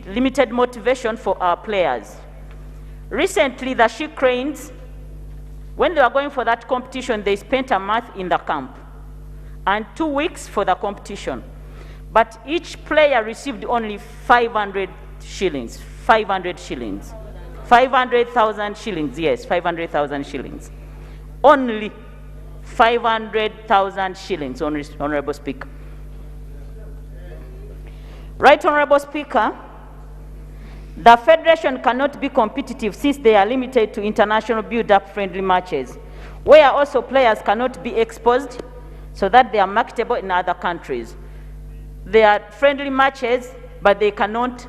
limited motivation for our players. Recently, the She Cranes, when they were going for that competition, they spent a month in the camp and 2 weeks for the competition. But each player received only 500 shillings, 500 shillings. 500,000 shillings, yes, 500,000 shillings. Only 500,000 shillings, Honorable Speaker. Right, Honorable Speaker, the Federation cannot be competitive since they are limited to international build-up friendly matches, where also players cannot be exposed so that they are marketable in other countries. They are friendly matches, but they cannot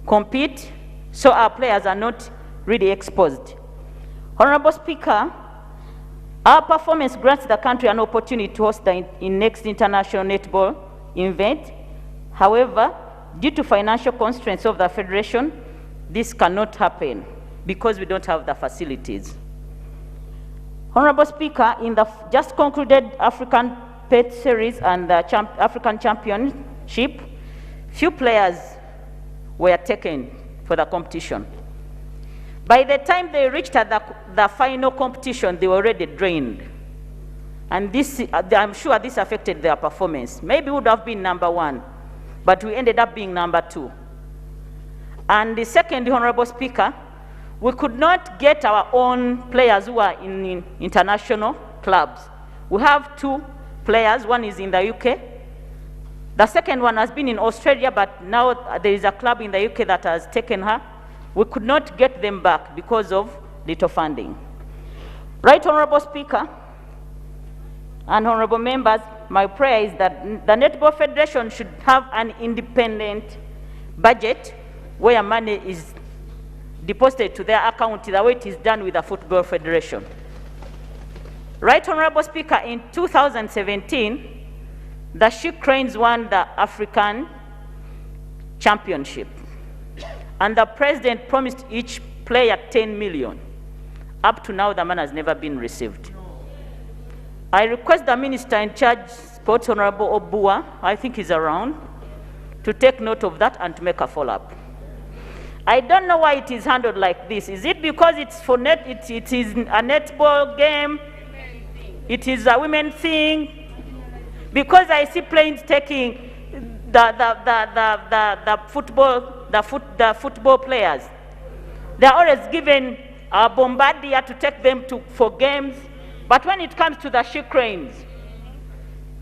compete, so our players are not really exposed. Honorable Speaker, our performance grants the country an opportunity to host the next international netball event. However, due to financial constraints of the Federation, this cannot happen because we don't have the facilities. Honorable Speaker, in the just concluded African Pet Series and the African Championship, few players were taken for the competition. By the time they reached the final competition, they were already drained. And this, I'm sure this affected their performance. Maybe would have been number 1, but we ended up being number 2. And the second, Honorable Speaker, we could not get our own players who are in international clubs. We have 2 players, one is in the UK. The second one has been in Australia, but now there is a club in the UK that has taken her. We could not get them back because of little funding. Right, Honorable Speaker, and honorable members, my prayer is that the Netball Federation should have an independent budget where money is deposited to their account the way it is done with the Football Federation. Right, Honorable Speaker, in 2017, the She Cranes won the African Championship. And the president promised each player 10 million. Up to now, the money has never been received. I request the minister in charge, Sports, Honorable Obua, I think he's around, to take note of that and to make a follow-up. I don't know why it is handled like this. Is it because it's for it is a netball game? It is a women thing? Because I see planes taking the football players. They're always given a bombardier to take them for games. But when it comes to the She Cranes,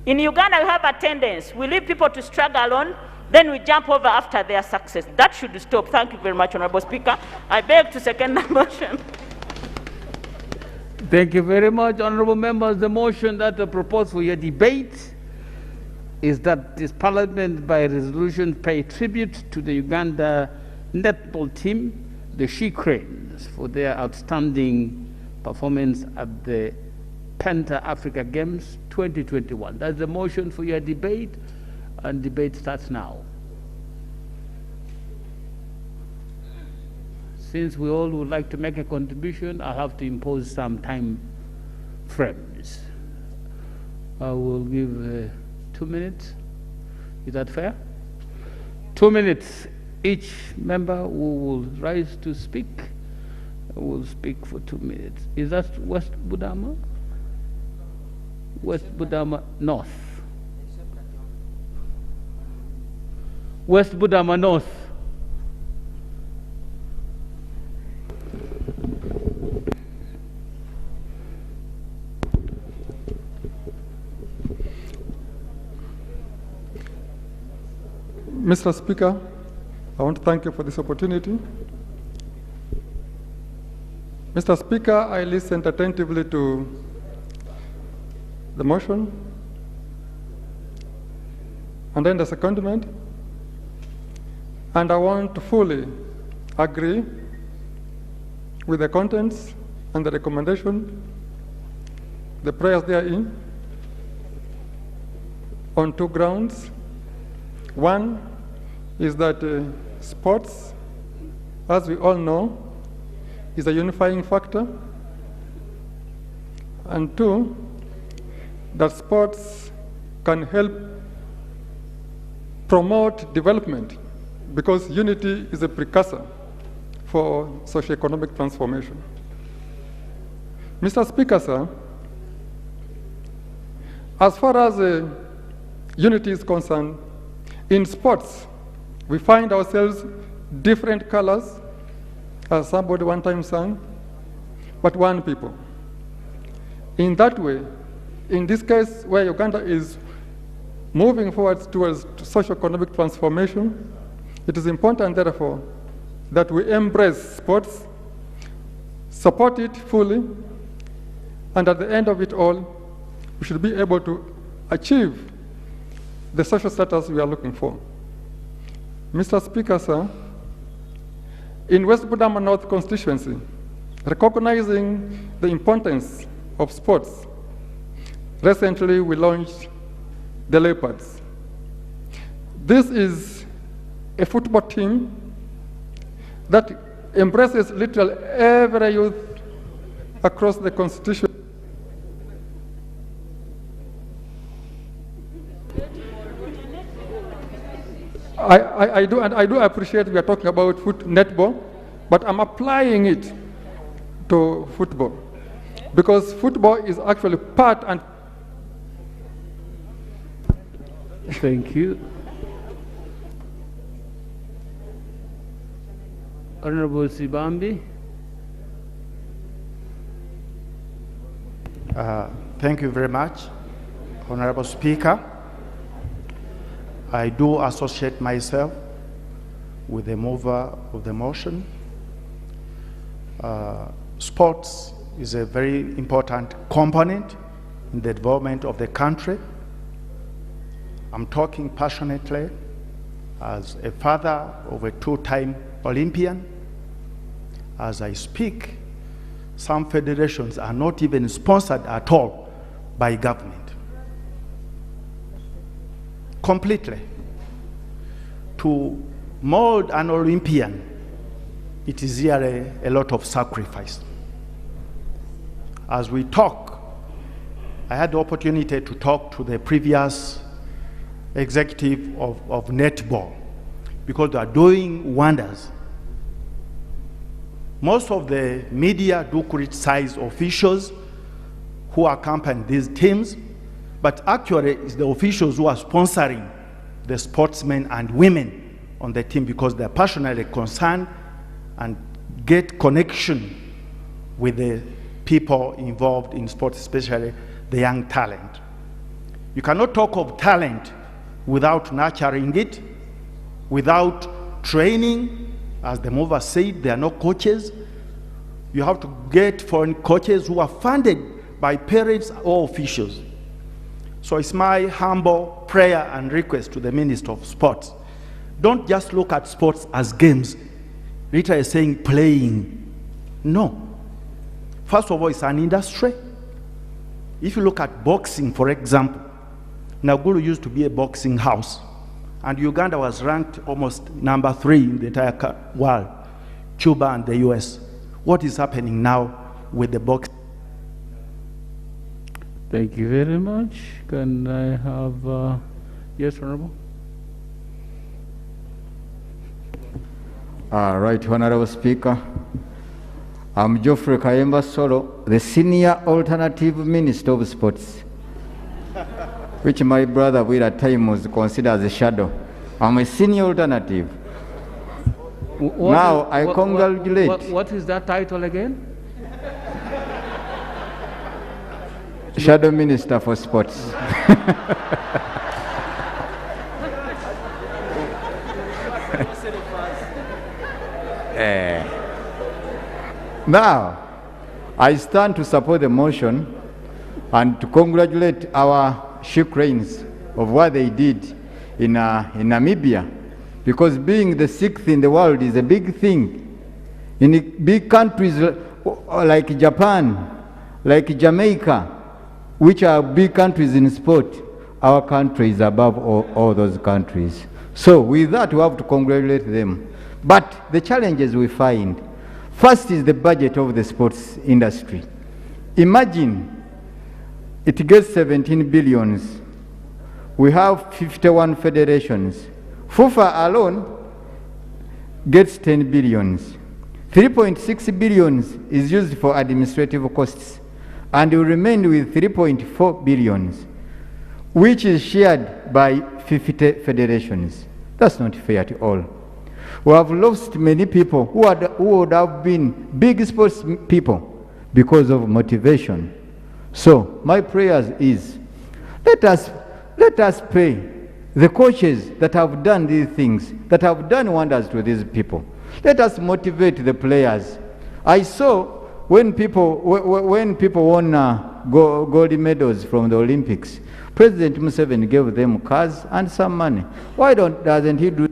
in Uganda we have attendance. We leave people to struggle on, then we jump over after their success. That should stop. Thank you very much, Honorable Speaker. I beg to second the motion. Thank you very much, honorable members. The motion that I propose for your debate is that this Parliament by resolution pay tribute to the Uganda netball team, the She Cranes, for their outstanding performance at the Penta Africa Games 2021. That's the motion for your debate, and debate starts now. Since we all would like to make a contribution, I'll have to impose some time frames. I will give 2 minutes. Is that fair? 2 minutes. Each member who will rise to speak will speak for 2 minutes. Is that West Budama? West Budama North. West Budama North. Mr. Speaker, I want to thank you for this opportunity. Mr. Speaker, I listened attentively to the motion and then the secondment, and I want to fully agree with the contents and the recommendation, the prayers therein, on 2 grounds. One is that sports, as we all know, is a unifying factor. And 2, that sports can help promote development because unity is a precursor for socioeconomic transformation. Mr. Speaker, sir, as far as unity is concerned, in sports, we find ourselves different colors, as somebody one time sang, but one people. In that way, in this case where Uganda is moving forward towards socio-economic transformation, it is important, therefore, that we embrace sports, support it fully, and at the end of it all, we should be able to achieve the social status we are looking for. Mr. Speaker, sir, in West Budama North constituency, recognizing the importance of sports, recently we launched the Leopards. This is a football team that embraces literally every youth across the constitution. I do appreciate we are talking about netball, but I'm applying it to football because football is actually part and. Thank you. Honorable Sibambi. Thank you very much, Honorable Speaker. I do associate myself with the mover of the motion. Sports is a very important component in the development of the country. I'm talking passionately as a father of a two-time Olympian. As I speak, some federations are not even sponsored at all by government. Completely. To mold an Olympian, it is here a lot of sacrifice. As we talk, I had the opportunity to talk to the previous executive of Netball because they are doing wonders. Most of the media do criticize officials who accompany these teams, but actually it's the officials who are sponsoring the sportsmen and women on the team because they're passionately concerned and get connection with the people involved in sports, especially the young talent. You cannot talk of talent without nurturing it, without training. As the mover said, there are no coaches. You have to get foreign coaches who are funded by parents or officials. So it's my humble prayer and request to the Minister of Sports. Don't just look at sports as games. Rita is saying playing. No. First of all, it's an industry. If you look at boxing, for example, Naguru used to be a boxing house, and Uganda was ranked almost number 3 in the entire world, Cuba and the US. What is happening now with the boxing? Thank you very much. Can I have, yes, Honorable? Right, Honorable Speaker. I'm Geoffrey Kayemba Solo, the Senior Alternative Minister of Sports, which my brother will at times consider as a shadow. I'm a senior alternative. I congratulate. What is that title again? Shadow Minister for Sports. Now, I stand to support the motion and to congratulate our Sheikh Rains of what they did in Namibia, because being the 6th in the world is a big thing. In big countries like Japan, like Jamaica, which are big countries in sport, our country is above all those countries. So with that, we have to congratulate them. But the challenges we find, first is the budget of the sports industry. Imagine it gets 17 billions. We have 51 federations. FIFA alone gets 10 billions. 3.6 billions is used for administrative costs, and will remain with 3.4 billions, which is shared by 50 federations. That's not fair at all. We have lost many people who would have been big sports people because of motivation. So my prayers is, let us pay the coaches that have done these things, that have done wonders to these people. Let us motivate the players. I saw when people won gold medals from the Olympics, President Museveni gave them cars and some money. Why doesn't he do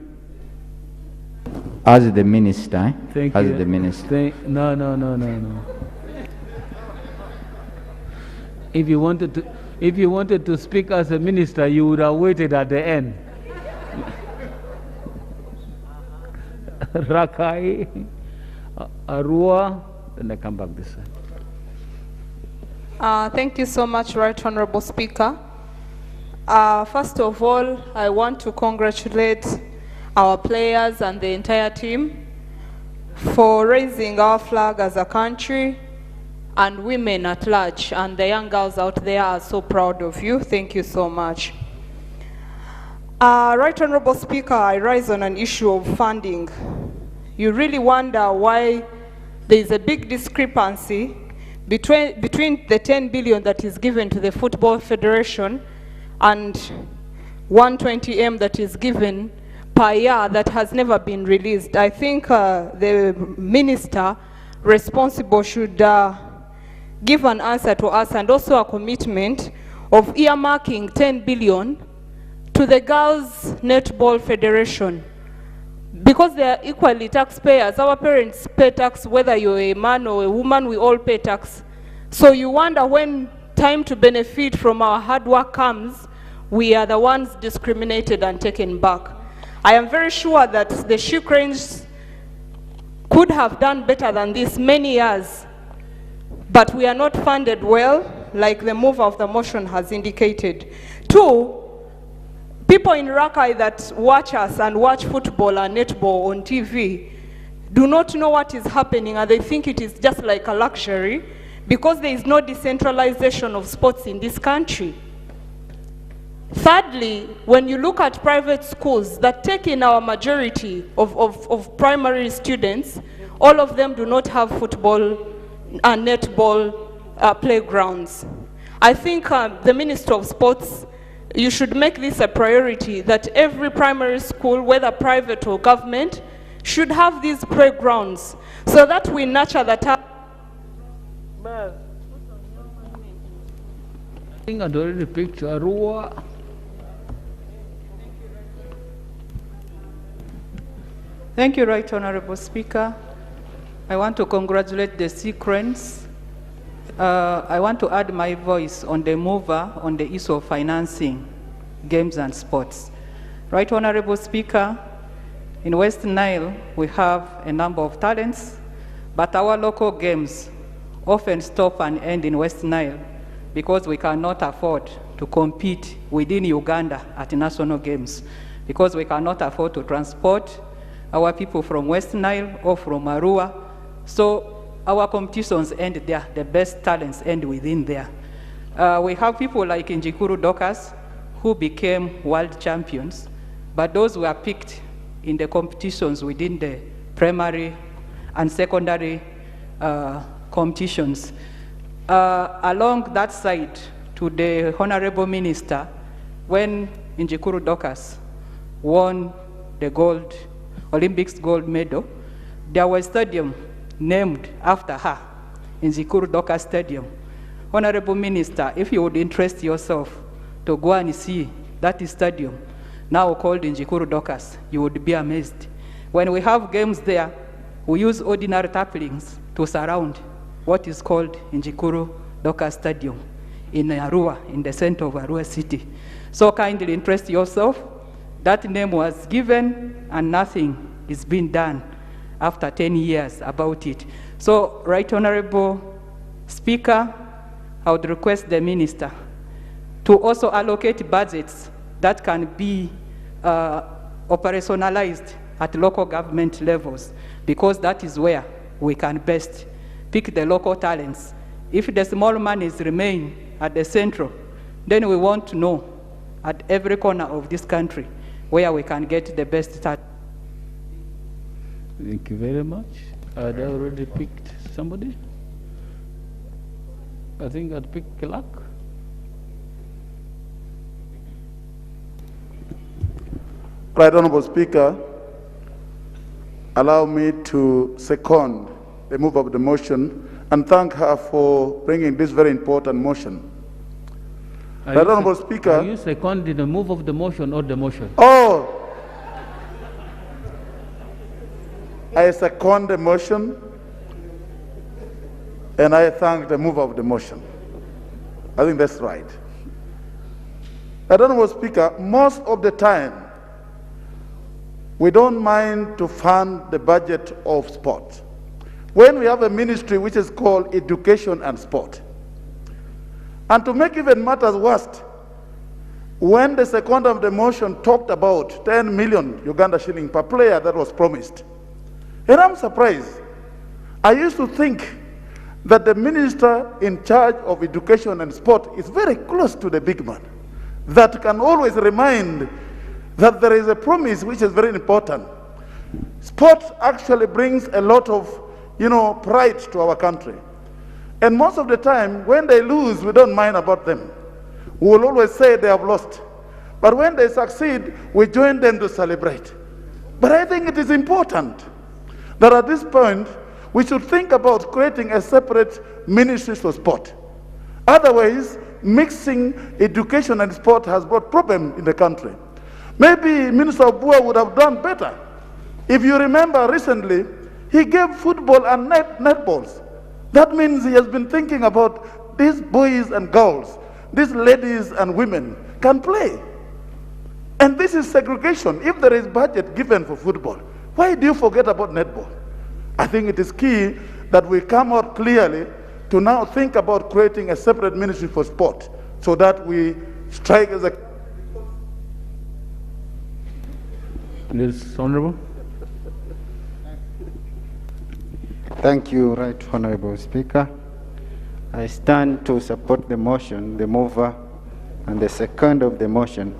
as the minister? Eh? Thank as you. the minister. No. If you wanted to speak as a minister, you would have waited at the end. Rakai, Arua, then I come back this side. Thank you so much, Right Honorable Speaker. First of all, I want to congratulate our players and the entire team for raising our flag as a country, and women at large, and the young girls out there are so proud of you. Thank you so much. Right Honorable Speaker, I rise on an issue of funding. You really wonder why there is a big discrepancy between the 10 billion that is given to the Football Federation and 120M that is given per year that has never been released. I think the minister responsible should give an answer to us, and also a commitment of earmarking 10 billion to the Girls Netball Federation, because they are equally taxpayers. Our parents pay tax, whether you're a man or a woman, we all pay tax. So you wonder, when time to benefit from our hard work comes, we are the ones discriminated and taken back. I am very sure that the Ukrainians could have done better than this many years, but we are not funded well, like the mover of the motion has indicated. Two, people in Rakai that watch us and watch football and netball on TV do not know what is happening, and they think it is just like a luxury because there is no decentralization of sports in this country. Thirdly, when you look at private schools that take in our majority of primary students, all of them do not have football and netball playgrounds. I think the Minister of Sports, you should make this a priority, that every primary school, whether private or government, should have these playgrounds so that we nurture the talent. I think I already picture Arua. Thank you, Right Honorable Speaker. I want to congratulate the Civics. I want to add my voice on the mover on the issue of financing games and sports. Right Honorable Speaker, in West Nile, we have a number of talents, but our local games often stop and end in West Nile because we cannot afford to compete within Uganda at national games, because we cannot afford to transport our people from West Nile or from Arua. So our competitions end there, the best talents end within there. We have people like Njikuru Dokas who became world champions, but those were picked in the competitions within the primary and secondary competitions. Along that side, to the Honorable Minister, when Njikuru Dokas won the Olympics gold medal, there was a stadium named after her, Njikuru Dokas Stadium. Honorable Minister, if you would interest yourself to go and see that stadium, now called Njikuru Dokas, you would be amazed. When we have games there, we use ordinary taplings to surround what is called Njikuru Dokas Stadium in Arua, in the center of Arua city. So kindly interest yourself. That name was given and nothing is being done after 10 years about it. So, Right Honorable Speaker, I would request the Minister to also allocate budgets that can be operationalized at local government levels, because that is where we can best pick the local talents. If the small monies remain at the central, then we want to know at every corner of this country where we can get the best talent. Thank you very much. Had I already picked somebody? I think I'd pick Clark. Right Honourable Speaker, allow me to second the move of the motion and thank her for bringing this very important motion. Right Honourable Speaker. Are you seconding the move of the motion or the motion? Oh! I second the motion and I thank the mover of the motion. I think that's right. Honourable Speaker, most of the time, we don't mind to fund the budget of sport. When we have a ministry which is called Education and Sport. And to make even matters worse, when the second of the motion talked about 10 million Uganda shilling per player that was promised, and I'm surprised. I used to think that the minister in charge of education and sport is very close to the big man, that can always remind that there is a promise which is very important. Sport actually brings a lot of, pride to our country. And most of the time, when they lose, we don't mind about them. We will always say they have lost. But when they succeed, we join them to celebrate. But I think it is important that at this point, we should think about creating a separate ministry for sport. Otherwise, mixing education and sport has brought problems in the country. Maybe Minister Obua would have done better. If you remember recently, he gave football and netballs. That means he has been thinking about these boys and girls, these ladies and women can play. And this is segregation. If there is budget given for football, why do you forget about netball? I think it is key that we come out clearly to now think about creating a separate ministry for sport so that we strike as a... Please, Honourable. Thank you, Right Honourable Speaker. I stand to support the motion, the mover, and the second of the motion.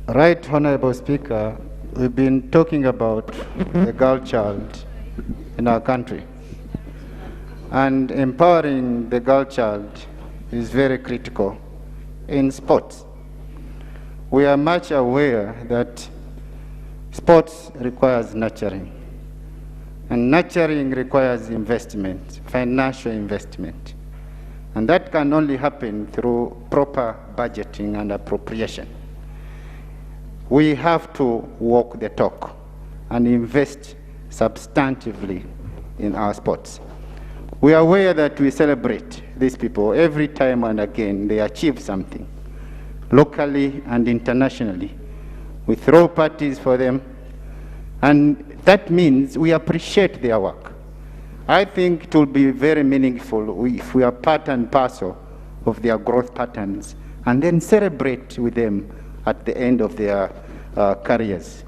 Right Honourable Speaker, we've been talking about the girl child in our country. And empowering the girl child is very critical in sports. We are much aware that sports requires nurturing. And nurturing requires investment, financial investment. And that can only happen through proper budgeting and appropriation. We have to walk the talk and invest substantively in our sports. We are aware that we celebrate these people every time and again they achieve something, locally and internationally. We throw parties for them, and that means we appreciate their work. I think it will be very meaningful if we are part and parcel of their growth patterns and then celebrate with them at the end of their careers.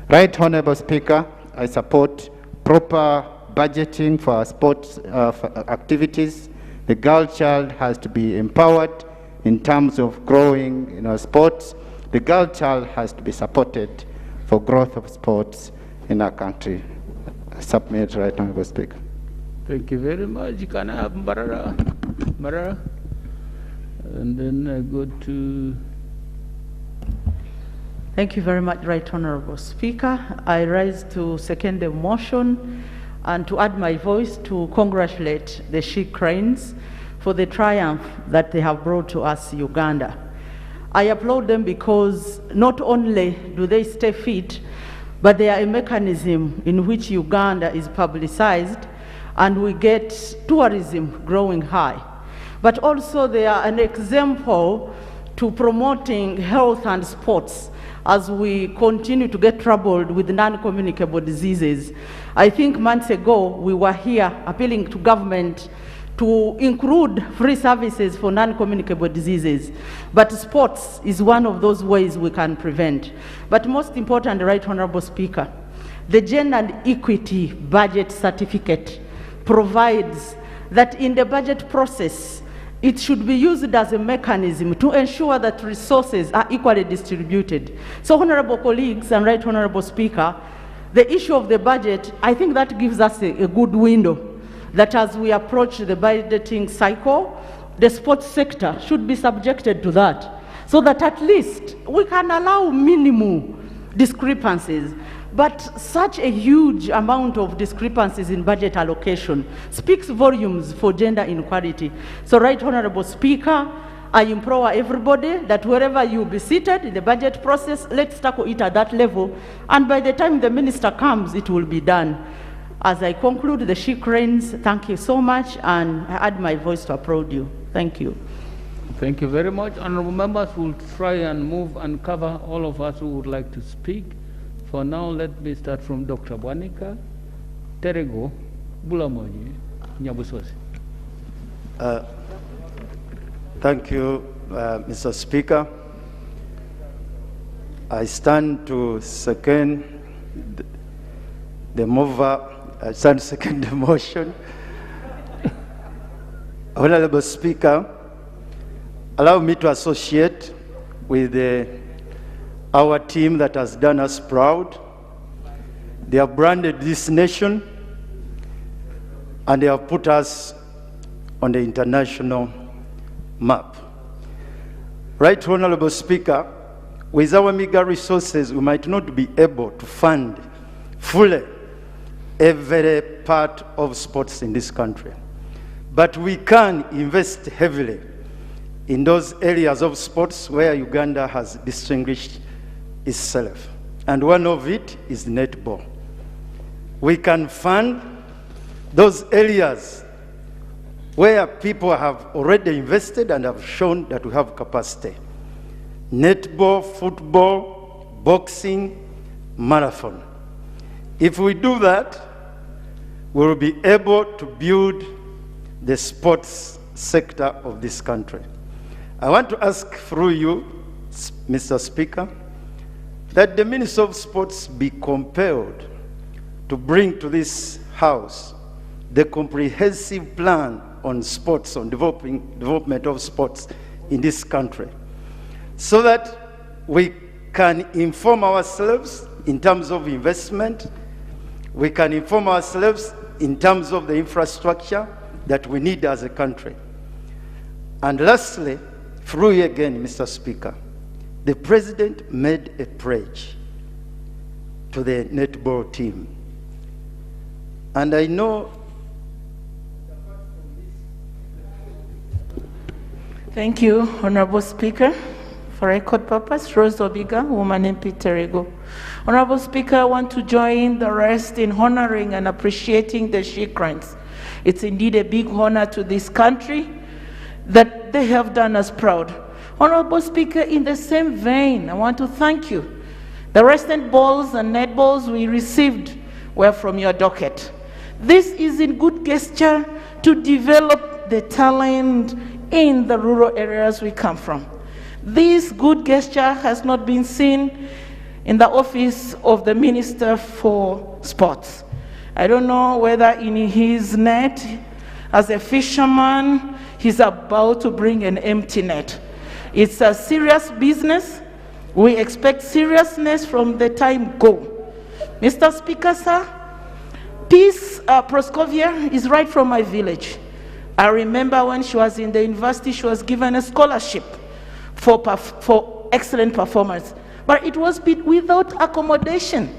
Right Honourable Speaker, I support proper budgeting for our sports activities. The girl child has to be empowered in terms of growing in our sports. The girl child has to be supported for growth of sports in our country. Submit, Right Honourable Speaker. Thank you very much. Can I have Marara? And then I go to... Thank you very much, Right Honourable Speaker. I rise to second the motion and to add my voice to congratulate the She Cranes for the triumph that they have brought to us, Uganda. I applaud them because not only do they stay fit, but they are a mechanism in which Uganda is publicized and we get tourism growing high. But also they are an example to promoting health and sports as we continue to get troubled with non-communicable diseases. I think months ago we were here appealing to government to include free services for non-communicable diseases. But sports is one of those ways we can prevent. But most important, Right Honorable Speaker, the Gender and Equity Budget Certificate provides that in the budget process, it should be used as a mechanism to ensure that resources are equally distributed. So, honorable colleagues and Right Honorable Speaker, the issue of the budget, I think that gives us a good window that as we approach the budgeting cycle, the sports sector should be subjected to that, so that at least we can allow minimal discrepancies. But such a huge amount of discrepancies in budget allocation speaks volumes for gender inequality. So, Right Honorable Speaker, I implore everybody that wherever you be seated in the budget process, let's tackle it at that level, and by the time the minister comes, it will be done. As I conclude the She Cranes, thank you so much, and I add my voice to applaud you. Thank you. Thank you very much. Honorable members will try and move and cover all of us who would like to speak. For now, let me start from Dr. Bwanika, Terego, Bulamoji, Nyabusosi. Thank you, Mr. Speaker. I stand to second the mover. I stand to second the motion. Honorable Speaker, allow me to associate with our team that has done us proud. They have branded this nation and they have put us on the international map. Right Honorable Speaker, with our meager resources, we might not be able to fund fully every part of sports in this country. But we can invest heavily in those areas of sports where Uganda has distinguished itself. And one of it is netball. We can fund those areas where people have already invested and have shown that we have capacity. Netball, football, boxing, marathon. If we do that, we will be able to build the sports sector of this country. I want to ask through you, Mr. Speaker, that the Minister of Sports be compelled to bring to this House the comprehensive plan on sports, on development of sports in this country, so that we can inform ourselves in terms of investment, we can inform ourselves in terms of the infrastructure that we need as a country. And lastly, through you again, Mr. Speaker, the President made a pledge to the netball team. And I know. Thank you, Honorable Speaker. For record purpose, Rose Obiga, woman in Terego. Honorable Speaker, I want to join the rest in honoring and appreciating the She Cranes. It's indeed a big honor to this country that they have done us proud. Honorable Speaker, in the same vein, I want to thank you. The recent balls and netballs we received were from your docket. This is in good gesture to develop the talent in the rural areas we come from. This good gesture has not been seen in the office of the Minister for Sports. I don't know whether in his net, as a fisherman, he's about to bring an empty net. It's a serious business. We expect seriousness from the time go. Mr. Speaker, sir, Peace Proskovia is right from my village. I remember when she was in the university, she was given a scholarship for excellent performance, but it was without accommodation.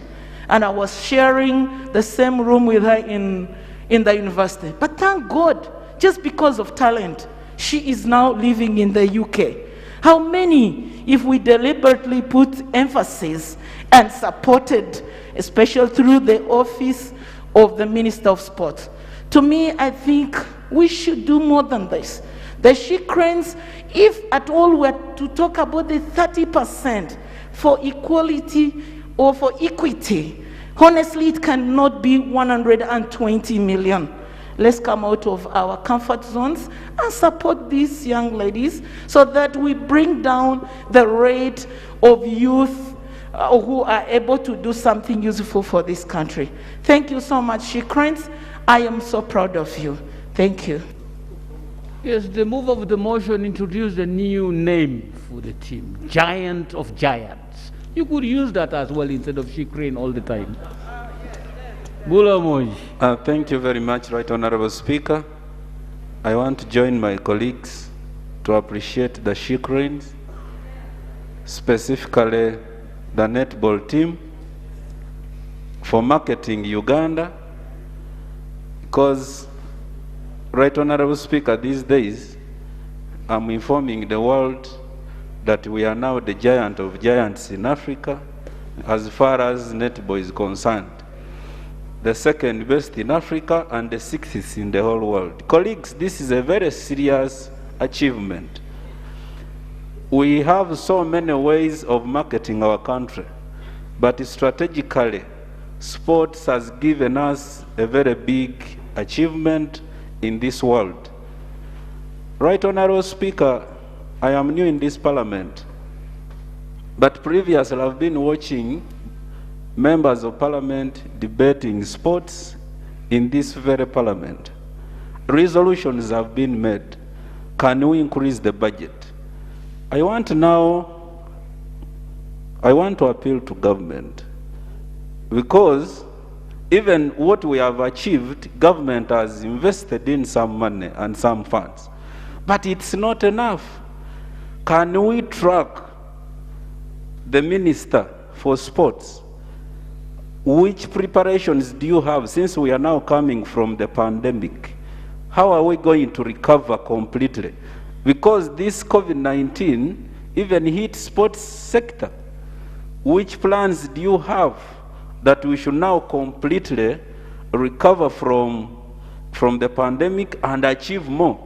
And I was sharing the same room with her in the university. But thank God, just because of talent, she is now living in the UK. How many, if we deliberately put emphasis and supported, especially through the office of the Minister of Sport? To me, I think we should do more than this. The She Cranes, if at all we're to talk about the 30% for equality or for equity, honestly, it cannot be 120 million. Let's come out of our comfort zones and support these young ladies so that we bring down the rate of youth who are able to do something useful for this country. Thank you so much, Shikrens. I am so proud of you. Thank you. Yes, the move of the motion introduced a new name for the team, Giant of Giants. You could use that as well instead of Shikrin all the time. Thank you very much, Right Honorable Speaker. I want to join my colleagues to appreciate the Shikrins, specifically the netball team, for marketing Uganda, because, Right Honorable Speaker, these days I'm informing the world that we are now the giant of giants in Africa as far as netball is concerned. The second best in Africa and the sixth in the whole world. Colleagues, this is a very serious achievement. We have so many ways of marketing our country, but strategically, sports has given us a very big achievement in this world. Right Honorable Speaker, I am new in this parliament, but previously I've been watching members of parliament debating sports in this very parliament. Resolutions have been made. Can we increase the budget? I want to appeal to government, because even what we have achieved, government has invested in some money and some funds, but it's not enough. Can we track the Minister for Sports? Which preparations do you have, since we are now coming from the pandemic? How are we going to recover completely? Because this COVID-19 even hit sports sector. Which plans do you have that we should now completely recover from the pandemic and achieve more?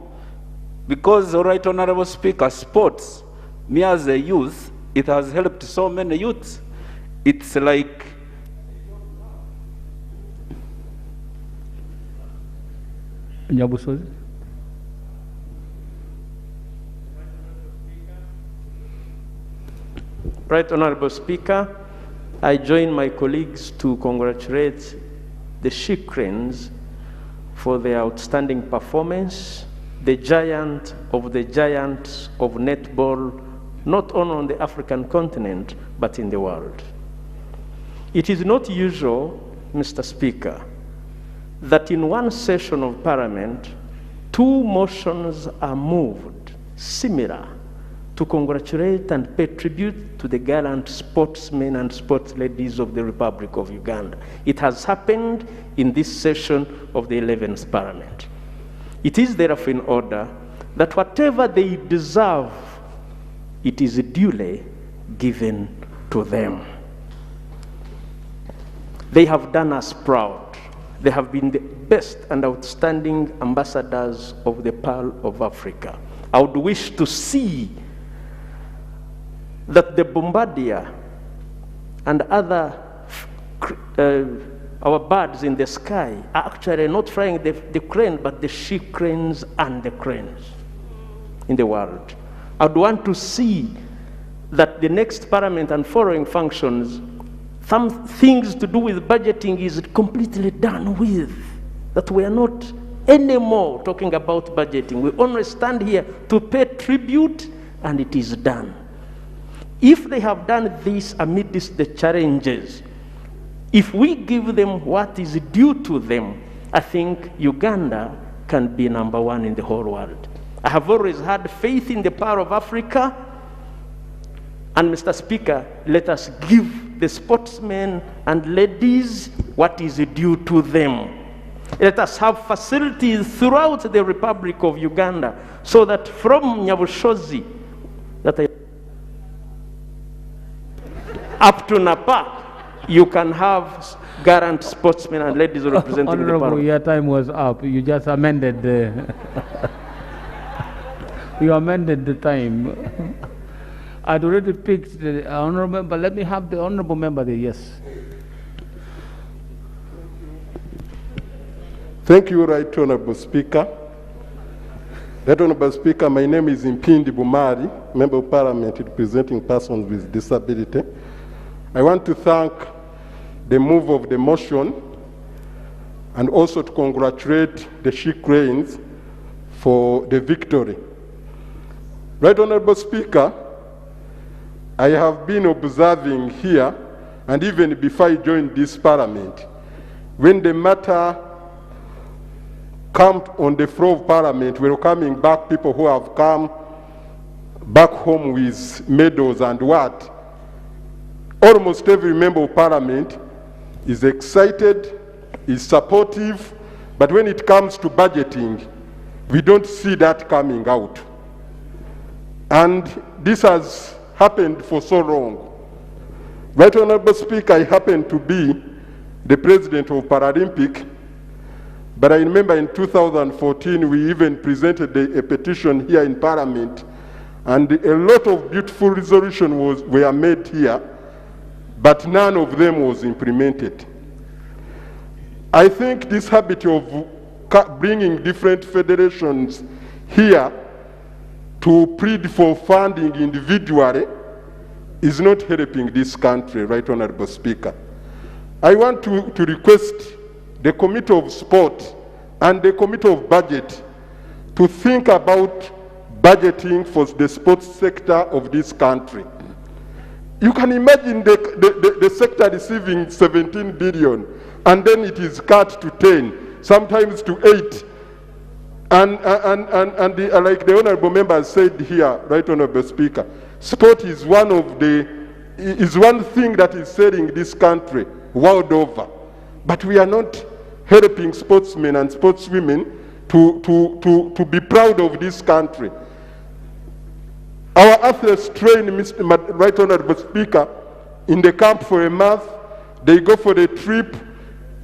Because, Right Honorable Speaker, sports, me as a youth, it has helped so many youths. It's like Right Honorable Speaker, I join my colleagues to congratulate the Shikrens for their outstanding performance, the giant of the giants of netball, not only on the African continent, but in the world. It is not usual, Mr. Speaker, that in one session of Parliament, two motions are moved, similar, to congratulate and pay tribute to the gallant sportsmen and sports ladies of the Republic of Uganda. It has happened in this session of the 11th Parliament. It is therefore in order that whatever they deserve, it is duly given to them. They have done us proud. They have been the best and outstanding ambassadors of the Pearl of Africa. I would wish to see that the bombardier and other our birds in the sky are actually not flying the crane, but the she cranes and the cranes in the world. I would want to see that the next Parliament and following functions, some things to do with budgeting is completely done with, that we are not anymore talking about budgeting. We only stand here to pay tribute, and it is done. If they have done this amidst the challenges, if we give them what is due to them, I think Uganda can be #1 in the whole world. I have always had faith in the power of Africa, and Mr. Speaker, let us give the sportsmen and ladies what is due to them. Let us have facilities throughout the Republic of Uganda, so that from Nyabushozi, up to Napa, you can have gallant sportsmen and ladies representing Honorable, the power. your time was up. You just amended the you amended the time. I'd already picked the honorable member. Let me have the honorable member there. Yes. Thank you, Right Honorable Speaker. Right Honorable Speaker, my name is Mpindi Bumari, Member of Parliament representing persons with disability. I want to thank the move of the motion and also to congratulate the She Cranes for the victory. Right Honorable Speaker, I have been observing here, and even before I joined this Parliament, when the matter come on the floor of Parliament, welcoming back people who have come back home with medals and what, almost every member of Parliament is excited, is supportive, but when it comes to budgeting, we don't see that coming out. And this has happened for so long. Right Honorable Speaker, I happen to be the president of Paralympic, but I remember in 2014 we even presented a petition here in Parliament, and a lot of beautiful resolutions were made here, but none of them was implemented. I think this habit of bringing different federations here to plead for funding individually is not helping this country, Right Honorable Speaker. I want to request the Committee of Sport and the Committee of Budget to think about budgeting for the sports sector of this country. You can imagine the sector receiving 17 billion, and then it is cut to 10, sometimes to 8. And like the Honorable Member said here, Right Honorable Speaker, sport is one thing that is selling this country world over. But we are not helping sportsmen and sportswomen to be proud of this country. Our athletes train, Mr. Right Honorable Speaker, in the camp for a month. They go for the trip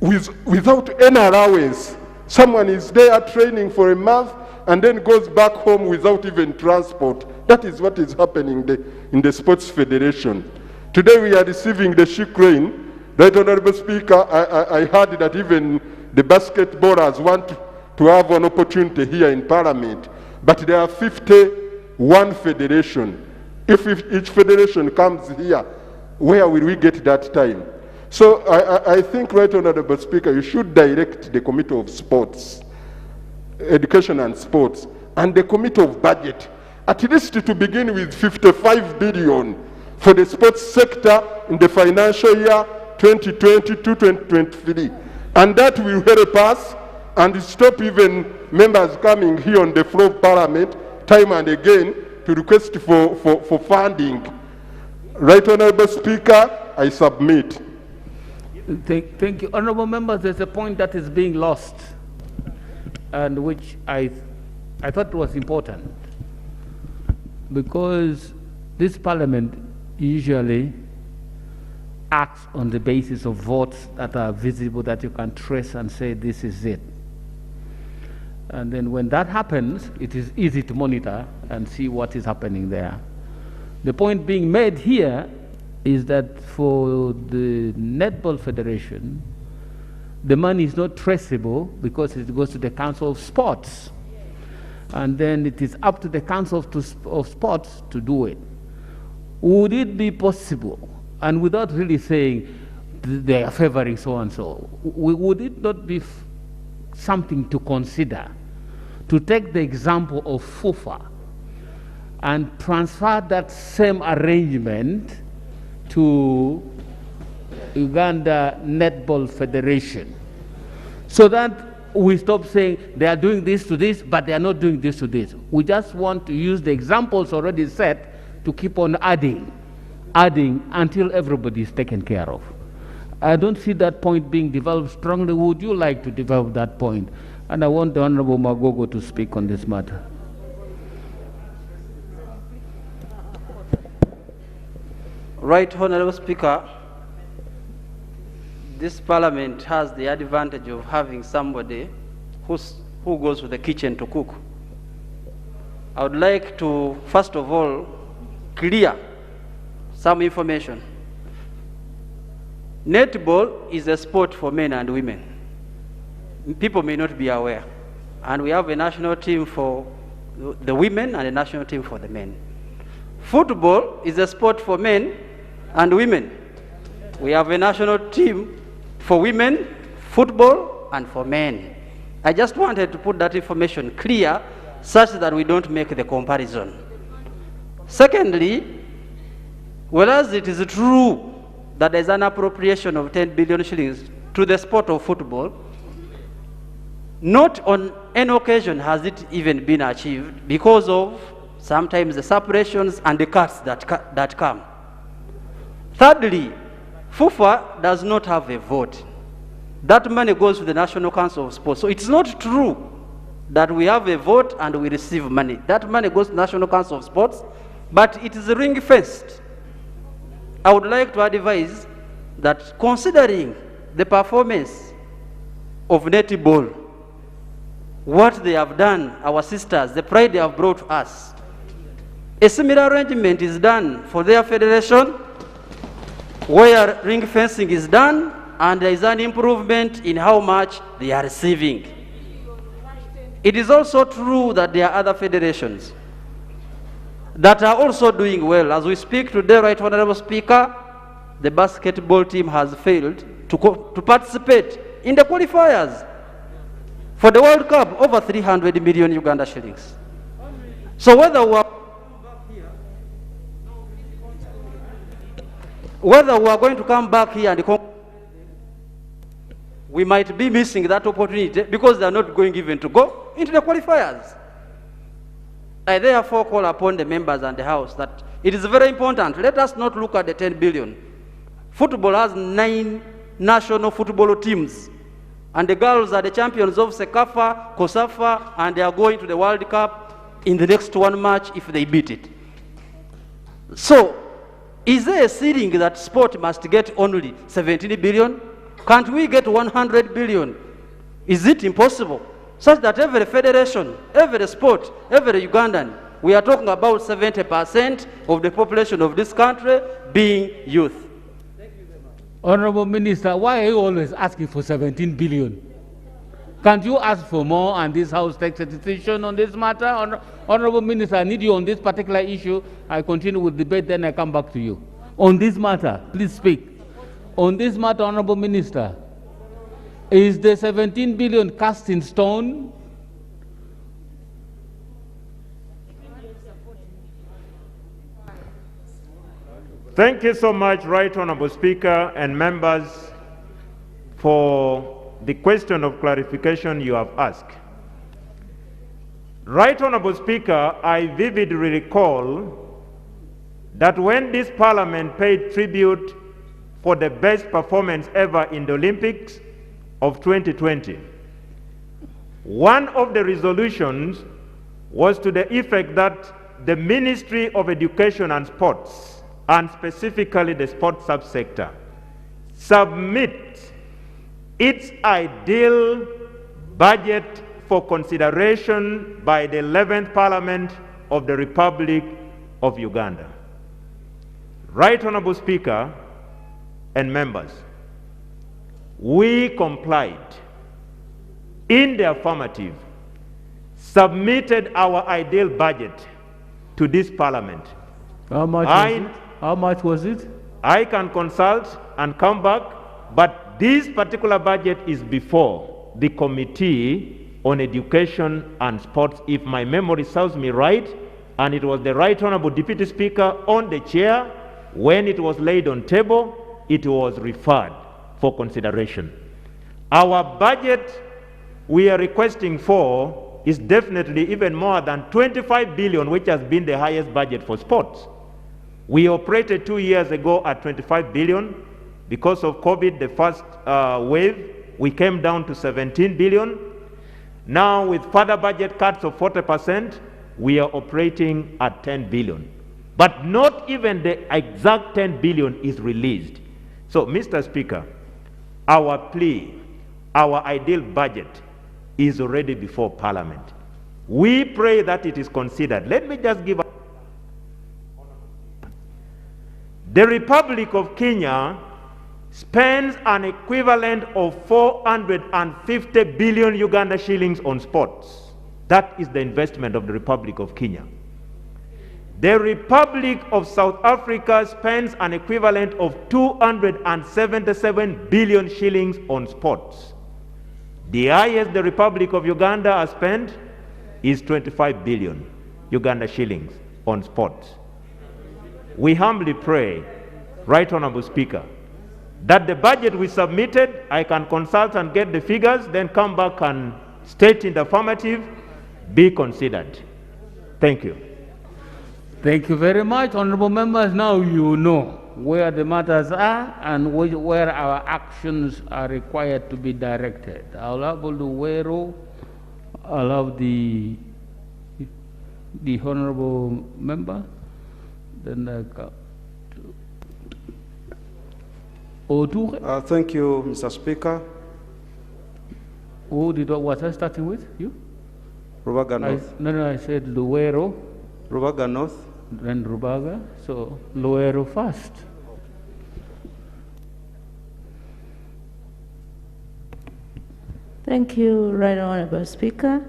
without any allowance. Someone is there training for a month and then goes back home without even transport. That is what is happening in the Sports Federation. Today we are receiving the She Crane. Right Honorable Speaker, I heard that even the basketballers want to have an opportunity here in Parliament, but there are 51 federations. If each federation comes here, where will we get that time? So I think, Right Honorable Speaker, you should direct the Committee of Sports, Education and Sports, and the Committee of Budget, at least to begin with 55 billion for the sports sector in the financial year 2020-2023. And that will help us and stop even members coming here on the floor of Parliament time and again to request for funding. Right Honorable Speaker, I submit. Thank you. Honorable members, there's a point that is being lost, and which I thought was important, because this Parliament usually acts on the basis of votes that are visible, that you can trace and say this is it. And then when that happens, it is easy to monitor and see what is happening there. The point being made here is that for the Netball Federation, the money is not traceable because it goes to the Council of Sports. And then it is up to the Council of Sports to do it. Would it be possible, and without really saying they are favoring so and so, would it not be something to consider to take the example of FUFA and transfer that same arrangement to Uganda Netball Federation, so that we stop saying they are doing this to this, but they are not doing this to this. We just want to use the examples already set to keep on adding until everybody is taken care of. I don't see that point being developed strongly. Would you like to develop that point? And I want the Honorable Magogo to speak on this matter. Right Honorable Speaker, this Parliament has the advantage of having somebody who goes to the kitchen to cook. I would like to, first of all, clear some information. Netball is a sport for men and women. people may not be aware. And we have a national team for the women and a national team for the men. Football is a sport for men and women. We have a national team for women, football, and for men. I just wanted to put that information clear such that we don't make the comparison. Secondly, whereas it is true that there is an appropriation of 10 billion shillings to the sport of football, not on any occasion has it even been achieved because of sometimes the separations and the cuts that come. Thirdly, FUFA does not have a vote. That money goes to the National Council of Sports. So it's not true that we have a vote and we receive money. That money goes to the National Council of Sports, but it is ring-fenced. I would like to advise that considering the performance of Netball, what they have done, our sisters, the pride they have brought us, a similar arrangement is done for their federation, where ring fencing is done, and there is an improvement in how much they are receiving. It is also true that there are other federations that are also doing well. As we speak today, Right Honorable Speaker, the basketball team has failed to participate in the qualifiers for the World Cup, over 300 million Uganda shillings. So whether we are going to come back here and we might be missing that opportunity because they are not going even to go into the qualifiers. I therefore call upon the members and the House that it is very important. Let us not look at the 10 billion. Football has 9 national football teams, and the girls are the champions of Sekafa, Kosafa, and they are going to the World Cup in the next one match if they beat it. So, is there a ceiling that sport must get only 17 billion? Can't we get 100 billion? Is it impossible? Such that every federation, every sport, every Ugandan, we are talking about 70% of the population of this country being youth. Honorable Minister, why are you always asking for 17 billion? Can't you ask for more and this House takes a decision on this matter? Honorable Minister, I need you on this particular issue. I continue with debate, then I come back to you. On this matter, please speak. On this matter, Honorable Minister, is the 17 billion cast in stone? Thank you so much, Right Honorable Speaker and members, for the question of clarification you have asked. Right Honorable Speaker, I vividly recall that when this Parliament paid tribute for the best performance ever in the Olympics of 2020, one of the resolutions was to the effect that the Ministry of Education and Sports, and specifically the sports subsector, submit its ideal budget for consideration by the 11th Parliament of the Republic of Uganda. Right Honorable Speaker and members, we complied in the affirmative, submitted our ideal budget to this Parliament. How much was it? How much was it? I can consult and come back, but this particular budget is before the Committee on Education and Sports, if my memory serves me right, and it was the Right Honorable Deputy Speaker on the chair. When it was laid on table, it was referred for consideration. Our budget we are requesting for is definitely even more than 25 billion, which has been the highest budget for sports. We operated 2 years ago at 25 billion. Because of COVID, the first wave, we came down to 17 billion. Now, with further budget cuts of 40%, we are operating at 10 billion. But not even the exact 10 billion is released. So, Mr. Speaker, our plea, our ideal budget is already before Parliament. We pray that it is considered. Let me just give the Republic of Kenya spends an equivalent of 450 billion Uganda shillings on sports. That is the investment of the Republic of Kenya. The Republic of South Africa spends an equivalent of 277 billion shillings on sports. The highest the Republic of Uganda has spent is 25 billion Uganda shillings on sports. We humbly pray, Right Honorable Speaker, that the budget we submitted, I can consult and get the figures, then come back and state in the affirmative, be considered. Thank you. Thank you very much, honorable members. Now you know where the matters are and where our actions are required to be directed. I'll have Luwero, I'll have the honorable member, then thank you, Mr. Speaker. Was I starting with? You? Rubaga North. No, I said Luwero. Rubaga North. Then Rubaga. So Luwero first. Thank you, Right Honorable Speaker.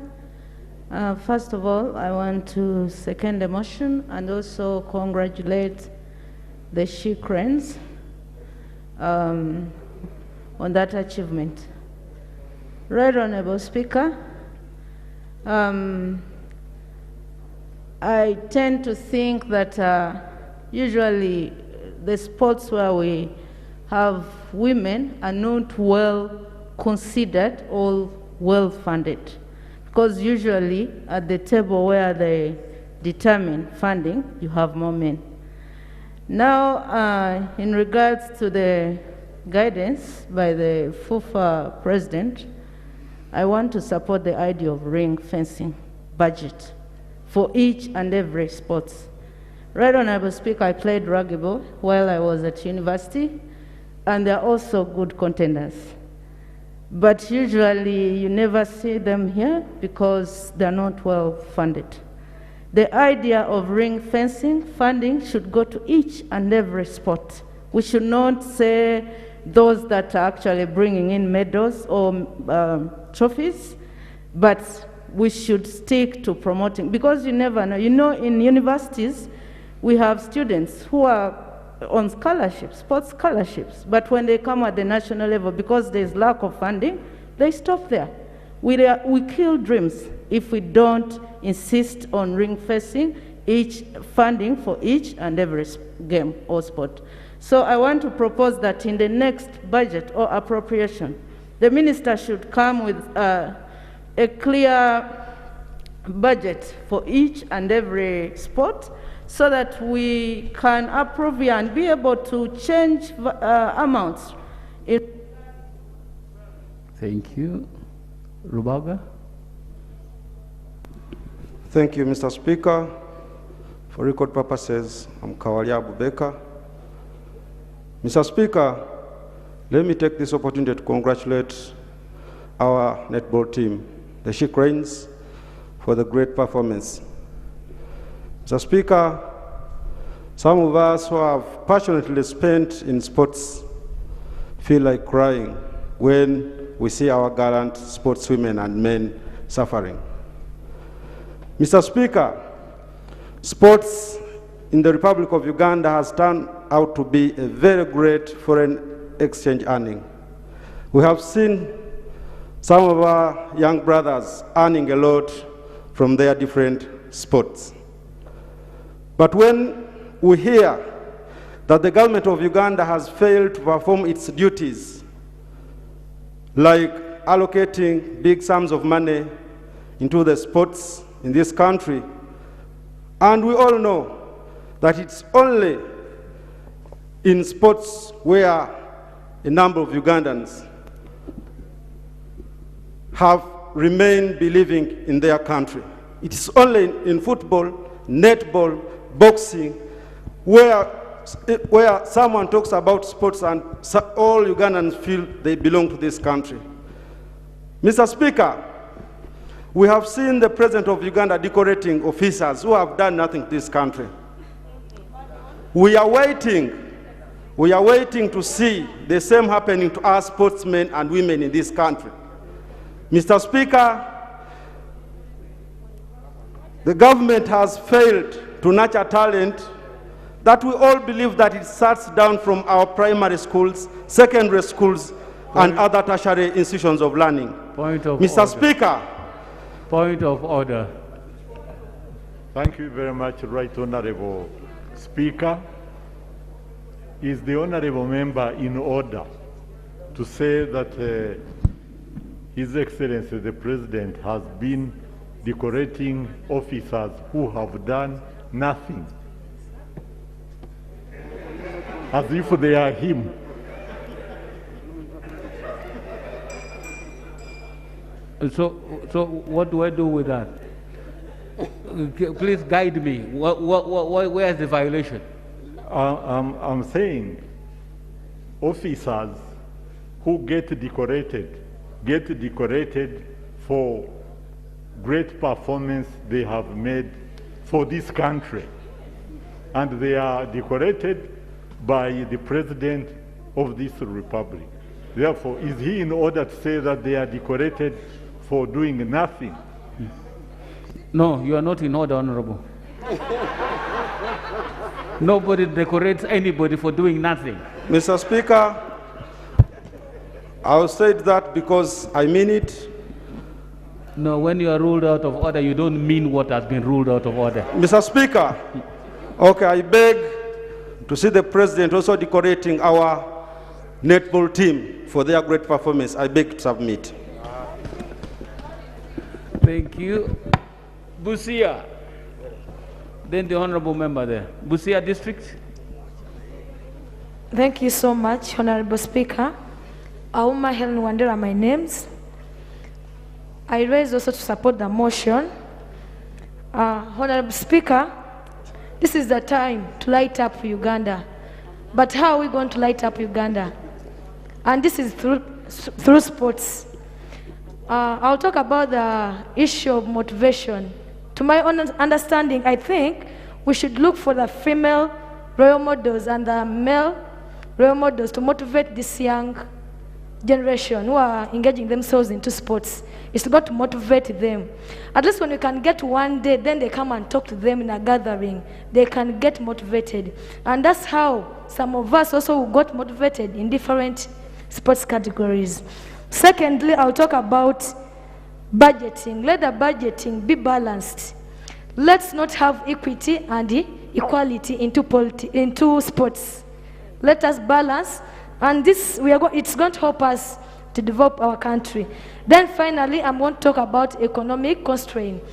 First of all, I want to second the motion and also congratulate the Shikrens on that achievement. Right Honorable Speaker, I tend to think that usually the sports where we have women are not well considered or well funded, because usually at the table where they determine funding, you have more men. Now, in regards to the guidance by the FUFA president, I want to support the idea of ring fencing budget for each and every sport. Right Honorable Speaker, I played rugby ball while I was at university, and they're also good contenders. But usually you never see them here because they're not well funded. The idea of ring fencing funding should go to each and every sport. We should not say those that are actually bringing in medals or trophies, but we should stick to promoting, because you never know. You know, in universities, we have students who are on scholarships, sports scholarships, but when they come at the national level, because there's lack of funding, they stop there. We kill dreams if we don't insist on ring fencing each funding for each and every game or sport. So I want to propose that in the next budget or appropriation, the minister should come with a clear budget for each and every sport, so that we can approve and be able to change amounts. Thank you. Rubaga. Thank you, Mr. Speaker. For record purposes, I'm Kawalia Abubeka. Mr. Speaker, let me take this opportunity to congratulate our netball team, the Shikrens, for the great performance. Mr. Speaker, some of us who have passionately spent in sports feel like crying when we see our gallant sportswomen and men suffering. Mr. Speaker, sports in the Republic of Uganda has turned out to be a very great foreign exchange earning. We have seen some of our young brothers earning a lot from their different sports. But when we hear that the government of Uganda has failed to perform its duties, like allocating big sums of money into the sports in this country, and we all know that it's only in sports where a number of Ugandans have remained believing in their country. It is only in football, netball, boxing, where someone talks about sports and all Ugandans feel they belong to this country. Mr. Speaker, we have seen the President of Uganda decorating officers who have done nothing to this country. We are waiting We are waiting to see the same happening to us sportsmen and women in this country. Mr. Speaker, the government has failed to nurture talent that we all believe that it starts down from our primary schools, secondary schools, and other tertiary institutions of learning. Mr. Order. Speaker. Point of order. Thank you very much, Right Honorable Speaker. Is the Honorable Member in order to say that His Excellency the President has been decorating officers who have done nothing, as if they are him? So what do I do with that? Please guide me. Where is the violation? I'm saying officers who get decorated for great performance they have made for this country. And they are decorated by the President of this Republic. Therefore, is he in order to say that they are decorated for doing nothing? No, you are not in order, Honorable. Nobody decorates anybody for doing nothing. Mr. Speaker, I'll say that because I mean it. No, when you are ruled out of order, you don't mean what has been ruled out of order. Mr. Speaker, okay, I beg to see the President also decorating our netball team for their great performance. I beg to submit. Thank you. Busia. Then the Honorable Member there. Busia District. Thank you so much, Honorable Speaker. Auma Helen Wandera, my names. I raise also to support the motion. Honorable Speaker, this is the time to light up Uganda. But how are we going to light up Uganda? And this is through sports. I'll talk about the issue of motivation. To my own understanding, I think we should look for the female role models and the male role models to motivate this young generation who are engaging themselves into sports. It's got to motivate them. At least when we can get one day, then they come and talk to them in a gathering. They can get motivated. And that's how some of us also got motivated in different sports categories. Secondly, I'll talk about budgeting. Let the budgeting be balanced. Let's not have equity and equality into sports. Let us balance, and this it's going to help us to develop our country. Then finally, I'm going to talk about economic constraint.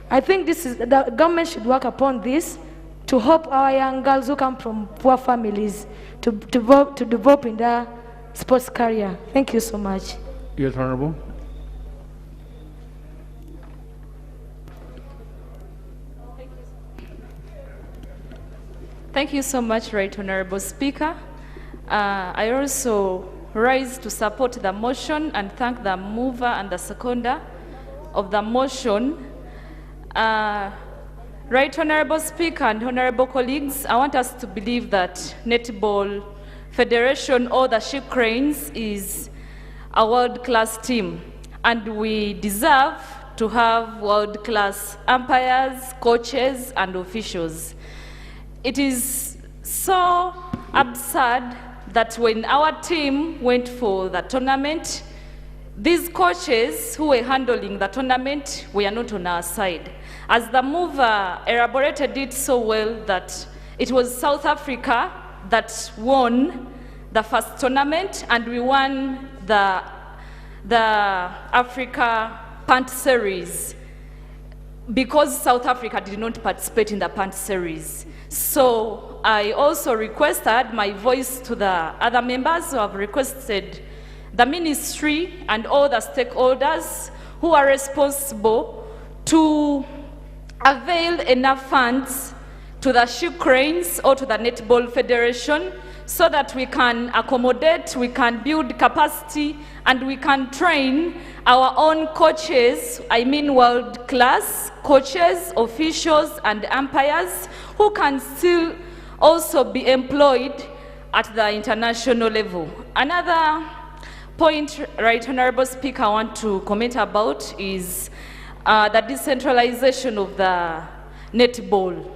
I think the government should work upon this to help our young girls who come from poor families to develop in their sports career. Thank you so much. Yes, Honorable. Thank you so much, Right Honorable Speaker. I also rise to support the motion and thank the mover and the seconder of the motion. Right Honorable Speaker and honorable colleagues, I want us to believe that Netball Federation or the She Cranes is a world-class team, and we deserve to have world-class umpires, coaches, and officials. It is so absurd that when our team went for the tournament, these coaches who were handling the tournament were not on our side. As the mover elaborated it so well that it was South Africa that won the first tournament, and we won the Africa Punt Series because South Africa did not participate in the Punt Series. So I also requested my voice to the other members who have requested the ministry and all the stakeholders who are responsible to avail enough funds to the She Cranes or to the Netball Federation so that we can accommodate, we can build capacity, and we can train our own coaches, I mean world-class coaches, officials, and umpires who can still also be employed at the international level. Another point, Right Honorable Speaker, I want to comment about is the decentralization of the netball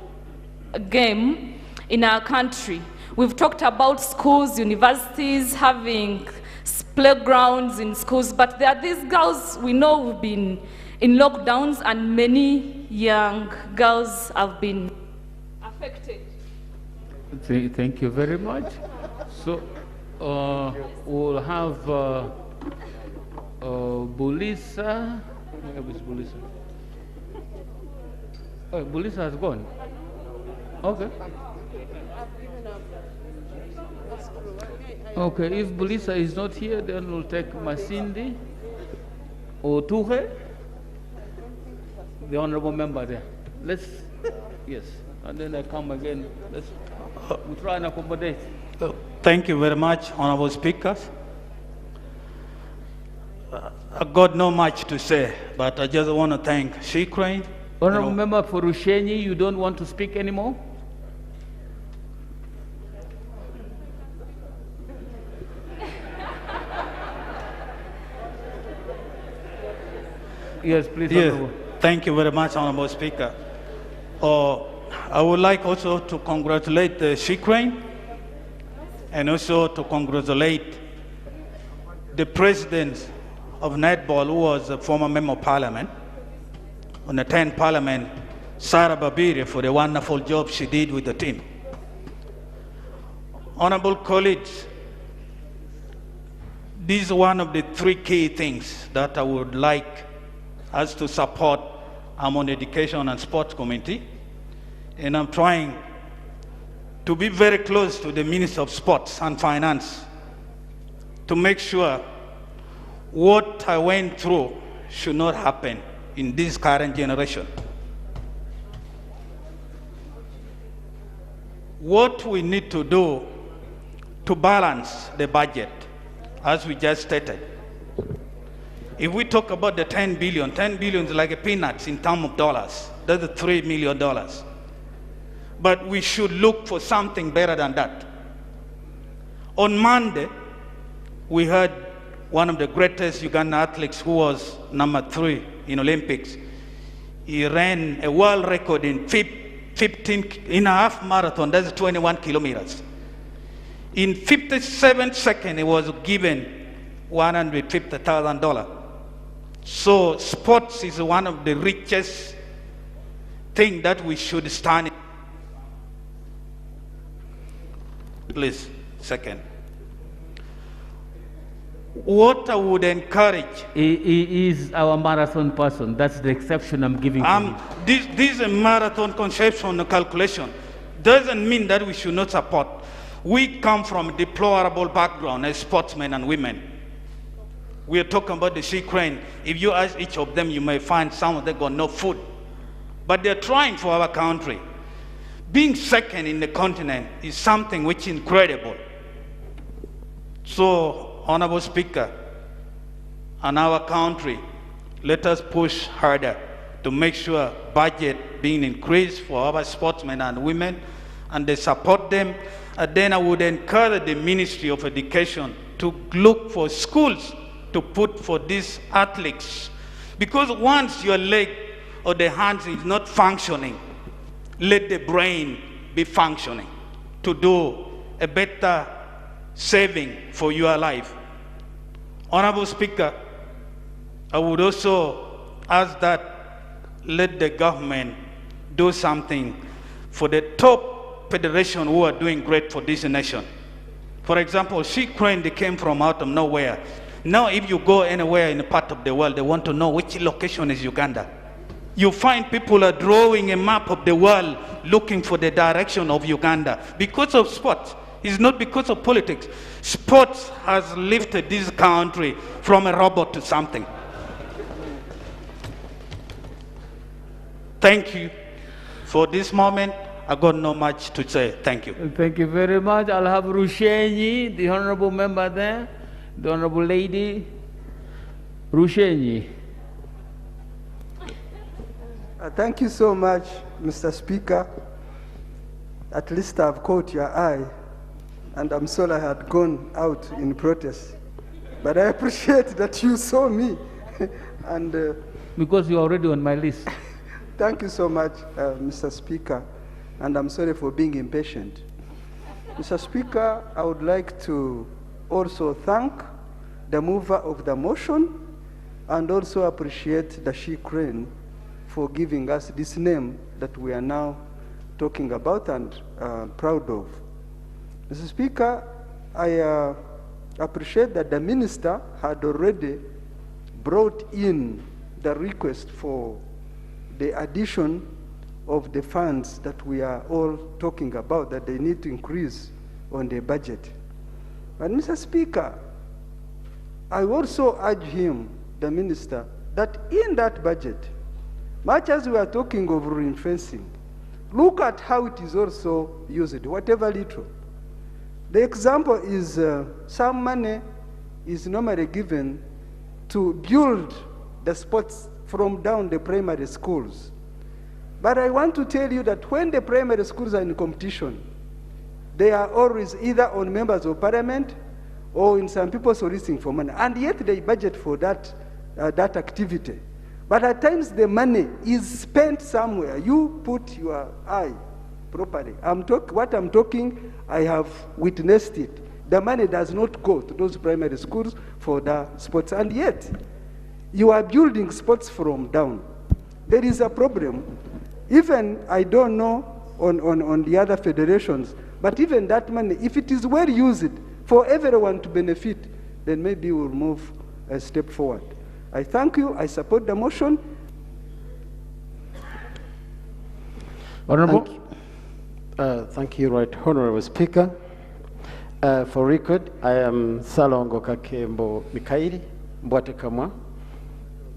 game in our country. We've talked about schools, universities having playgrounds in schools, but there are these girls we know who've been in lockdowns, and many young girls have been affected. Thank you very much. So we'll have Bulisa. Where is Bulisa? Oh, Bulisa has gone. Okay. Okay, if Bulisa is not here, then we'll take Masindi or Tuhe, the honorable member there. Let's, yes, and then I come again. We'll try and accommodate. Thank you very much, honorable speakers. I've got no much to say, but I just want to thank Shikrane. Honorable member for Rushenyi, you don't want to speak anymore? Yes, please. Yes, thank you very much, honorable speaker. I would like also to congratulate Shikrane and also to congratulate the president of Netball, who was a former member of parliament, on the 10th parliament, Sarah Babiri, for the wonderful job she did with the team. Honorable colleagues, this is one of the three key things that I would like us to support. I'm on the Education and Sports Committee, and I'm trying to be very close to the Minister of Sports and Finance to make sure what I went through should not happen in this current generation. What we need to do to balance the budget, as we just stated. If we talk about the 10 billion is like a peanuts in terms of dollars. That's $3 million. But we should look for something better than that. On Monday, we heard one of the greatest Ugandan athletes who was number 3 in Olympics. He ran a world record in 15.5 marathon, that's 21 kilometers. In 57 seconds, he was given $150,000. So sports is one of the richest things that we should stand in. Please, second. What I would encourage... He is our marathon person. That's the exception I'm giving to him. This is a marathon conception calculation. Doesn't mean that we should not support. We come from a deplorable background as sportsmen and women. We are talking about the Shikrane. If you ask each of them, you may find some of them got no food. But they're trying for our country. Being second in the continent is something which is incredible. So, Honorable Speaker, and our country, let us push harder to make sure budget being increased for our sportsmen and women, and they support them. And then I would encourage the Ministry of Education to look for schools to put for these athletes. Because once your leg or the hands is not functioning, let the brain be functioning to do a better saving for your life. Honorable Speaker, I would also ask that let the government do something for the top federation who are doing great for this nation. For example, Shikrane, they came from out of nowhere. Now if you go anywhere in a part of the world, they want to know which location is Uganda. You find people are drawing a map of the world looking for the direction of Uganda because of sports. It's not because of politics. Sports has lifted this country from a robot to something. Thank you for this moment. I got no much to say. Thank you. Thank you very much. I'll have Rushenyi, the honorable member there, the honorable lady. Rushenyi. Thank you so much, Mr. Speaker. At least I've caught your eye. and I'm sorry I had gone out in protest. But I appreciate that you saw me. And because you're already on my list. Thank you so much, Mr. Speaker, and I'm sorry for being impatient. Mr. Speaker, I would like to also thank the mover of the motion and also appreciate the She-Crane for giving us this name that we are now talking about and proud of. Mr. Speaker, I appreciate that the minister had already brought in the request for the addition of the funds that we are all talking about, that they need to increase on the budget. But Mr. Speaker, I also urge him, the minister, that in that budget, much as we are talking of ring-fencing, look at how it is also used, whatever little. The example is some money is normally given to build the sports from down the primary schools. But I want to tell you that when the primary schools are in competition, they are always either on members of parliament or in some people soliciting for money, and yet they budget for that, that activity. But at times the money is spent somewhere. You put your eye properly. What I'm talking, I have witnessed it. The money does not go to those primary schools for the sports, and yet you are building sports from down. There is a problem. Even, I don't know on the other federations, but even that money, if it is well used for everyone to benefit, then maybe we'll move a step forward. I thank you. I support the motion. Honorable. Thank you, Right Honorable Speaker. For record, I am Salongo Kakembo Mikaili Mbwatekamwa.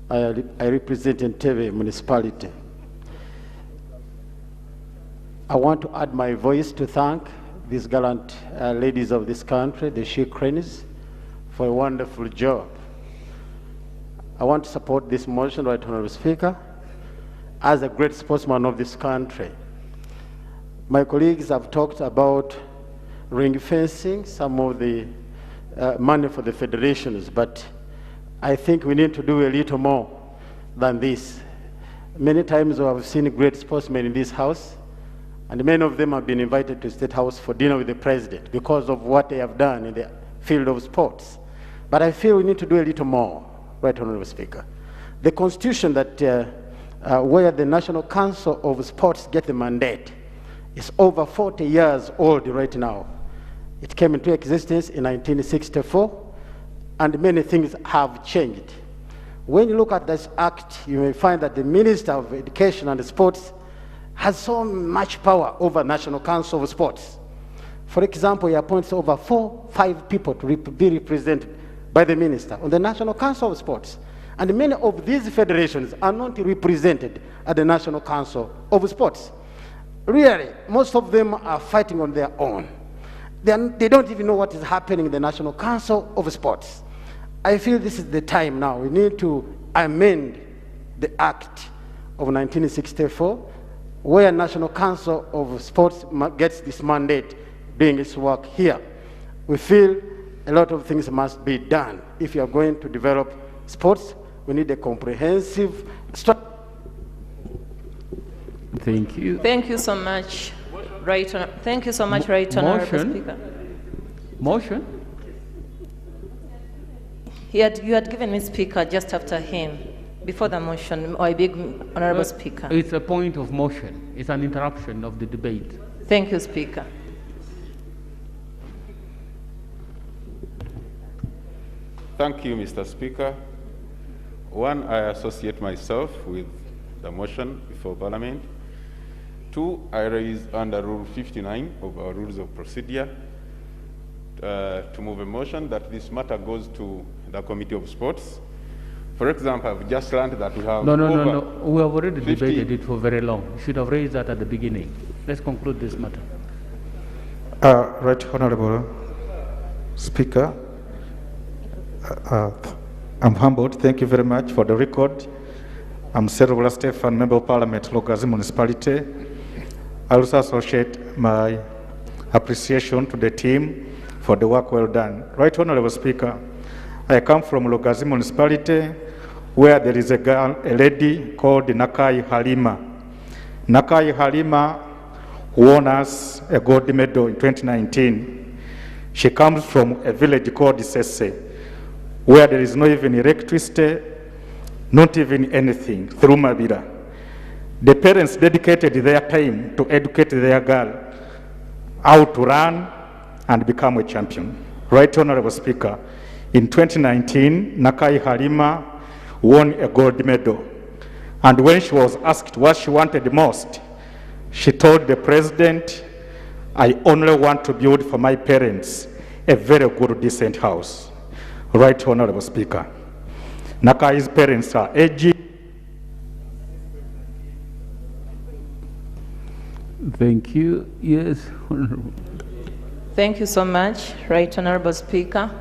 I represent Entebbe Municipality. I want to add my voice to thank these gallant ladies of this country, the She-Cranes, for a wonderful job. I want to support this motion, Right Honorable Speaker, as a great sportsman of this country. My colleagues have talked about ring fencing, some of the money for the federations, but I think we need to do a little more than this. Many times we have seen great sportsmen in this house, and many of them have been invited to State House for dinner with the President because of what they have done in the field of sports. But I feel we need to do a little more, Right Honorable Speaker. The Constitution that where the National Council of Sports get the mandate is over 40 years old right now. It came into existence in 1964, and many things have changed. When you look at this act, you may find that the Minister of Education and Sports has so much power over National Council of Sports. For example, he appoints over 4-5 people to be represented by the Minister on the National Council of Sports. And many of these federations are not represented at the National Council of Sports. Really, most of them are fighting on their own. They don't even know what is happening in the National Council of Sports. I feel this is the time now. We need to amend the Act of 1964, where National Council of Sports gets this mandate doing its work here. We feel a lot of things must be done. If you are going to develop sports, we need a comprehensive strategy. Thank you. Thank you so much, Right Honorable. Thank you so much, Right Honorable Speaker. Motion? You had given me Speaker just after him, before the motion. I beg Honorable Speaker. It's a point of motion. It's an interruption of the debate. Thank you, Speaker. Thank you, Mr. Speaker. One, I associate myself with the motion before Parliament. Two, I raise under Rule 59 of our Rules of Procedure to move a motion that this matter goes to the Committee of Sports. For example, I've just learned that we have No. We have already debated it for very long. You should have raised that at the beginning. Let's conclude this matter. Right Honorable Speaker, I'm humbled. Thank you very much for the record. I'm Servola Stefan, Member of Parliament, Lokazi Municipality. I also associate my appreciation to the team for the work well done. Right Honorable Speaker, I come from Lugazi Municipality, where there is a lady called Nakai Halima. Nakai Halima won us a gold medal in 2019. She comes from a village called Sese, where there is no even electricity, not even anything, through Mabira. The parents dedicated their time to educate their girl how to run and become a champion. Right Honorable Speaker, in 2019, Nakai Halima won a gold medal. And when she was asked what she wanted most, she told the president, I only want to build for my parents a very good, decent house. Right Honorable Speaker. Nakai's parents are aging. Thank you. Yes, Honorable. Thank you so much, Right Honorable Speaker.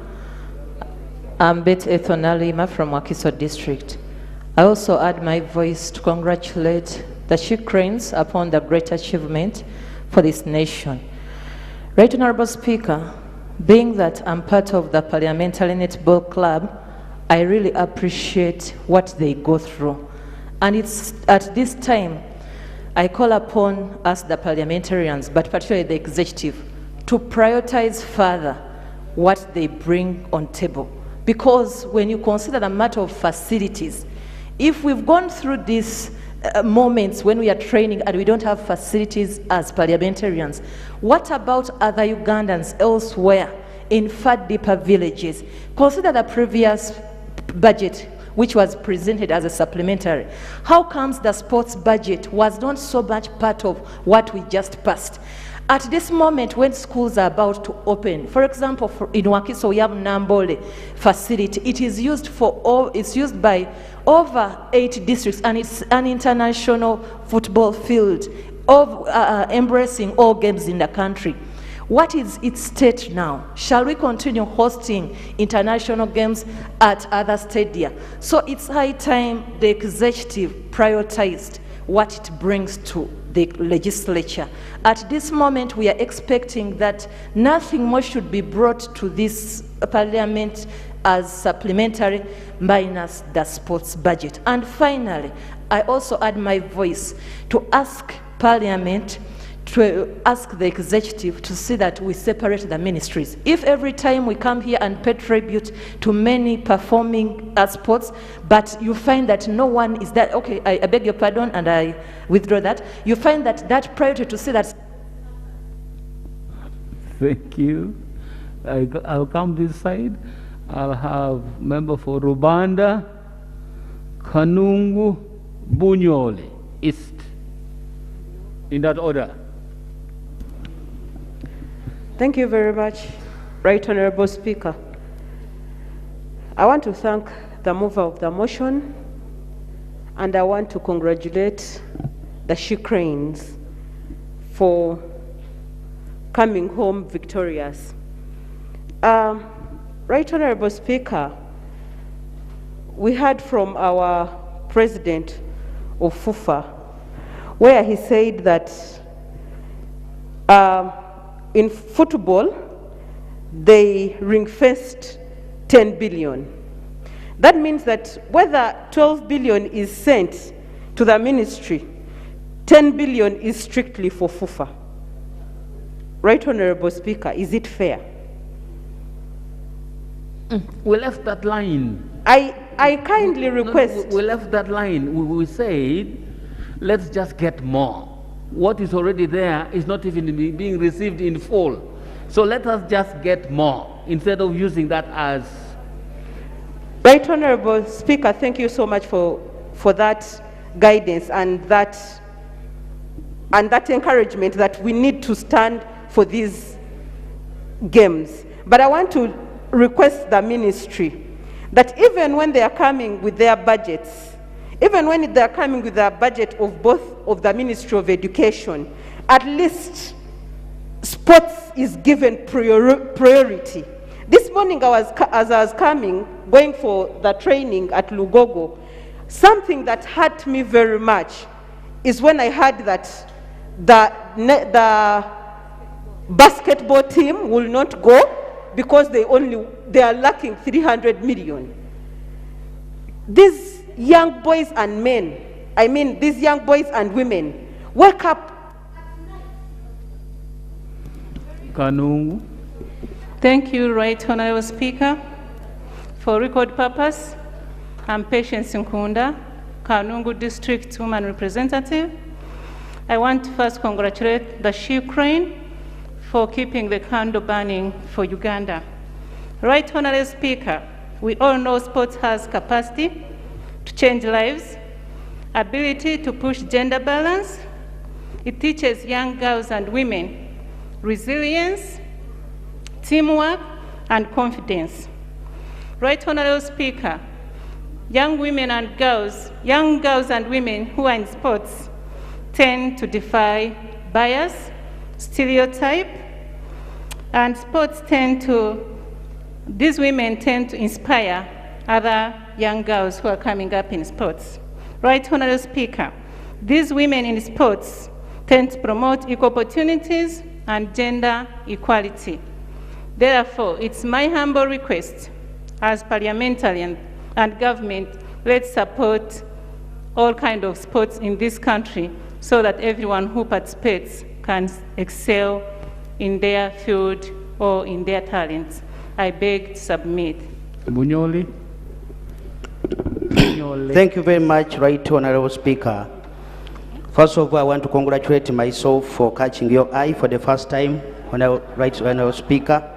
I'm Bet Ethonalima from Wakiso District. I also add my voice to congratulate the Ukrainians upon the great achievement for this nation. Right Honorable Speaker, being that I'm part of the Parliamentary Netball Club, I really appreciate what they go through. And it's at this time, I call upon us, the parliamentarians, but particularly the executive, to prioritize further what they bring on table. Because when you consider the matter of facilities, if we've gone through these moments when we are training and we don't have facilities as parliamentarians, what about other Ugandans elsewhere in far deeper villages? Consider the previous budget, which was presented as a supplementary. How comes the sports budget was not so much part of what we just passed? At this moment when schools are about to open, for example, in Wakiso we have Nambole facility. It is used it's used by over 8 districts, and it's an international football field of embracing all games in the country. What is its state now? Shall we continue hosting international games at other stadia? So it's high time the executive prioritized what it brings to the legislature. At this moment, we are expecting that nothing more should be brought to this parliament as supplementary minus the sports budget. And finally, I also add my voice to ask Parliament to ask the executive to see that we separate the ministries. If every time we come here and pay tribute to many performing sports, but you find that no one is that, okay, I beg your pardon and I withdraw that, you find that that priority to see that. Thank you. I'll come this side. I'll have member for Rubanda, Kanungu, Bunyole, East. In that order. Thank you very much, Right Honorable Speaker. I want to thank the mover of the motion, and I want to congratulate the Ukrainians for coming home victorious. Right Honorable Speaker, we heard from our president of FUFA, where he said that in football, they ring-fenced 10 billion. That means that whether 12 billion is sent to the ministry, 10 billion is strictly for FUFA. Right Honorable Speaker, is it fair? We left that line. I kindly request. We left that line. We said, let's just get more. What is already there is not even being received in full. So let us just get more instead of using that as. Right Honorable Speaker, thank you so much for that guidance and that encouragement that we need to stand for these games. But I want to request the ministry that even when they are coming with their budgets, even when they are coming with a budget of both of the Ministry of Education, at least sports is given priority. This morning, as I was coming, going for the training at Lugogo, something that hurt me very much is when I heard that the basketball team will not go because they are lacking 300 million. These young boys and men, these young boys and women, wake up. Kanungu. Thank you, Right Honorable Speaker. For record purpose, I'm Patience Nkunda, Kanungu District Woman Representative. I want to first congratulate the She Crane for keeping the candle burning for Uganda. Right Honorable Speaker, we all know sports has capacity to change lives, ability to push gender balance. It teaches young girls and women resilience, teamwork, and confidence. Right Honorable Speaker, young girls and women who are in sports tend to defy bias, stereotype, and these women tend to inspire other young girls who are coming up in sports. Right Honorable Speaker, these women in sports tend to promote equal opportunities and gender equality. Therefore, it's my humble request as parliamentarian and government, let's support all kinds of sports in this country so that everyone who participates can excel in their field or in their talents. I beg to submit. Bunyoli. Thank you very much, Right Honorable Speaker. First of all, I want to congratulate myself for catching your eye for the first time, Right Honorable Speaker.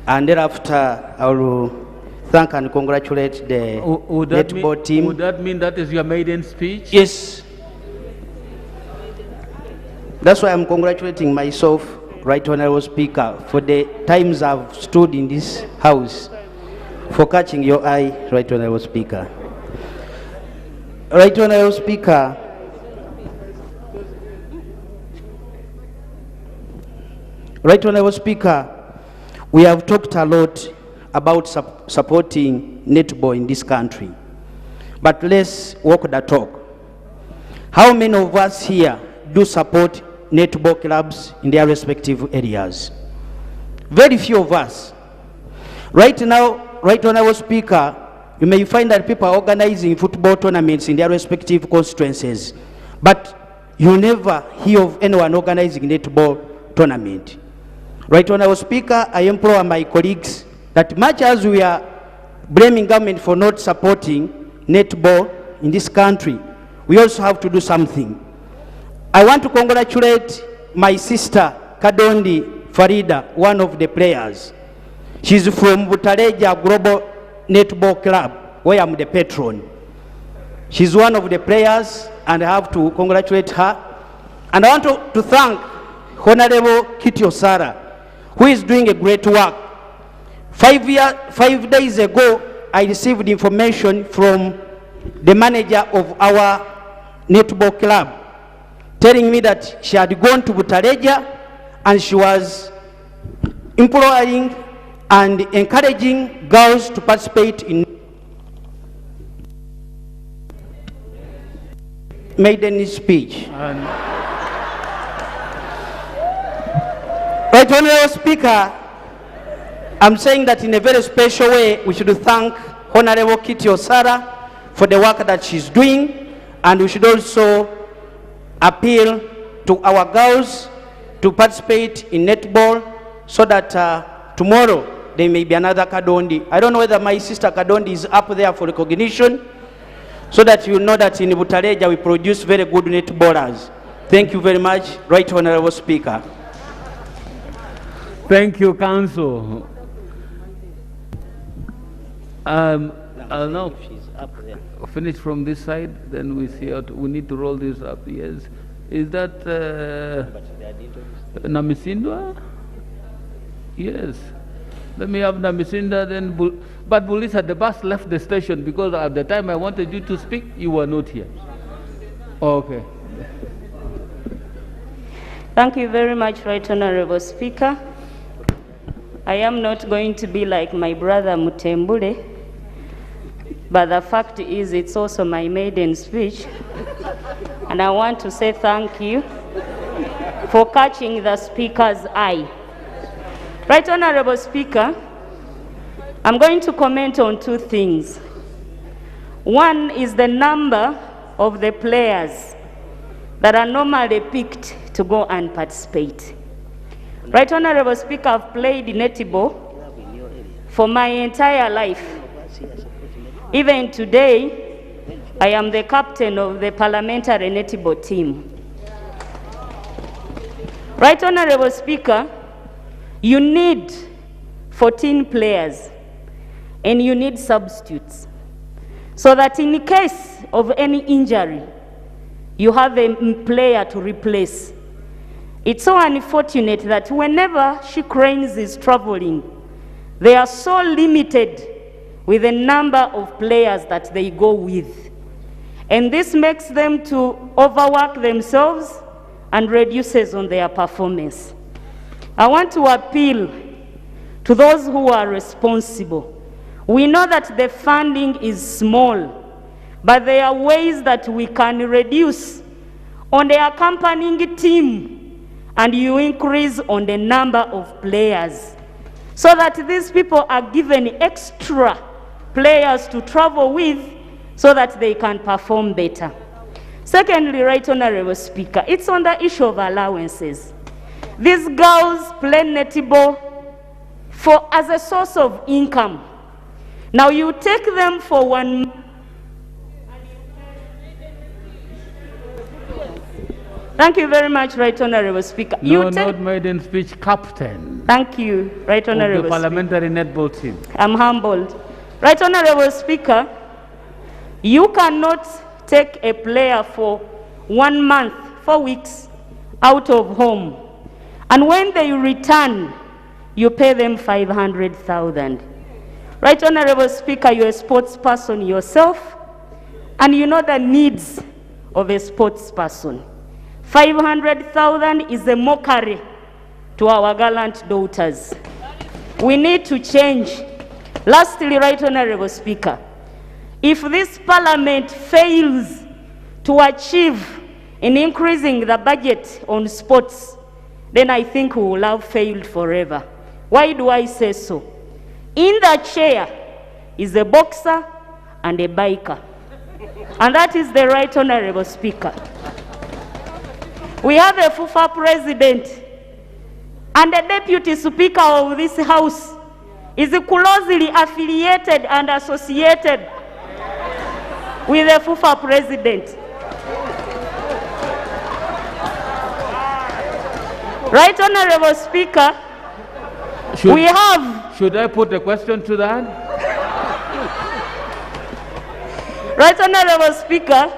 And thereafter, I will thank and congratulate the netball team. Would that mean that is your maiden speech? Yes. That's why I'm congratulating myself, Right Honorable Speaker, for the times I've stood in this house for catching your eye, Right Honorable Speaker. Right Honorable Speaker, Right Honorable Speaker, we have talked a lot about supporting netball in this country, but let's walk the talk. How many of us here do support netball clubs in their respective areas? Very few of us. Right now, Right Honorable Speaker, you may find that people are organizing football tournaments in their respective constituencies, but you never hear of anyone organizing netball tournament. Right Honorable Speaker, I implore my colleagues that much as we are blaming government for not supporting netball in this country, we also have to do something. I want to congratulate my sister, Kadondi Farida, one of the players. She's from Butareja Global Netball Club, where I'm the patron. She's one of the players, and I have to congratulate her. And I want to thank Honorable Kitio Sara, who is doing a great work. 5 days ago, I received information from the manager of our netball club, telling me that she had gone to Butareja and she was employing and encouraging girls to participate in Maiden speech. Right Honorable Speaker, I'm saying that in a very special way, we should thank Honorable Kitty Osara for the work that she's doing, and we should also appeal to our girls to participate in netball so that tomorrow there may be another Kadondi. I don't know whether my sister Kadondi is up there for recognition, so that you know that in Butareja we produce very good netballers. Thank you very much, Right Honorable Speaker. Thank you, Council. I'll now finish from this side, then we see how we need to roll this up. Yes. Is that Namisindwa? Yes. Let me have Namisinda, then but Bulisa, the bus left the station because at the time I wanted you to speak, you were not here. Okay. Thank you very much, Right Honorable Speaker. I am not going to be like my brother Mutembule, but the fact is it's also my maiden speech, and I want to say thank you for catching the Speaker's eye. Right Honorable Speaker, I'm going to comment on two things. One is the number of the players that are normally picked to go and participate. Right Honorable Speaker, I've played netball for my entire life. Even today, I am the captain of the parliamentary netball team. Right Honorable Speaker, you need 14 players and you need substitutes, so that in case of any injury, you have a player to replace. It's so unfortunate that whenever She Cranes is traveling, they are so limited with the number of players that they go with. And this makes them to overwork themselves and reduces on their performance. I want to appeal to those who are responsible. We know that the funding is small, but there are ways that we can reduce on the accompanying team and you increase on the number of players, so that these people are given extra players to travel with so that they can perform better. Secondly, Right Honorable Speaker, it's on the issue of allowances. These girls play netball as a source of income. Now you take them for 1 month. Thank you very much, Right Honorable Speaker. No, not Maiden speech, captain. Thank you, Right Honorable Of the parliamentary netball team. I'm humbled. Right Honorable Speaker, you cannot take a player for 1 month, 4 weeks, out of home, and when they return, you pay them 500,000. Right Honorable Speaker, you're a sports person yourself, and you know the needs of a sports person. 500,000 is a mockery to our gallant daughters. We need to change. Lastly, Right Honorable Speaker, if this parliament fails to achieve in increasing the budget on sports, then I think we will have failed forever. Why do I say so? In the chair is a boxer and a biker. And that is the Right Honorable Speaker. We have a FUFA president, and the deputy speaker of this house is closely affiliated and associated with the FUFA president. Right Honorable Speaker, Should I put a question to that? Right Honorable Speaker,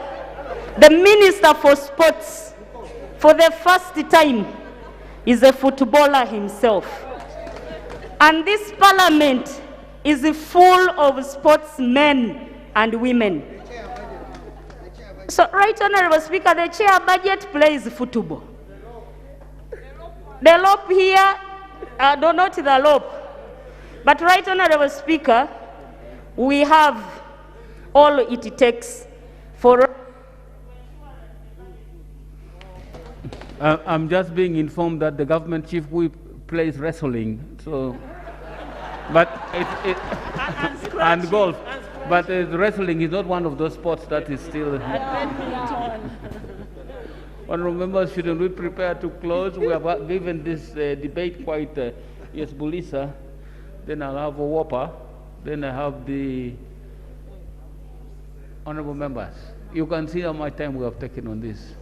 the Minister for Sports, for the first time, is a footballer himself. And this parliament is full of sportsmen and women. So, Right Honorable Speaker, the chair budget plays football. The lope here, no, not the lope. But Right Honorable Speaker, we have all it takes for... I'm just being informed that the government chief whip plays wrestling, so, but and golf, but wrestling is not one of those sports that is still. Honourable members, shouldn't we prepare to close? We have given this debate quite, yes, Bulisa, then I'll have a Whopper, then I have the honourable members. You can see how much time we have taken on this.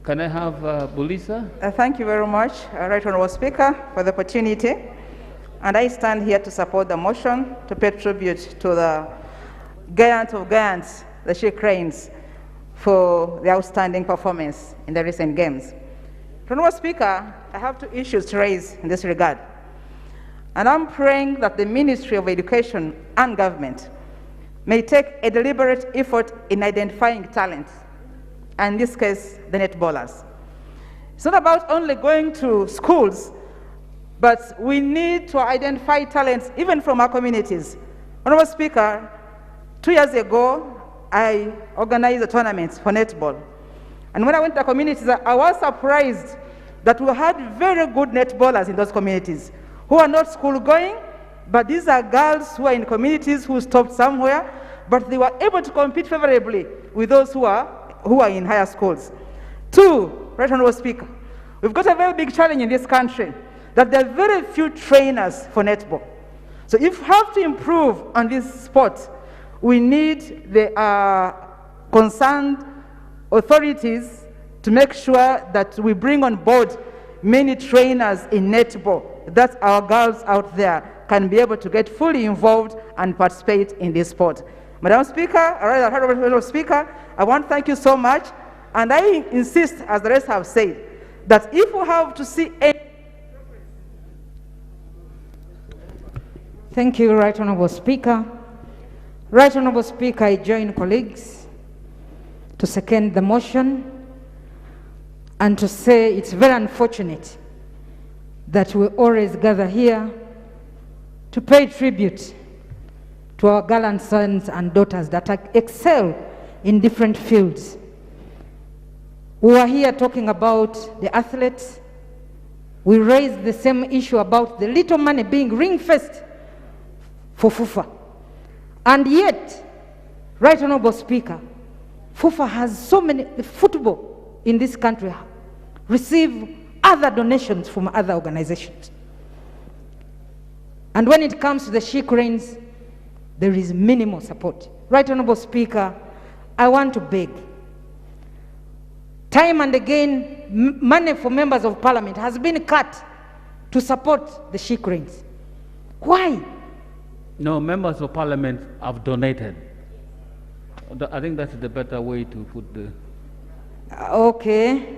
Can I have Bulisa? Thank you very much, Right Honourable Speaker, for the opportunity. And I stand here to support the motion to pay tribute to the giant of giants, the She Cranes, for the outstanding performance in the recent games. Honourable Speaker, I have 2 issues to raise in this regard. And I'm praying that the Ministry of Education and government may take a deliberate effort in identifying talent, and in this case, the netballers. It's not about only going to schools, but we need to identify talents even from our communities. Honourable Speaker, 2 years ago, I organized a tournament for netball. And when I went to the communities, I was surprised that we had very good netballers in those communities who are not school going, but these are girls who are in communities who stopped somewhere, but they were able to compete favorably with those who are in higher schools. Two, Right Honorable Speaker, we've got a very big challenge in this country that there are very few trainers for netball. So if we have to improve on this sport, we need the concerned authorities to make sure that we bring on board many trainers in netball, that our girls out there can be able to get fully involved and participate in this sport. Madam Speaker, Honorable Speaker, I want to thank you so much, and I insist, as the rest have said, that if we have to see any... Thank you, Right Honorable Speaker. Right Honorable Speaker, I join colleagues to second the motion and to say it's very unfortunate that we always gather here to pay tribute to our gallant sons and daughters that excel in different fields. We are here talking about the athletes. We raised the same issue about the little money being ring-fenced for FUFA. And yet, Right Honorable Speaker, FUFA has so many, the football in this country receive other donations from other organizations. And when it comes to the She Cranes, there is minimal support. Right Honorable Speaker, I want to beg. Time and again, money for members of parliament has been cut to support the She Cranes. Why? No, members of parliament have donated. I think that's the better way to put the... Okay.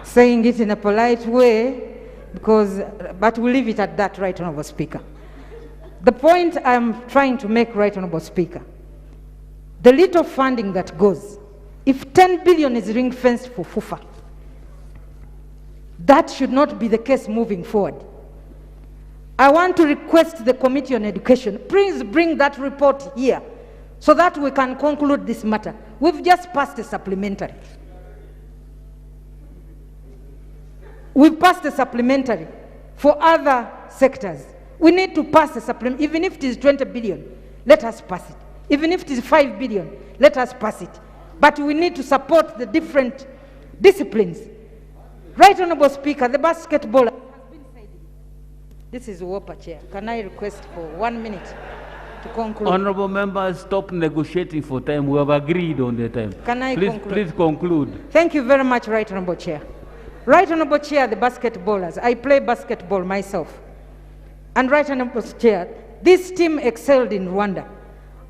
Saying it in a polite way, but we'll leave it at that, Right Honorable Speaker. The point I'm trying to make, Right Honorable Speaker, the little funding that goes, if 10 billion is ring-fenced for FUFA, that should not be the case moving forward. I want to request the Committee on Education, please bring that report here so that we can conclude this matter. We've just passed a supplementary. We've passed a supplementary for other sectors. We need to pass a supplementary, even if it is 20 billion, let us pass it. Even if it is 5 billion, let us pass it. But we need to support the different disciplines. Right Honorable Speaker, the basketball has been said. This is Whopper Chair. Can I request for 1 minute to conclude? Honorable members, stop negotiating for time. We have agreed on the time. Can I conclude? Please conclude. Thank you very much, Right Honorable Chair. Right Honorable Chair, the basketballers. I play basketball myself. And Right Honorable Chair, this team excelled in Rwanda.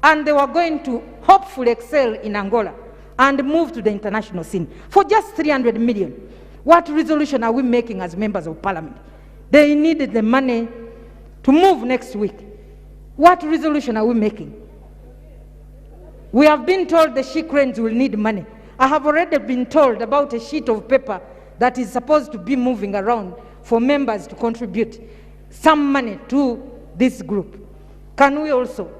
And they were going to hopefully excel in Angola and move to the international scene for just 300 million. What resolution are we making as members of parliament? They needed the money to move next week. What resolution are we making? We have been told the She Cranes will need money. I have already been told about a sheet of paper that is supposed to be moving around for members to contribute some money to this group. Can we also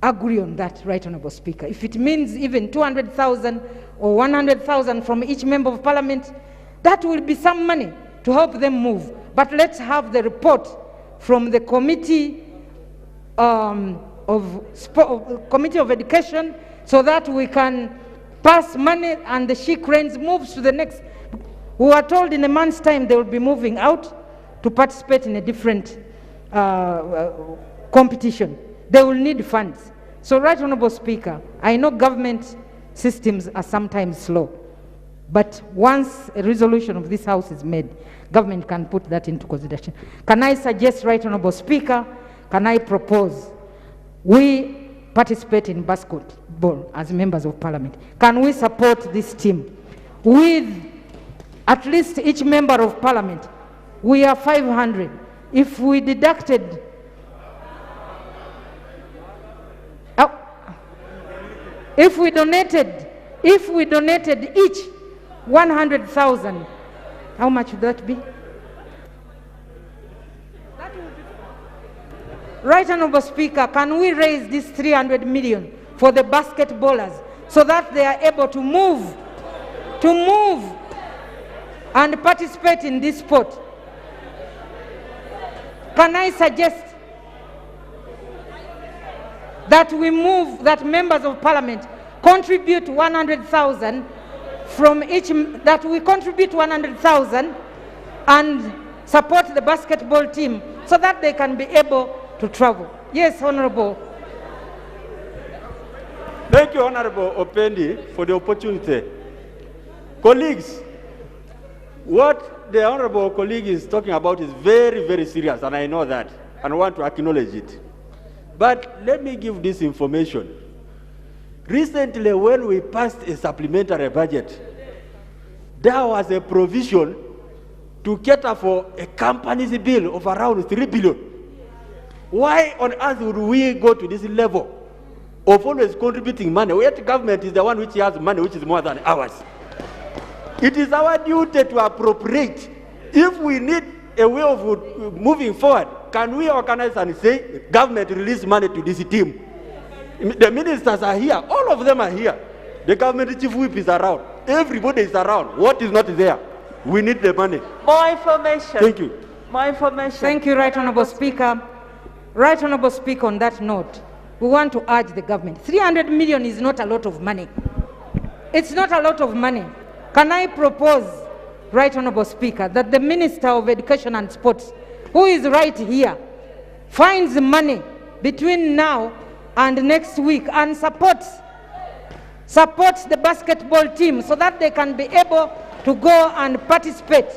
agree on that, Right Honorable Speaker? If it means even 200,000 or 100,000 from each member of parliament, that will be some money to help them move. But let's have the report from the Committee Committee of Education so that we can pass money and the She Cranes moves to the next. We were told in a month's time they will be moving out to participate in a different competition. They will need funds. So, Right Honorable Speaker, I know government systems are sometimes slow, but once a resolution of this House is made, government can put that into consideration. Can I suggest, Right Honorable Speaker, can I propose we participate in basketball as members of parliament? Can we support this team with at least each member of parliament? We are 500. If we deducted if we donated each 100,000, how much would that be? Right Honorable Speaker, can we raise this 300 million for the basketballers so that they are able to move and participate in this sport. Can I suggest that we move, that members of parliament contribute 100,000 from each, that we contribute 100,000 and support the basketball team so that they can be able to travel? Yes, Honorable. Thank you, Honorable Opendi, for the opportunity. Colleagues, what the Honorable colleague is talking about is very, very serious, and I know that, and I want to acknowledge it. But let me give this information. Recently, when we passed a supplementary budget, there was a provision to cater for a company's bill of around 3 billion. Why on earth would we go to this level of always contributing money? Yet government is the one which has money which is more than ours. It is our duty to appropriate. If we need a way of moving forward, can we organize and say, government release money to this team? The ministers are here. All of them are here. The government chief whip is around. Everybody is around. What is not there? We need the money. More information. Thank you. More information. Thank you, Right Honourable Speaker. Right Honourable Speaker, on that note, we want to urge the government. 300 million is not a lot of money. It's not a lot of money. Can I propose, Right Honourable Speaker, that the Minister of Education and Sports, who is right here, finds money between now and next week and supports the basketball team so that they can be able to go and participate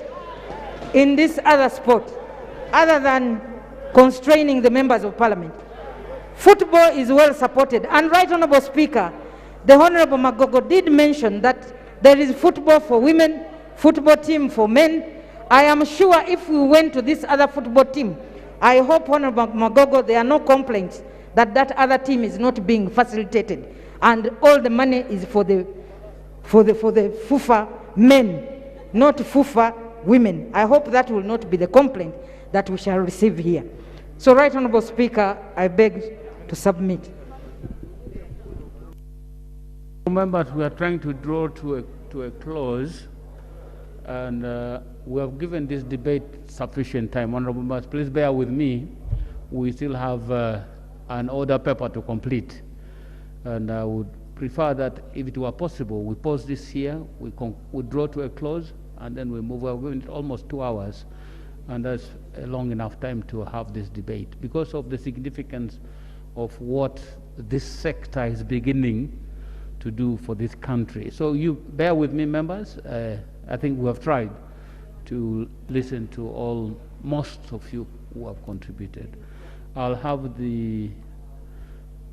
in this other sport, other than constraining the members of parliament. Football is well supported, and Right Honourable Speaker, the Honourable Magogo did mention that there is football for women, football team for men. I am sure if we went to this other football team, I hope, Honourable Magogo, there are no complaints that that other team is not being facilitated, and all the money is for the FUFA men, not FUFA women. I hope that will not be the complaint that we shall receive here. So, Right Honourable Speaker, I beg to submit. Members, we are trying to draw to a close, and we have given this debate sufficient time. Honourable members, please bear with me. We still have an order paper to complete, and I would prefer that if it were possible, we pause this here, we draw to a close, and then we move. We're going almost 2 hours, and that's a long enough time to have this debate because of the significance of what this sector is beginning to do for this country. So you bear with me, members. I think we have tried to listen to most of you who have contributed. I'll have the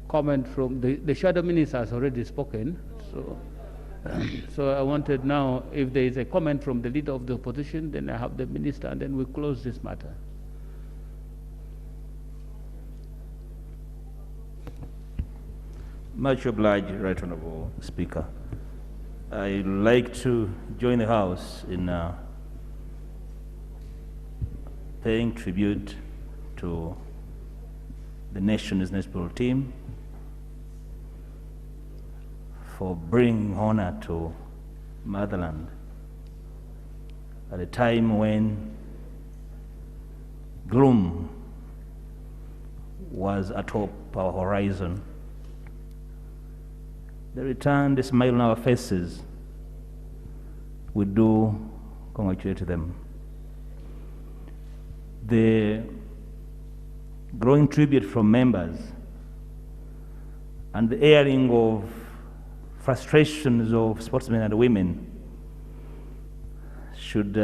comment from the shadow minister has already spoken. So I wanted now, if there is a comment from the leader of the opposition, then I have the minister, and then we close this matter. Much obliged, Right Honourable Speaker. I'd like to join the House in paying tribute to the nation's netball team for bringing honor to motherland at a time when gloom was atop our horizon. They returned a smile on our faces. We do congratulate them. The growing tribute from members and the airing of frustrations of sportsmen and women should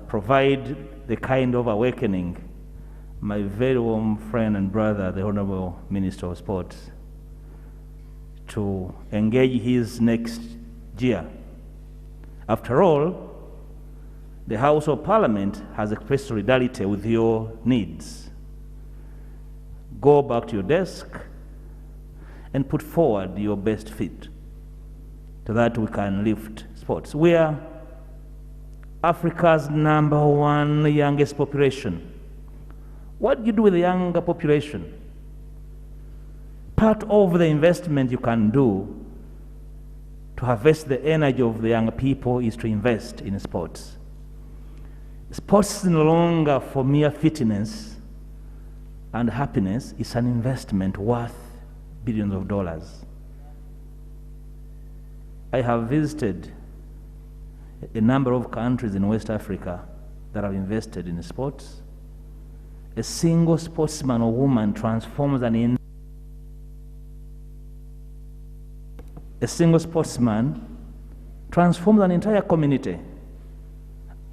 provide the kind of awakening my very warm friend and brother, the Honourable Minister of Sports, to engage his next year. After all, the House of Parliament has expressed solidarity with your needs. Go back to your desk and put forward your best fit so that we can lift sports. We are Africa's #1 youngest population. What do you do with the younger population? Part of the investment you can do to harvest the energy of the young people is to invest in sports. Sports is no longer for mere fitness and happiness. It's an investment worth billions of dollars. I have visited a number of countries in West Africa that have invested in sports. A single sportsman or woman transforms a single sportsman transforms an entire community.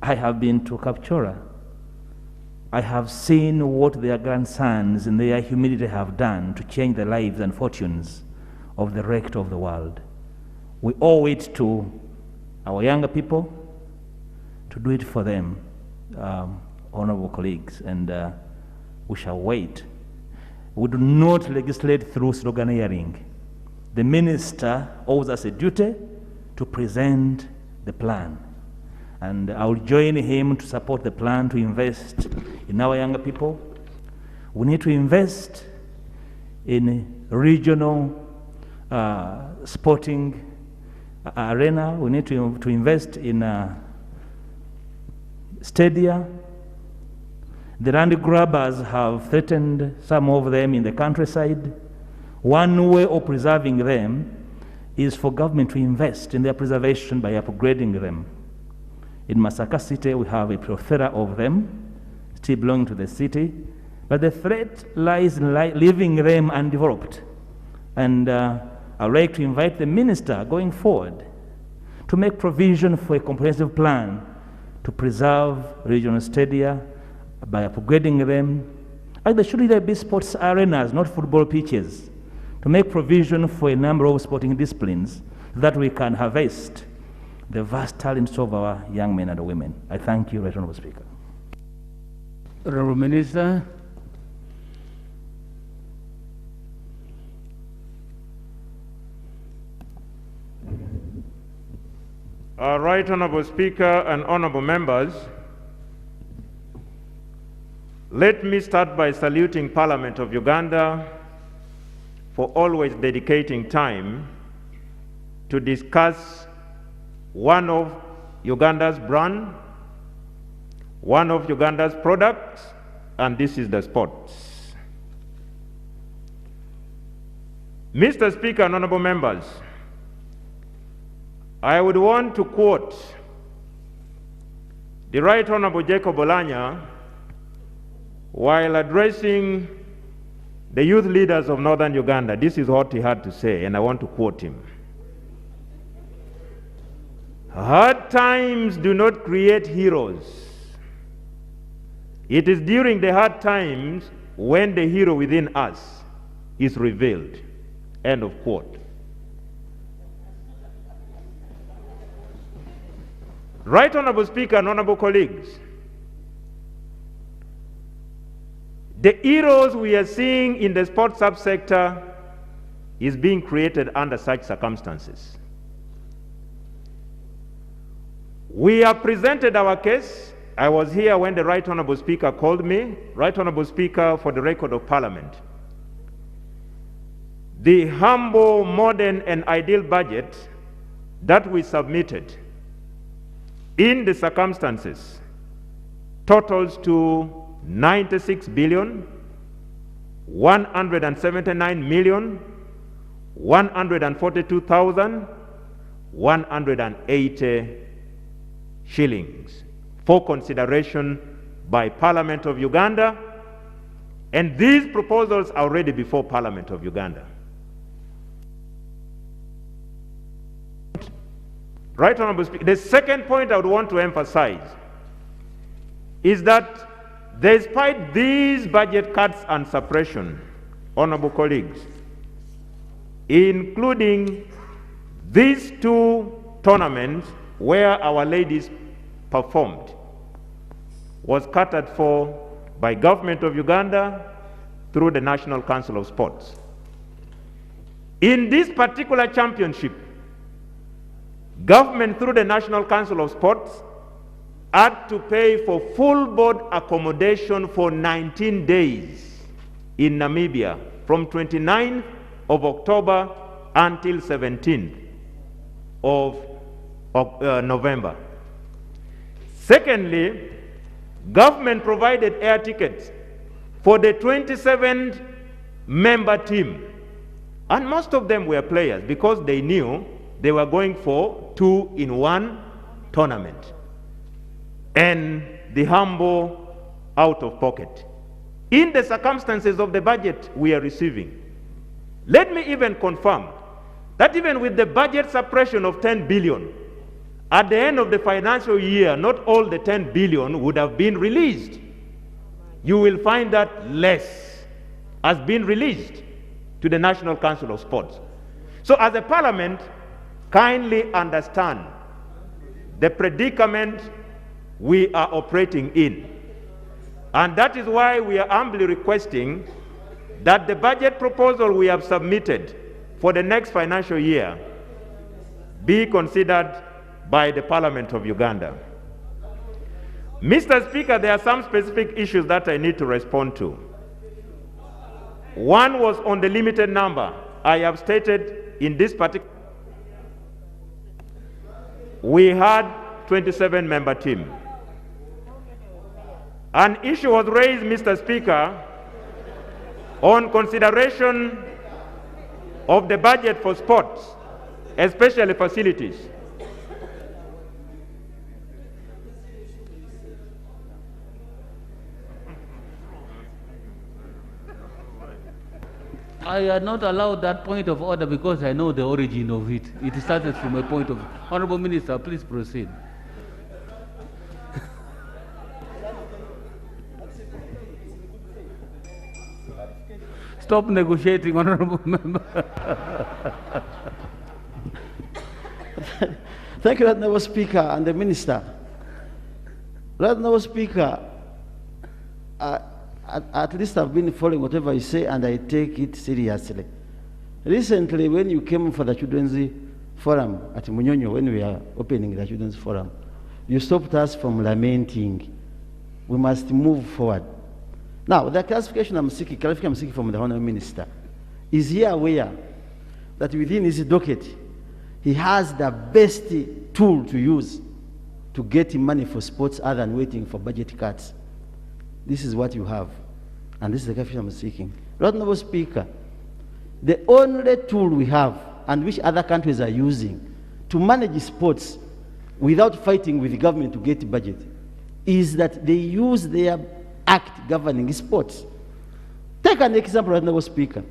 I have been to Kapchora. I have seen what their grandsons in their humility have done to change the lives and fortunes of the wrecked of the world. We owe it to our younger people to do it for them, honorable colleagues, and we shall wait. We do not legislate through sloganeering. The minister owes us a duty to present the plan. And I will join him to support the plan to invest in our younger people. We need to invest in regional sporting arena. We need to invest in Stadia. The land grabbers have threatened some of them in the countryside. One way of preserving them is for government to invest in their preservation by upgrading them. In Masaka City, we have a plethora of them, still belonging to the city, but the threat lies in leaving them undeveloped. And I'd like to invite the minister going forward to make provision for a comprehensive plan to preserve regional stadia by upgrading them. And there should either be sports arenas, not football pitches, to make provision for a number of sporting disciplines that we can harvest the vast talents of our young men and women. I thank you, Right Honourable Speaker. Honourable Minister. Right Honourable Speaker and honourable members, let me start by saluting Parliament of Uganda for always dedicating time to discuss one of Uganda's brand, one of Uganda's products, and this is the sports. Mr. Speaker and honourable members, I would want to quote the Right Honourable Jacob Olanya while addressing the youth leaders of northern Uganda. This is what he had to say, and I want to quote him. Hard times do not create heroes. It is during the hard times when the hero within us is revealed. End of quote. Right Honourable Speaker and honourable colleagues, the heroes we are seeing in the sports subsector is being created under such circumstances. We have presented our case. I was here when the Right Honourable Speaker called me. Right Honourable Speaker, for the record of Parliament, the humble, modern, and ideal budget that we submitted in the circumstances totals to 96 billion 179 million 142,180 shillings for consideration by Parliament of Uganda, and these proposals are already before Parliament of Uganda. Right Honourable Speaker, the second point I would want to emphasize is that despite these budget cuts and suppression, honourable colleagues, including these two tournaments where our ladies performed, was catered for by Government of Uganda through the National Council of Sports. In this particular championship, government through the National Council of Sports had to pay for full board accommodation for 19 days in Namibia from 29th of October until 17th of November. Secondly, government provided air tickets for the 27-member team. And most of them were players because they knew they were going for 2-in-1 tournament. And the humble out of pocket. In the circumstances of the budget we are receiving, let me even confirm that even with the budget suppression of 10 billion, at the end of the financial year, not all the 10 billion would have been released. You will find that less has been released to the National Council of Sports. So as a parliament, kindly understand the predicament we are operating in. And that is why we are humbly requesting that the budget proposal we have submitted for the next financial year be considered by the Parliament of Uganda. Mr. Speaker, there are some specific issues that I need to respond to. One was on the limited number. I have stated in this particular, we had 27-member team. An issue was raised, Mr. Speaker, on consideration of the budget for sports, especially facilities. I are not allowed that point of order because I know the origin of it. It started from a point of... Honorable Minister, please proceed. Stop negotiating, Honorable Member. Thank you, Honorable Speaker and the Minister. Honorable Speaker, at least I've been following whatever you say and I take it seriously. Recently, when you came for the Children's Forum at Munyonyo, when we are opening the Children's Forum, you stopped us from lamenting. We must move forward. Now, the clarification I'm seeking from the Honourable Minister, is he aware that within his docket, he has the best tool to use to get money for sports other than waiting for budget cuts? This is what you have, and this is the clarification I'm seeking. Honourable Speaker, the only tool we have, and which other countries are using, to manage sports without fighting with the government to get budget, is that they use their act governing sports. Take an example, Honourable Speaker.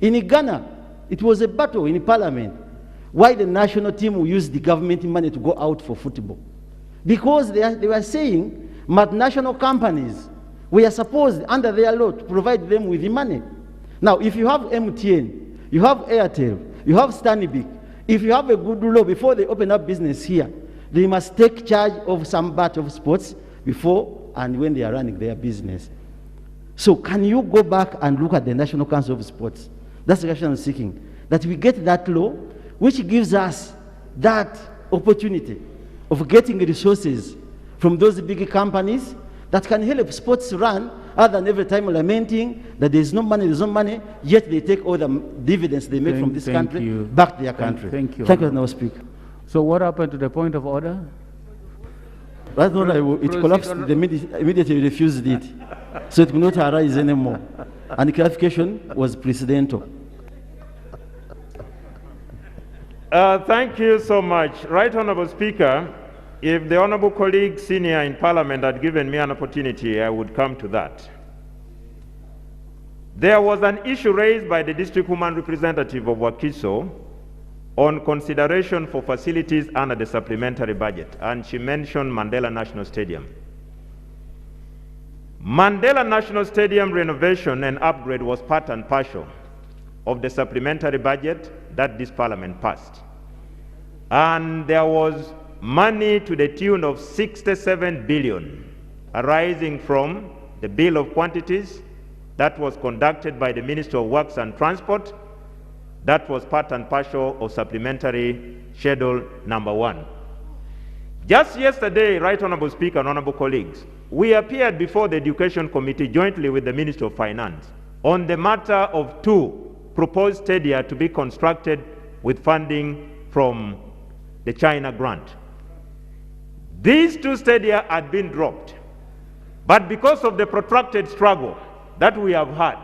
In Ghana, it was a battle in Parliament why the national team will use the government money to go out for football. Because they were saying multinational companies were supposed, under their law, to provide them with the money. Now, if you have MTN, you have Airtel, you have Stadia, if you have a good law before they open up business here, they must take charge of some part of sports before and when they are running their business. So can you go back and look at the National Council of Sports? That's the question I'm seeking. That we get that law, which gives us that opportunity of getting resources from those big companies that can help sports run, other than every time lamenting that there's no money, yet they take all the dividends they make from this country back to their country. Thank you. Thank you, Honourable Speaker. So what happened to the point of order? Right now, it collapsed, they immediately refused it. So it will not arise anymore. And the clarification was precedental. Thank you so much. Right Honourable Speaker, if the Honourable colleague senior in Parliament had given me an opportunity, I would come to that. There was an issue raised by the District Woman Representative of Wakiso on consideration for facilities under the supplementary budget, and she mentioned Mandela National Stadium. Mandela National Stadium renovation and upgrade was part and parcel of the supplementary budget that this Parliament passed. And there was money to the tune of 67 billion arising from the Bill of Quantities that was conducted by the Ministry of Works and Transport. That was part and parcel of supplementary schedule number 1. Just yesterday, Right Honourable Speaker and Honourable colleagues, we appeared before the Education Committee jointly with the Ministry of Finance on the matter of 2 proposed stadia to be constructed with funding from the China grant. These two stadia had been dropped, but because of the protracted struggle that we have had,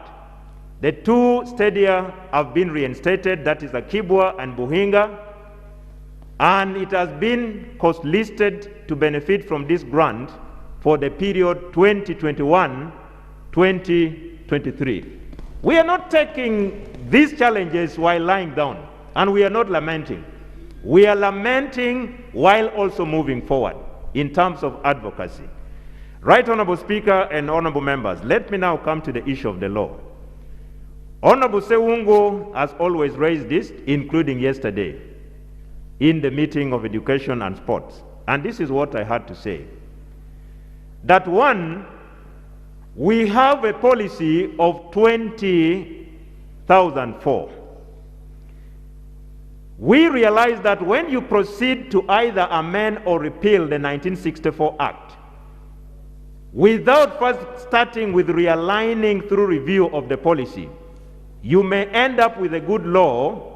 the two stadia have been reinstated, that is Akibwa and Buhinga, and it has been cost-listed to benefit from this grant for the period 2021-2023. We are not taking these challenges while lying down, and we are not lamenting. We are lamenting while also moving forward in terms of advocacy. Right Honorable Speaker and honorable members, let me now come to the issue of the law. Honorable Sewungu has always raised this, including yesterday, in the meeting of education and sports. And this is what I had to say. That one, we have a policy of 20,004. We realize that when you proceed to either amend or repeal the 1964 Act, without first starting with realigning through review of the policy, you may end up with a good law,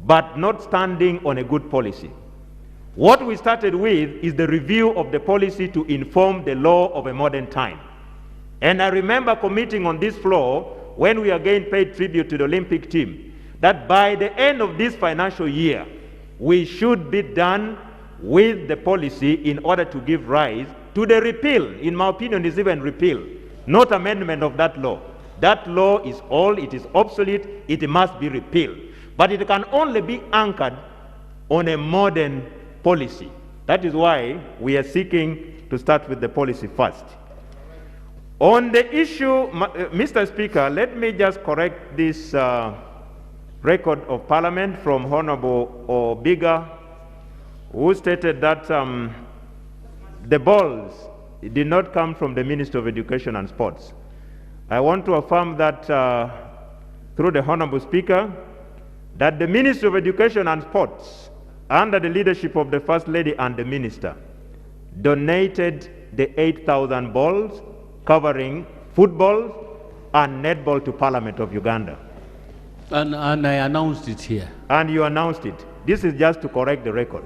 but not standing on a good policy. What we started with is the review of the policy to inform the law of a modern time. And I remember committing on this floor, when we again paid tribute to the Olympic team, that by the end of this financial year, we should be done with the policy in order to give rise to the repeal. In my opinion, is even repeal, not amendment of that law. That law is old, it is obsolete, it must be repealed. But it can only be anchored on a modern policy. That is why we are seeking to start with the policy first. On the issue, Mr. Speaker, let me just correct this record of Parliament from Honorable Obiga, who stated that the balls did not come from the Minister of Education and Sports. I want to affirm that through the Honorable Speaker, that the Ministry of Education and Sports, under the leadership of the First Lady and the Minister, donated the 8,000 balls covering football and netball to Parliament of Uganda. And I announced it here. And you announced it. This is just to correct the record.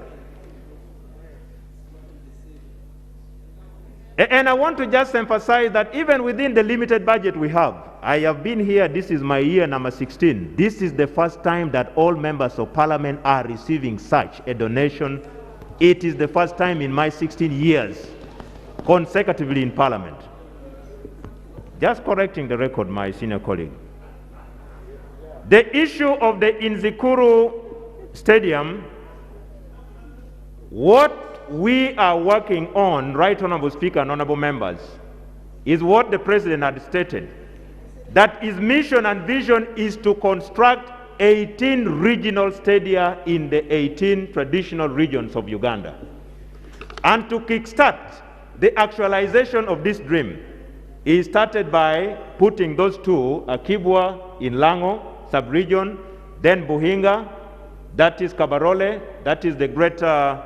And I want to just emphasize that even within the limited budget we have, I have been here, this is my year number 16. This is the first time that all members of Parliament are receiving such a donation. It is the first time in my 16 years consecutively in Parliament. Just correcting the record, my senior colleague. The issue of the Inzikuru Stadium, what we are working on, Right Honorable Speaker and honorable members, is what the President had stated, that his mission and vision is to construct 18 regional stadia in the 18 traditional regions of Uganda. And to kickstart the actualization of this dream, he started by putting those two, Akibwa in Lango sub-region, then Buhinga, that is Kabarole, that is the greater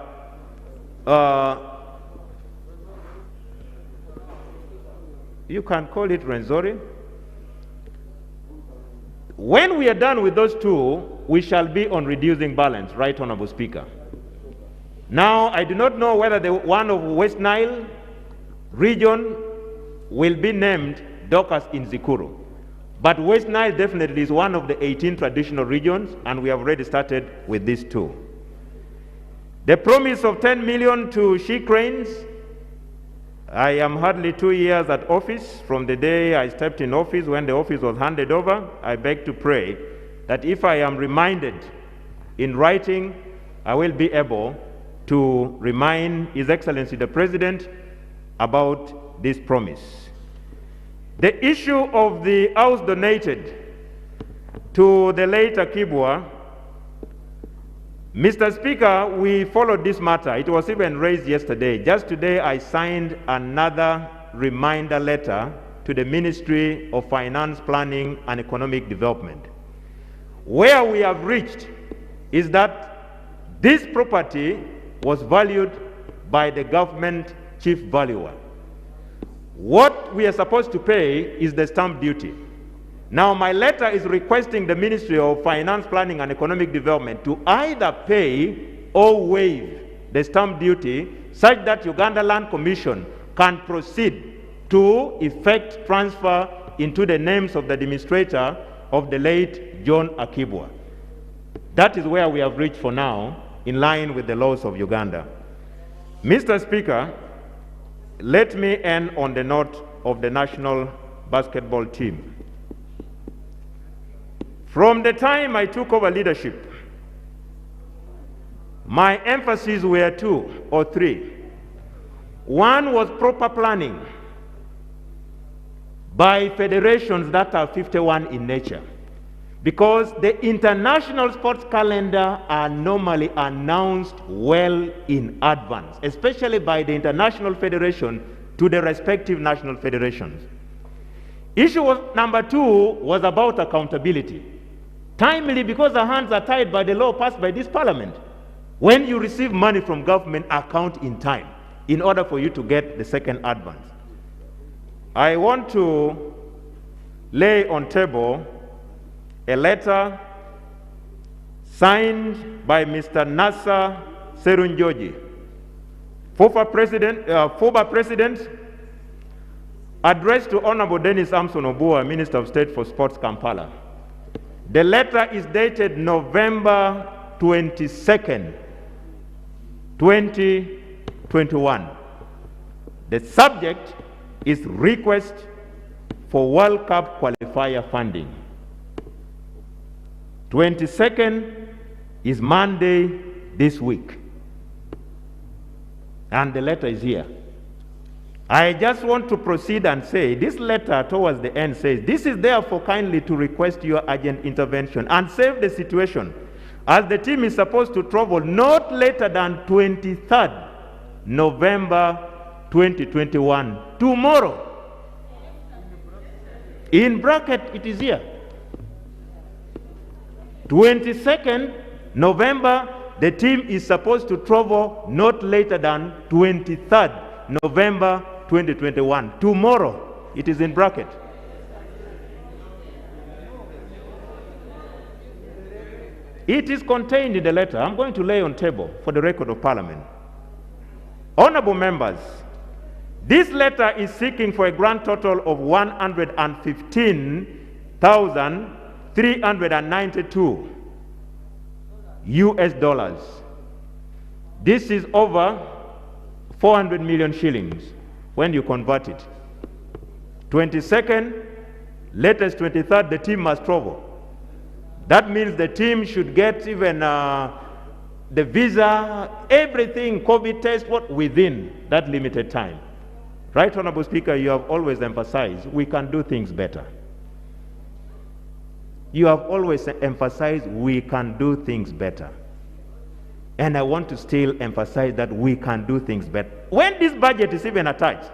you can call it Renzori. When we are done with those two, we shall be on reducing balance, Right Honorable Speaker. Now, I do not know whether the one of West Nile region will be named Docas Inzikuru. But West Nile definitely is one of the 18 traditional regions, and we have already started with these two. The promise of 10 million to she cranes, I am hardly 2 years at office. From the day I stepped in office, when the office was handed over, I beg to pray that if I am reminded in writing, I will be able to remind His Excellency the President about this promise. The issue of the house donated to the late Akibwa, Mr. Speaker, we followed this matter. It was even raised yesterday. Just today, I signed another reminder letter to the Ministry of Finance, Planning and Economic Development. Where we have reached is that this property was valued by the government chief valuer. What we are supposed to pay is the stamp duty. Now, my letter is requesting the Ministry of Finance, Planning and Economic Development to either pay or waive the stamp duty such that Uganda Land Commission can proceed to effect transfer into the names of the administrator of the late John Akibwa. That is where we have reached for now, in line with the laws of Uganda. Mr. Speaker, let me end on the note of the national basketball team. From the time I took over leadership, my emphases were 2 or 3. One was proper planning by federations that are 51 in nature, because the international sports calendar are normally announced well in advance, especially by the international federation to the respective national federations. Issue number 2 was about accountability. Timely, because our hands are tied by the law passed by this parliament. When you receive money from government, account in time in order for you to get the second advance. I want to lay on table a letter signed by Mr. Nasser Serunjoji, former president, addressed to Honorable Dennis Amson Obua, Minister of State for Sports, Kampala. The letter is dated November 22nd, 2021. The subject is request for World Cup qualifier funding. 22nd is Monday this week. And the letter is here. I just want to proceed and say, this letter towards the end says, this is therefore kindly to request your urgent intervention and save the situation, as the team is supposed to travel not later than 23rd November 2021, tomorrow. In bracket, it is here. 22nd November, the team is supposed to travel not later than 23rd November 2021, tomorrow. It is in bracket. It is contained in the letter. I'm going to lay on table for the record of Parliament. Honorable members, this letter is seeking for a grand total of $115,392 US dollars. This is over 400 million shillings when you convert it. 22nd, latest 23rd, the team must travel. That means the team should get even the visa, everything, COVID test, within that limited time. Right, Honorable Speaker, you have always emphasized we can do things better. You have always emphasized we can do things better. And I want to still emphasize that we can do things better. When this budget is even attached,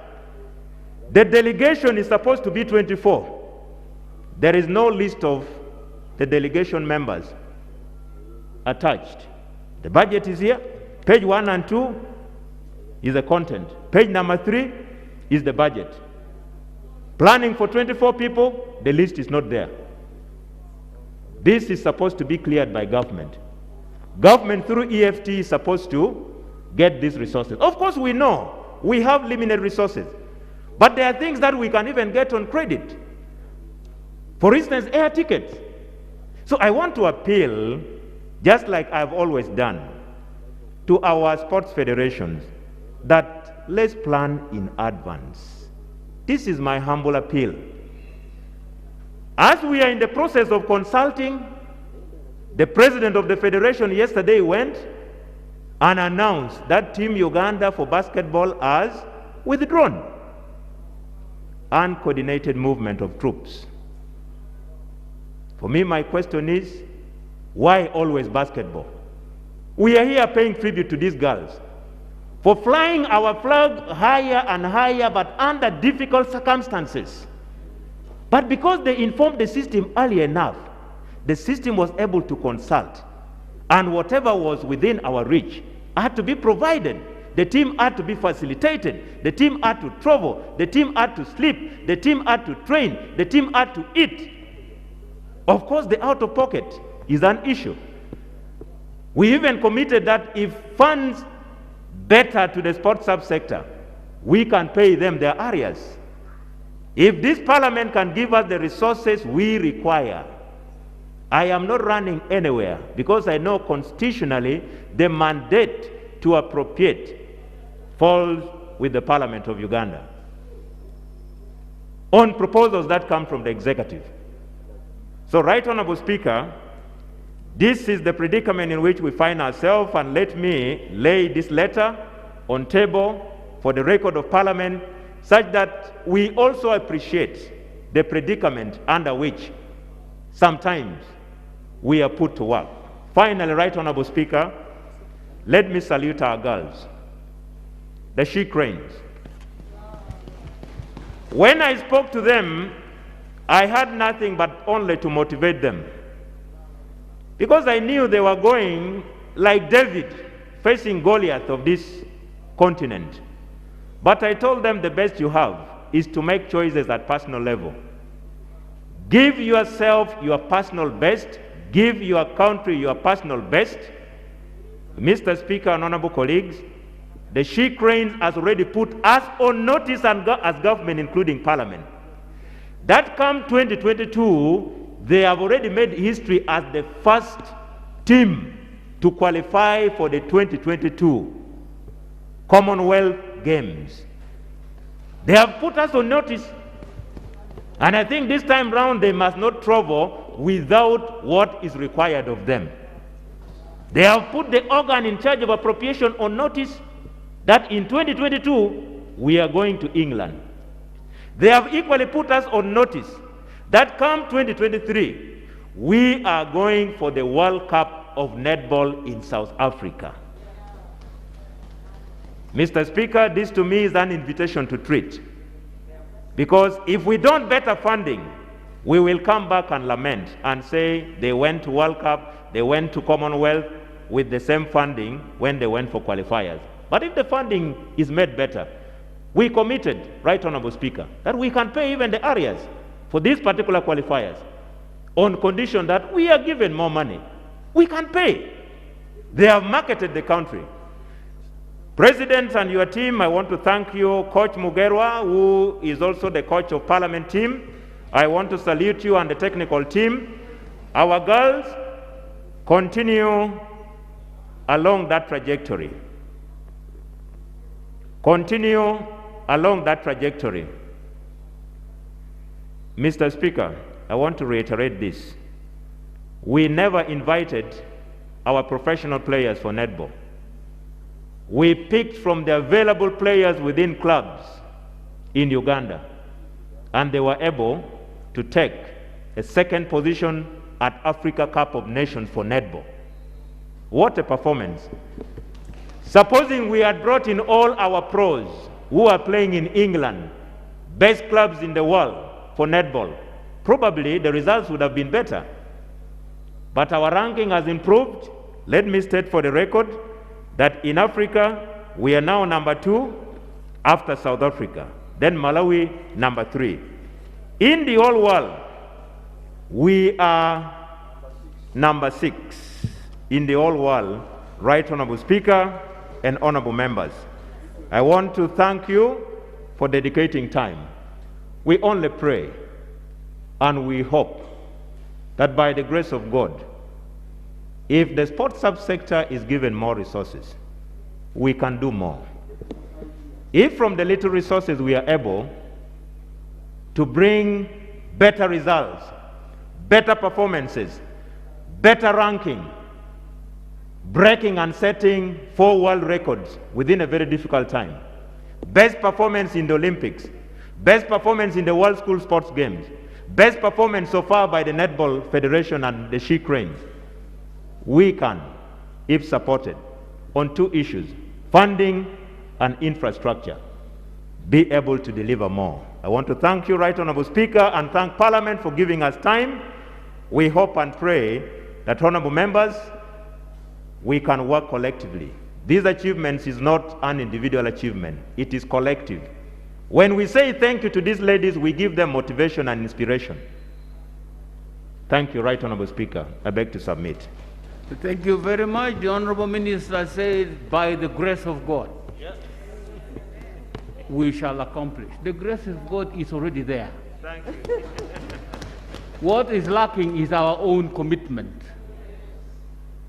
the delegation is supposed to be 24. There is no list of the delegation members attached. The budget is here. Page 1 and 2 is the content. Page number 3 is the budget. Planning for 24 people, the list is not there. This is supposed to be cleared by government. Government through EFT is supposed to get these resources. Of course, we know we have limited resources, but there are things that we can even get on credit. For instance, air tickets. So I want to appeal, just like I've always done, to our sports federations that let's plan in advance. This is my humble appeal. As we are in the process of consulting, the president of the federation yesterday went and announced that Team Uganda for basketball has withdrawn. Uncoordinated movement of troops. For me, my question is, why always basketball? We are here paying tribute to these girls for flying our flag higher and higher, but under difficult circumstances. But because they informed the system early enough, the system was able to consult, and whatever was within our reach had to be provided. The team had to be facilitated. The team had to travel. The team had to sleep. The team had to train. The team had to eat. Of course, the out-of-pocket is an issue. We even committed that if funds better to the sports subsector, we can pay them their arrears. If this parliament can give us the resources we require, I am not running anywhere because I know constitutionally the mandate to appropriate falls with the Parliament of Uganda on proposals that come from the executive. So, Right Honorable Speaker, this is the predicament in which we find ourselves, and let me lay this letter on table for the record of Parliament, such that we also appreciate the predicament under which sometimes we are put to work. Finally, Right Honorable Speaker, let me salute our girls, the she cranes. When I spoke to them, I had nothing but only to motivate them, because I knew they were going like David facing Goliath of this continent. But I told them the best you have is to make choices at personal level. Give yourself your personal best. Give your country your personal best. Mr. Speaker and honorable colleagues, the she cranes has already put us on notice as government, including Parliament, that come 2022, they have already made history as the first team to qualify for the 2022 Commonwealth Games. They have put us on notice, and I think this time round they must not travel without what is required of them. They have put the organ in charge of appropriation on notice that in 2022 we are going to England. They have equally put us on notice that come 2023 we are going for the World Cup of Netball in South Africa. Mr. Speaker, this to me is an invitation to treat, because if we don't better funding, we will come back and lament and say they went to World Cup, they went to Commonwealth with the same funding when they went for qualifiers. But if the funding is made better, we committed, Right Honorable Speaker, that we can pay even the arrears for these particular qualifiers on condition that we are given more money. We can pay. They have marketed the country. President and your team, I want to thank you, Coach Mugerwa, who is also the coach of Parliament team. I want to salute you and the technical team. Our girls, continue along that trajectory. Continue along that trajectory. Mr. Speaker, I want to reiterate this. We never invited our professional players for netball. We picked from the available players within clubs in Uganda, and they were able to take a second position at Africa Cup of Nations for netball. What a performance. Supposing we had brought in all our pros who are playing in England, best clubs in the world for netball, probably the results would have been better. But our ranking has improved. Let me state for the record that in Africa, we are now number 2 after South Africa, then Malawi number 3. In the whole world, we are number 6 in the whole world. Right Honorable Speaker and honorable members, I want to thank you for dedicating time. We only pray and we hope that by the grace of God, if the sports subsector is given more resources, we can do more. If from the little resources we are able to bring better results, better performances, better ranking, breaking and setting 4 world records within a very difficult time, best performance in the Olympics, best performance in the World School Sports Games, best performance so far by the Netball Federation and the She Cranes, we can, if supported, on 2 issues, funding and infrastructure, be able to deliver more. I want to thank you, Right Honorable Speaker, and thank Parliament for giving us time. We hope and pray that, honorable members, we can work collectively. These achievements is not an individual achievement, it is collective. When we say thank you to these ladies, we give them motivation and inspiration. Thank you, Right Honorable Speaker. I beg to submit. Thank you very much. The Honorable Minister said, by the grace of God, we shall accomplish. The grace of God is already there. Thank you. What is lacking is our own commitment.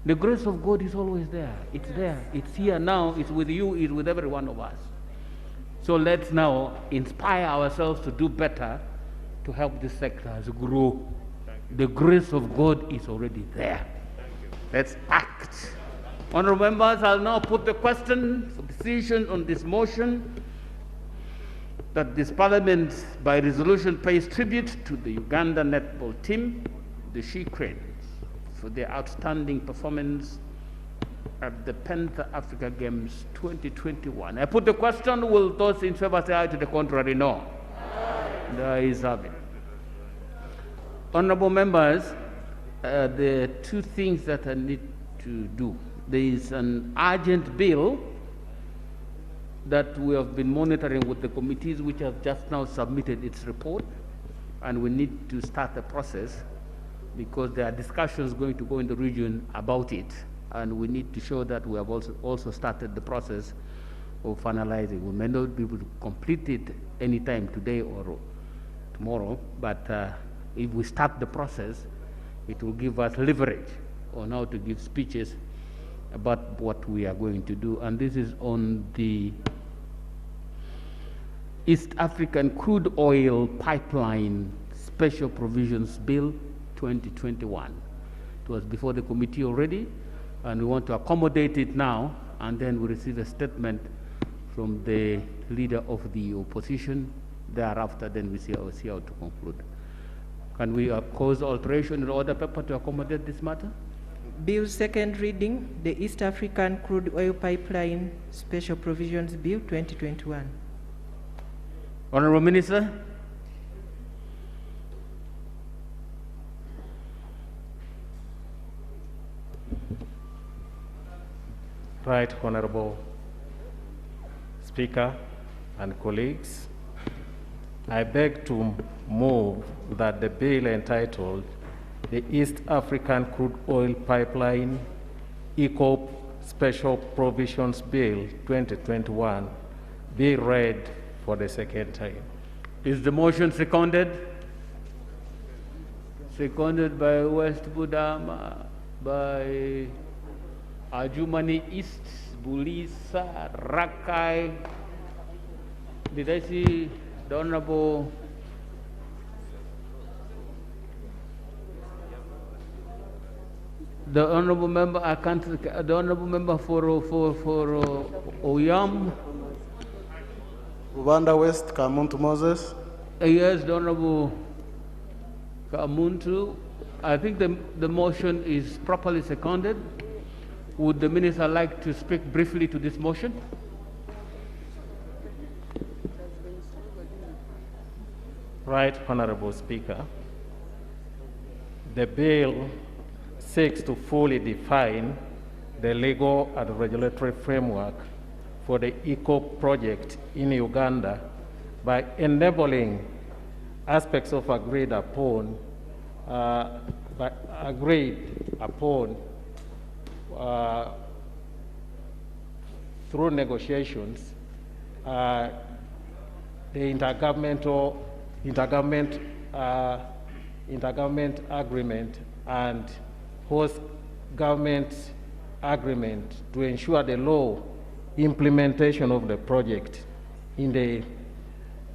The grace of God is always there. It's there. It's here now. It's with you. It's with every one of us. So let's now inspire ourselves to do better to help this sector grow. The grace of God is already there. Let's act. Honourable members, I'll now put the question for decision on this motion that this Parliament, by resolution, pays tribute to the Uganda netball team, the She Cranes, for their outstanding performance at the 10th Africa Games 2021. I put the question, will those in favor say aye? To the contrary, no. The ayes have it. Honourable members, there are two things that I need to do. There is an urgent bill that we have been monitoring with the committees which have just now submitted its report, and we need to start the process because there are discussions going to go in the region about it, and we need to show that we have also started the process of finalizing. We may not be able to complete it anytime today or tomorrow, but if we start the process, it will give us leverage on how to give speeches about what we are going to do. And this is on the East African Crude Oil Pipeline Special Provisions Bill 2021. It was before the committee already, and we want to accommodate it now, and then we receive a statement from the leader of the opposition. Thereafter, then we see how to conclude. Can we cause alteration in order paper to accommodate this matter? Bill second reading, the East African Crude Oil Pipeline Special Provisions Bill 2021. Honourable Minister. Right, Honourable Speaker and colleagues, I beg to move that the bill entitled the East African Crude Oil Pipeline ECOP Special Provisions Bill 2021 be read for the second time. Is the motion seconded? Seconded by West Budama, by Ajumani East, Bulisa, Rakai. Did I see the Honorable member? I can't. The Honorable member for Oyam. Rwanda West, Kamuntu Moses. Yes, the Honorable Kamuntu. I think the motion is properly seconded. Would the Minister like to speak briefly to this motion? Right, Honourable Speaker. The bill seeks to fully define the legal and regulatory framework for the ECOP project in Uganda by enabling aspects of agreed upon through negotiations, the intergovernment agreement and host government agreement to ensure the law implementation of the project in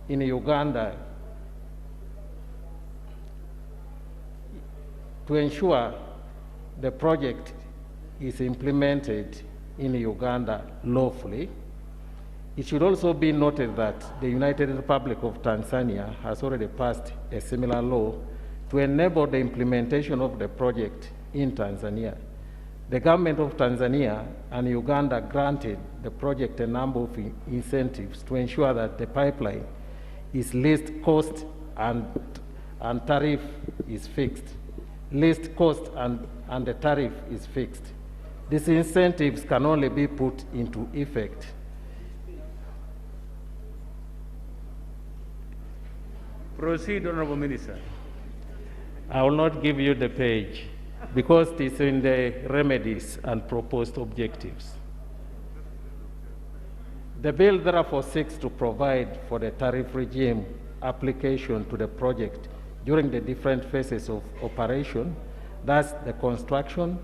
Uganda, to ensure the project is implemented in Uganda lawfully. It should also be noted that the United Republic of Tanzania has already passed a similar law to enable the implementation of the project in Tanzania. The government of Tanzania and Uganda granted the project a number of incentives to ensure that the pipeline is least cost and tariff is fixed. Least cost and the tariff is fixed. These incentives can only be put into effect Proceed, Honourable Minister. I will not give you the page. because it is in the remedies and proposed objectives. The bill therefore seeks to provide for the tariff regime application to the project during the different phases of operation, thus the construction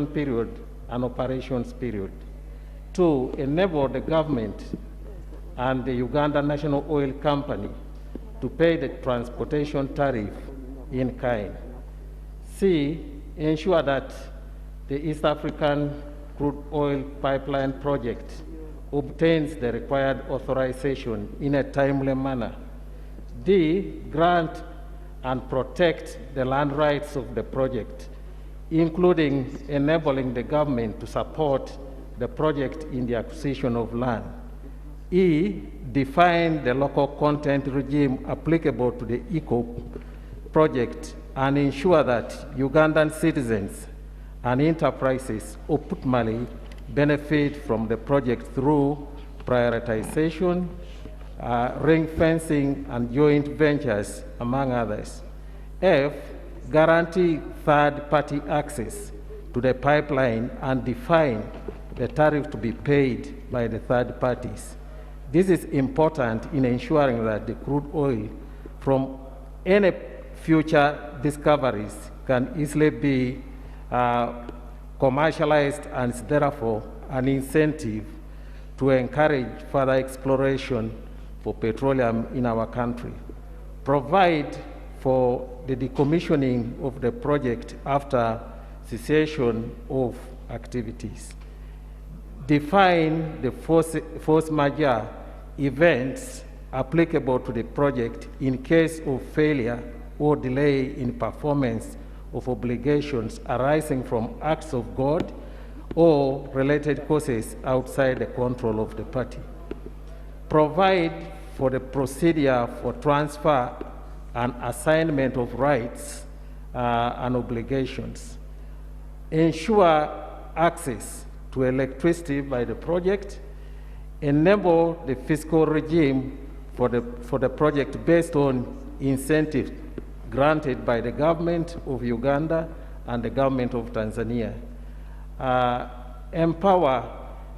period and operations period, to enable the government and the Uganda National Oil Company to pay the transportation tariff in kind. C, ensure that the East African crude oil pipeline project obtains the required authorization in a timely manner. D, grant and protect the land rights of the project, including enabling the government to support the project in the acquisition of land. E, define the local content regime applicable to the ECO project and ensure that Ugandan citizens and enterprises optimally benefit from the project through prioritization, ring fencing, and joint ventures, among others. F, guarantee third-party access to the pipeline and define the tariff to be paid by the third parties. This is important in ensuring that the crude oil from any future discoveries can easily be commercialized, and is therefore an incentive to encourage further exploration for petroleum in our country. Provide for the decommissioning of the project after cessation of activities. Define the force majeure events applicable to the project in case of failure or delay in performance of obligations arising from acts of God or related causes outside the control of the party. Provide for the procedure for transfer and assignment of rights and obligations. Ensure access to electricity by the project. Enable the fiscal regime for the project based on incentives granted by the government of Uganda and the government of Tanzania. Empower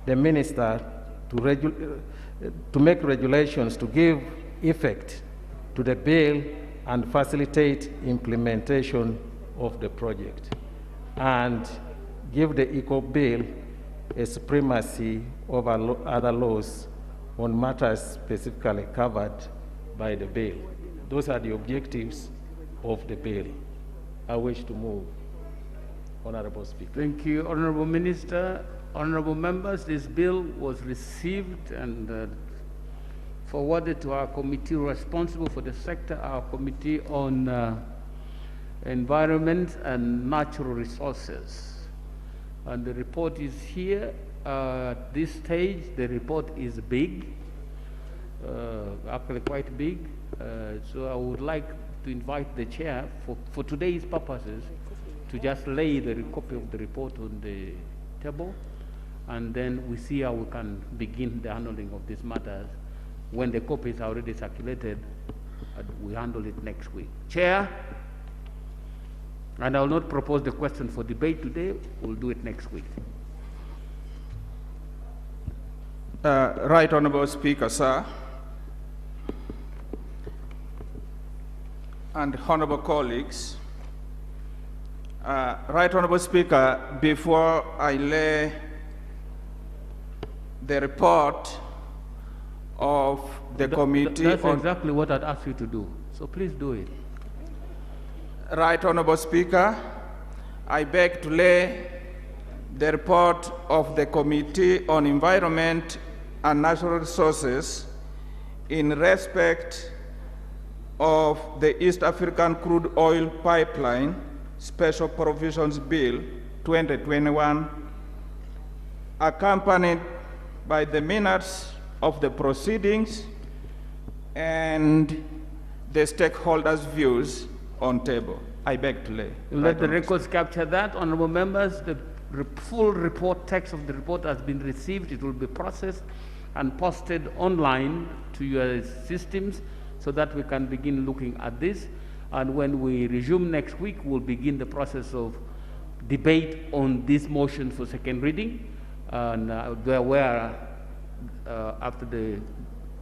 the minister to make regulations to give effect to the bill and facilitate implementation of the project, and give the ECO bill a supremacy over other laws on matters specifically covered by the bill. Those are the objectives of the bill. I wish to move, Honorable Speaker. Thank you, Honorable Minister. Honorable members, this bill was received and forwarded to our committee responsible for the sector, our Committee on Environment and Natural Resources. And the report is here. At this stage, the report is big, actually quite big. So I would like to invite the chair for today's purposes to just lay the copy of the report on the table, and then we see how we can begin the handling of these matters. When the copy is already circulated, we handle it next week. Chair, and I will not propose the question for debate today, we'll do it next week. Right Honourable Speaker, sir, and honourable colleagues. Right Honourable Speaker, before I lay the report of the committee That's exactly what I'd asked you to do, so please do it. Right Honourable Speaker, I beg to lay the report of the Committee on Environment and Natural Resources in respect of the East African Crude Oil Pipeline Special Provisions Bill 2021, accompanied by the minutes of the proceedings and the stakeholders' views on table. I beg to lay. Let the records capture that. Honorable members, the full report, text of the report has been received. It will be processed and posted online to your systems so that we can begin looking at this. And when we resume next week, we'll begin the process of debate on this motion for second reading. And after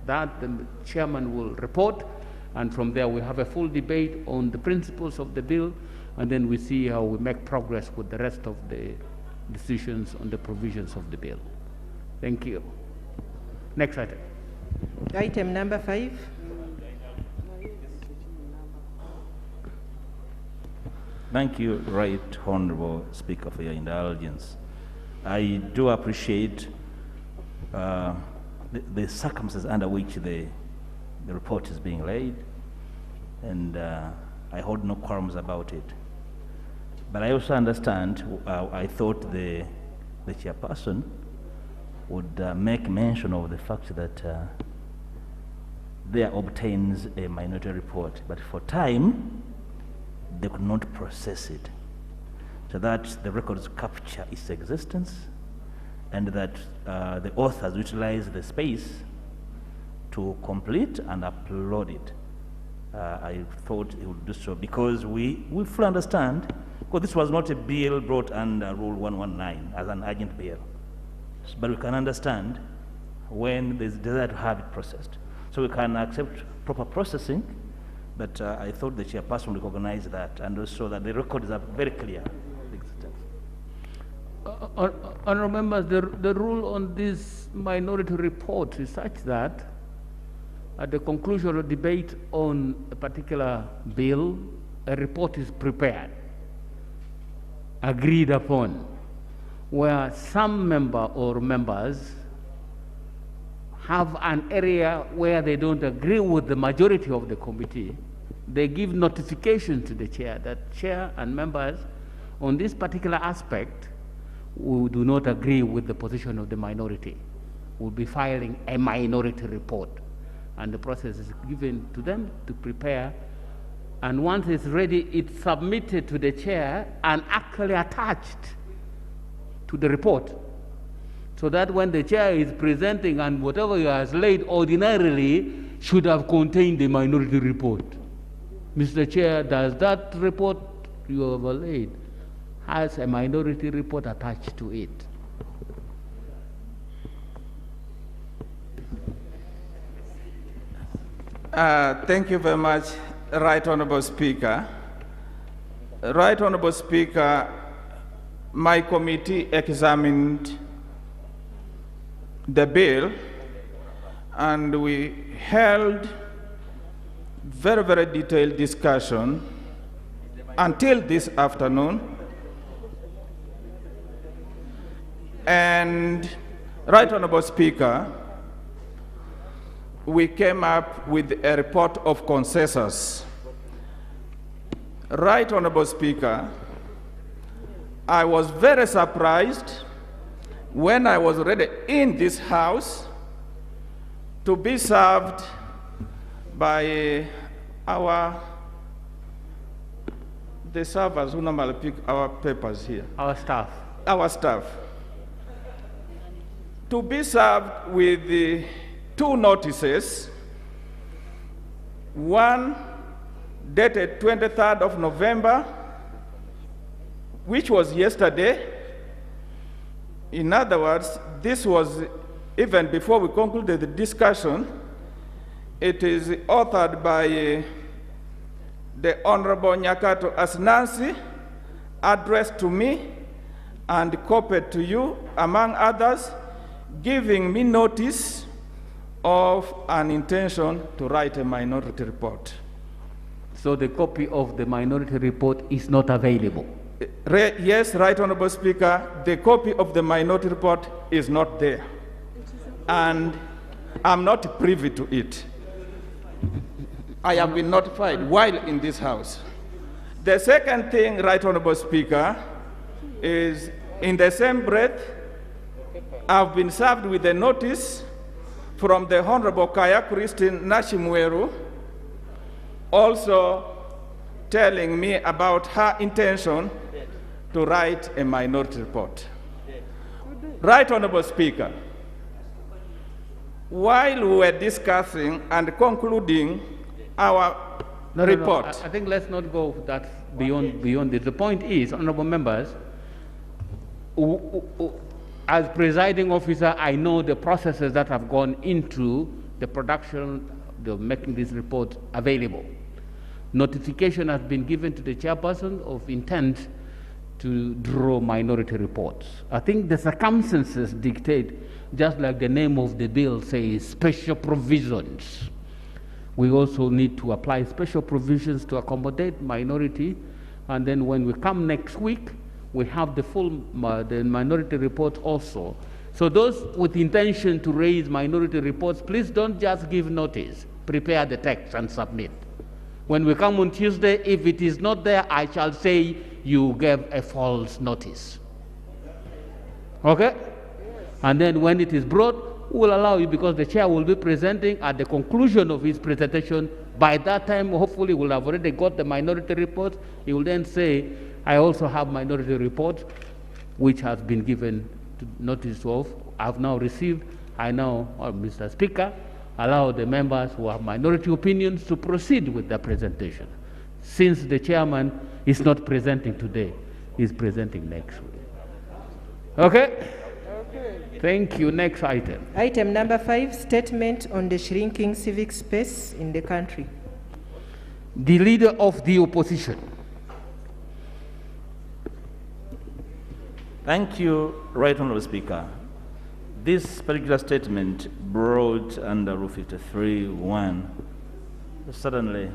that, the chairman will report, and from there we have a full debate on the principles of the bill, and then we see how we make progress with the rest of the decisions on the provisions of the bill. Thank you. Next item. Item number 5. Thank you, Right Honorable Speaker, for your indulgence. I do appreciate the circumstances under which the report is being laid, and I hold no qualms about it. But I also understand, I thought the chairperson would make mention of the fact that there obtains a minority report, but for time, they could not process it, so that the records capture its existence, and that the authors utilize the space to complete and upload it. I thought it would do so because we fully understand, because this was not a bill brought under Rule 119 as an urgent bill, but we can understand when there's desire to have it processed. So we can accept proper processing, but I thought the chairperson recognized that, and also that the records are very clear. Honourable members, the rule on this minority report is such that at the conclusion of debate on a particular bill, a report is prepared, agreed upon, where some member or members have an area where they don't agree with the majority of the committee. They give notification to the chair that chair and members on this particular aspect, we do not agree with the position of the minority. We'll be filing a minority report, and the process is given to them to prepare, and once it's ready, it's submitted to the chair and actually attached to the report, so that when the chair is presenting and whatever he has laid ordinarily should have contained the minority report. Mr. Chair, does that report you have laid has a minority report attached to it? Thank you very much, Right Honorable Speaker. Right Honorable Speaker, my committee examined the bill, and we held very, very detailed discussion until this afternoon. And, Right Honorable Speaker, we came up with a report of consensus. Right Honorable Speaker, I was very surprised when I was already in this house to be served by the servers who normally pick our papers here. Our staff. Our staff. To be served with the 2 notices, one dated 23rd of November, which was yesterday. In other words, this was even before we concluded the discussion. It is authored by the Honorable Nyakato Asnansi, addressed to me and copied to you, among others, giving me notice of an intention to write a minority report. So the copy of the minority report is not available? Yes, Right Honorable Speaker, the copy of the minority report is not there, and I'm not privy to it. I have been notified while in this house. The second thing, Right Honorable Speaker, is in the same breath, I've been served with a notice from the Honorable Kaya Christine Nashimweru, also telling me about her intention to write a minority report. Right Honorable Speaker, while we were discussing and concluding our report. I think let's not go that beyond this. The point is, honorable members, as presiding officer, I know the processes that have gone into the production of making this report available. Notification has been given to the chairperson of intent to draw minority reports. I think the circumstances dictate, just like the name of the bill says, special provisions. We also need to apply special provisions to accommodate minority, and then when we come next week, we have the full the minority report also. So those with intention to raise minority reports, please don't just give notice. Prepare the text and submit. When we come on Tuesday, if it is not there, I shall say you gave a false notice. Okay? And then when it is brought, we'll allow you, because the chair will be presenting at the conclusion of his presentation. By that time, hopefully, we'll have already got the minority report. He will then say, I also have minority report, which has been given to notice of. I've now received. I now, Mr. Speaker, allow the members who have minority opinions to proceed with the presentation. Since the chairman is not presenting today, he's presenting next week. Okay? Thank you. Next item. Item number 5, statement on the shrinking civic space in the country. The leader of the opposition. Thank you, Right Honourable Speaker. This particular statement brought under Rule 53(1) suddenly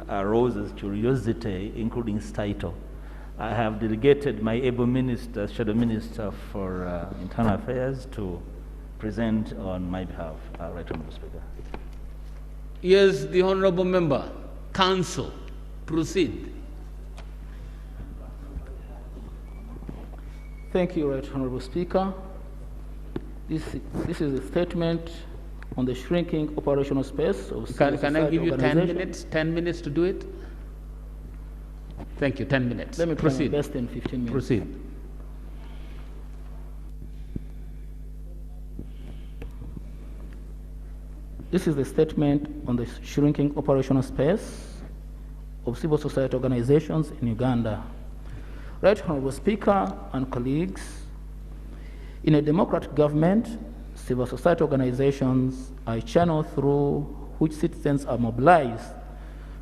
arose as curiosity, including its title. I have delegated my able minister, Shadow Minister for Internal Affairs, to present on my behalf, Right Honourable Speaker. Yes, the Honourable Member. Council, proceed. Thank you, Right Honourable Speaker. This is a statement on the shrinking operational space of civil society. Can I give you 10 minutes? 10 minutes to do it? Thank you. 10 minutes. Let me proceed. Try my best in 15 minutes. Proceed. This is the statement on the shrinking operational space of civil society organizations in Uganda. Right Honourable Speaker and colleagues, in a democratic government, civil society organizations are a channel through which citizens are mobilized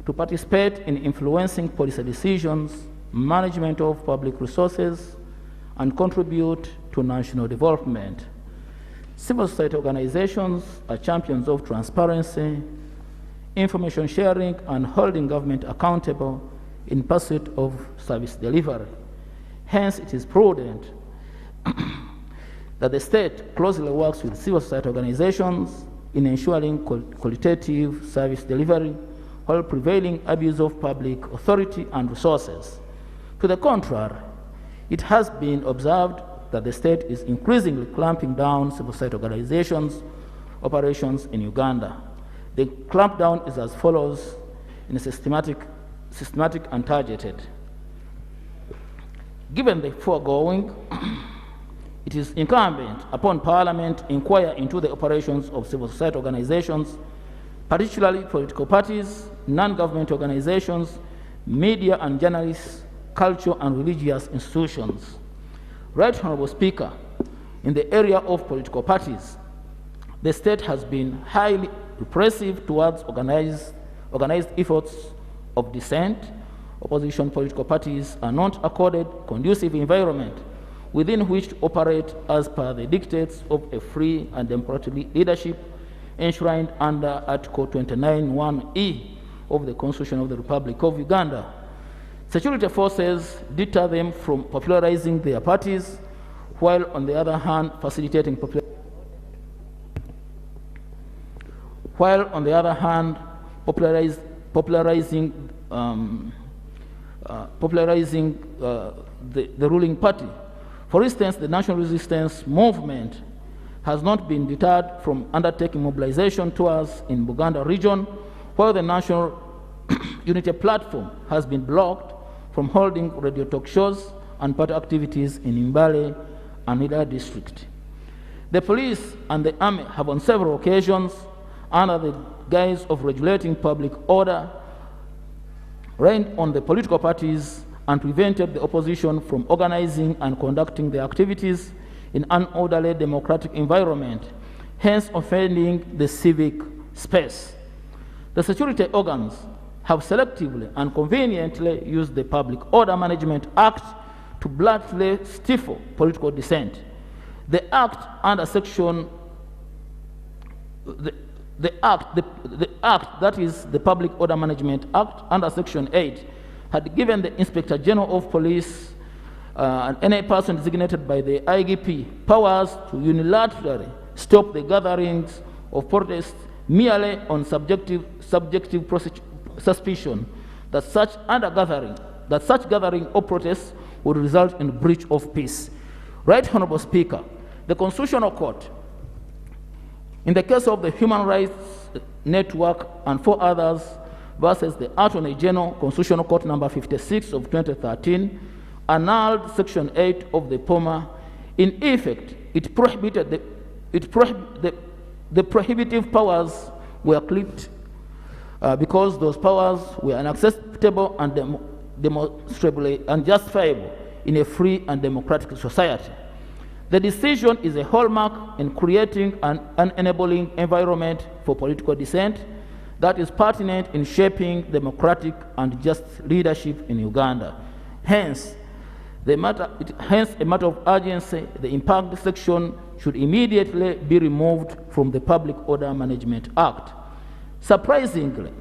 to participate in influencing policy decisions, management of public resources, and contribute to national development. Civil society organizations are champions of transparency, information sharing, and holding government accountable in pursuit of service delivery. Hence, it is prudent that the state closely works with civil society organizations in ensuring qualitative service delivery while prevailing abuse of public authority and resources. To the contrary, it has been observed that the state is increasingly clamping down civil society organizations' operations in Uganda. The clampdown is as follows in a systematic and targeted. Given the foregoing, it is incumbent upon Parliament to inquire into the operations of civil society organizations, particularly political parties, non-government organizations, media and journalists, cultural and religious institutions. Right Honourable Speaker, in the area of political parties, the state has been highly repressive towards organized efforts of dissent. Opposition political parties are not accorded conducive environment within which to operate as per the dictates of a free and democratic leadership enshrined under Article 29(1)(e) of the Constitution of the Republic of Uganda. Security forces deter them from popularizing their parties, while on the other hand facilitating popularizing the ruling party. For instance, the National Resistance Movement has not been deterred from undertaking mobilization tours in Buganda region, while the National Unity Platform has been blocked from holding radio talk shows and party activities in Mbale and Ida district. The police and the army have on several occasions, under the guise of regulating public order, reigned on the political parties and prevented the opposition from organizing and conducting their activities in an orderly democratic environment, hence offending the civic space. The security organs have selectively and conveniently used the Public Order Management Act to bluntly stifle political dissent. The act under section the act, that is the Public Order Management Act, under Section 8, had given the Inspector General of Police and any person designated by the IGP powers to unilaterally stop the gatherings of protests merely on subjective suspicion that such gathering or protests would result in breach of peace. Right Honorable Speaker, the Constitutional Court, in the case of the Human Rights Network and 4 others versus the Attorney General, Constitutional Court number 56 of 2013, annulled Section 8 of the POMA. In effect, it prohibited the prohibitive powers were clipped because those powers were unacceptable and demonstrably unjustifiable in a free and democratic society. The decision is a hallmark in creating an enabling environment for political dissent that is pertinent in shaping democratic and just leadership in Uganda. Hence, a matter of urgency, the impact section should immediately be removed from the Public Order Management Act. Surprisingly,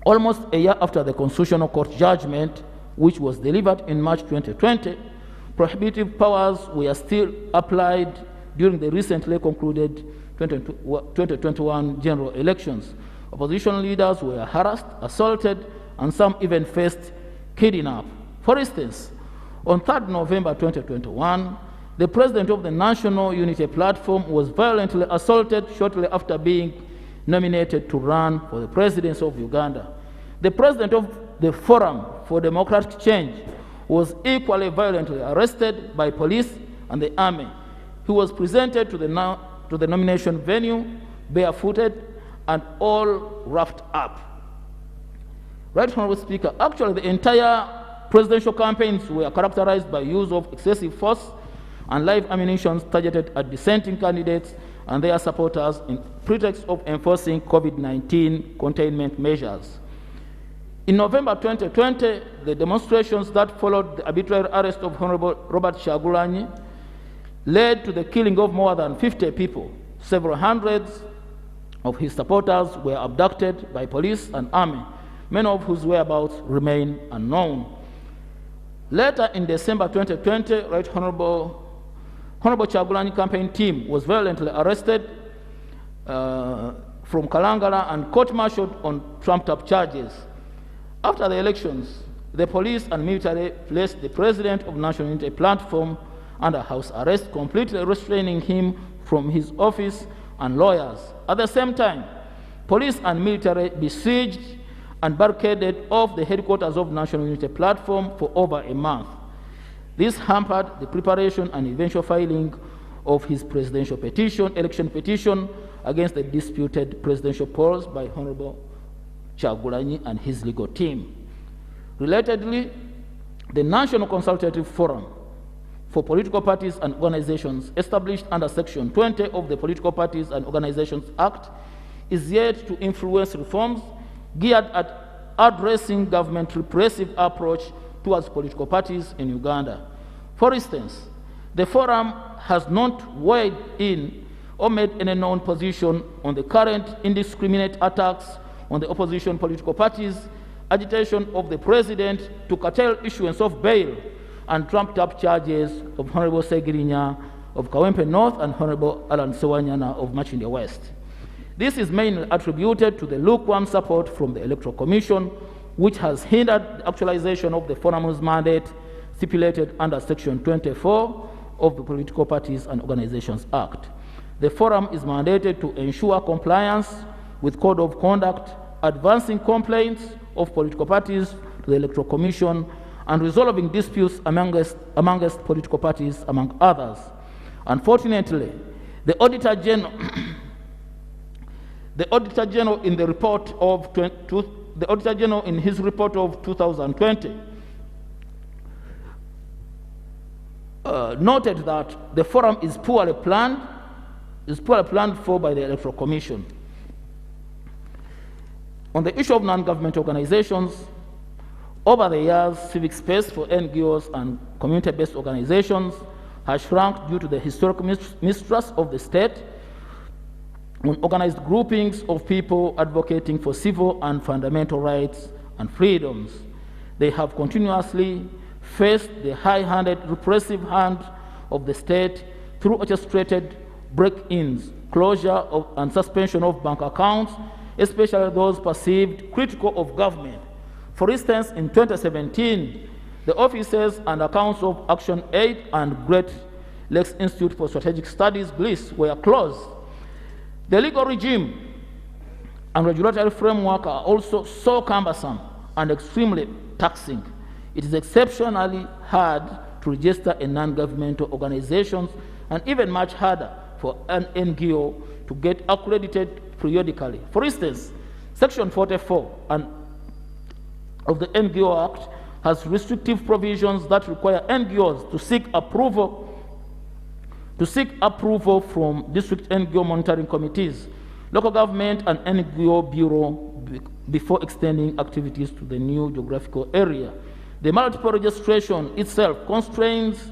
almost a year after the Constitutional Court judgment, which was delivered in March 2020, prohibitive powers were still applied during the recently concluded 2021 general elections. Opposition leaders were harassed, assaulted, and some even faced kidnapping. For instance, on 3rd November 2021, the president of the National Unity Platform was violently assaulted shortly after being nominated to run for the presidency of Uganda. The president of the Forum for Democratic Change was equally violently arrested by police and the army. He was presented to the nomination venue barefooted and all roughed up. Right Honorable Speaker, actually the entire presidential campaigns were characterized by use of excessive force and live ammunition targeted at dissenting candidates and their supporters in pretext of enforcing COVID-19 containment measures. In November 2020, the demonstrations that followed the arbitrary arrest of Honorable Robert Kyagulanyi led to the killing of more than 50 people. Several hundreds of his supporters were abducted by police and army, many of whose whereabouts remain unknown. Later in December 2020, Right Honorable Kyagulanyi campaign team was violently arrested from Kalangala and court-martialed on trumped-up charges. After the elections, the police and military placed the president of National Unity Platform under house arrest, completely restraining him from his office and lawyers. At the same time, police and military besieged and barricaded off the headquarters of National Unity Platform for over a month. This hampered the preparation and eventual filing of his presidential petition, election petition, against the disputed presidential polls by Honorable Kyagulanyi and his legal team. Relatedly, the National Consultative Forum for Political Parties and Organizations, established under Section 20 of the Political Parties and Organizations Act, is yet to influence reforms geared at addressing government's repressive approach towards political parties in Uganda. For instance, the forum has not weighed in or made any known position on the current indiscriminate attacks on the opposition political parties, agitation of the president to curtail issuance of bail, and trumped-up charges of Honorable Segirinya of Kawempe North and Honorable Alan Sewanyana of Machindia West. This is mainly attributed to the lukewarm support from the Electoral Commission, which has hindered the actualization of the forum's mandate stipulated under Section 24 of the Political Parties and Organizations Act. The forum is mandated to ensure compliance with Code of Conduct, advancing complaints of political parties to the Electoral Commission, and resolving disputes amongst political parties, among others. Unfortunately, the Auditor General in the report of the the Auditor General in his report of 2020 noted that the forum is poorly planned for by the Electoral Commission. On the issue of non-government organizations, over the years, civic space for NGOs and community-based organizations has shrunk due to the historic mistrust of the state on organized groupings of people advocating for civil and fundamental rights and freedoms. They have continuously faced the high-handed repressive hand of the state through orchestrated break-ins, closure and suspension of bank accounts, especially those perceived critical of government. For instance, in 2017, the offices and accounts of Action Aid and Great Lakes Institute for Strategic Studies, GLIS, were closed. The legal regime and regulatory framework are also so cumbersome and extremely taxing. It is exceptionally hard to register a non-governmental organization and even much harder for an NGO to get accredited periodically. For instance, Section 44 of the NGO Act has restrictive provisions that require NGOs to seek approval from district NGO monitoring committees, local government and NGO bureau before extending activities to the new geographical area. The multiple registration itself constrains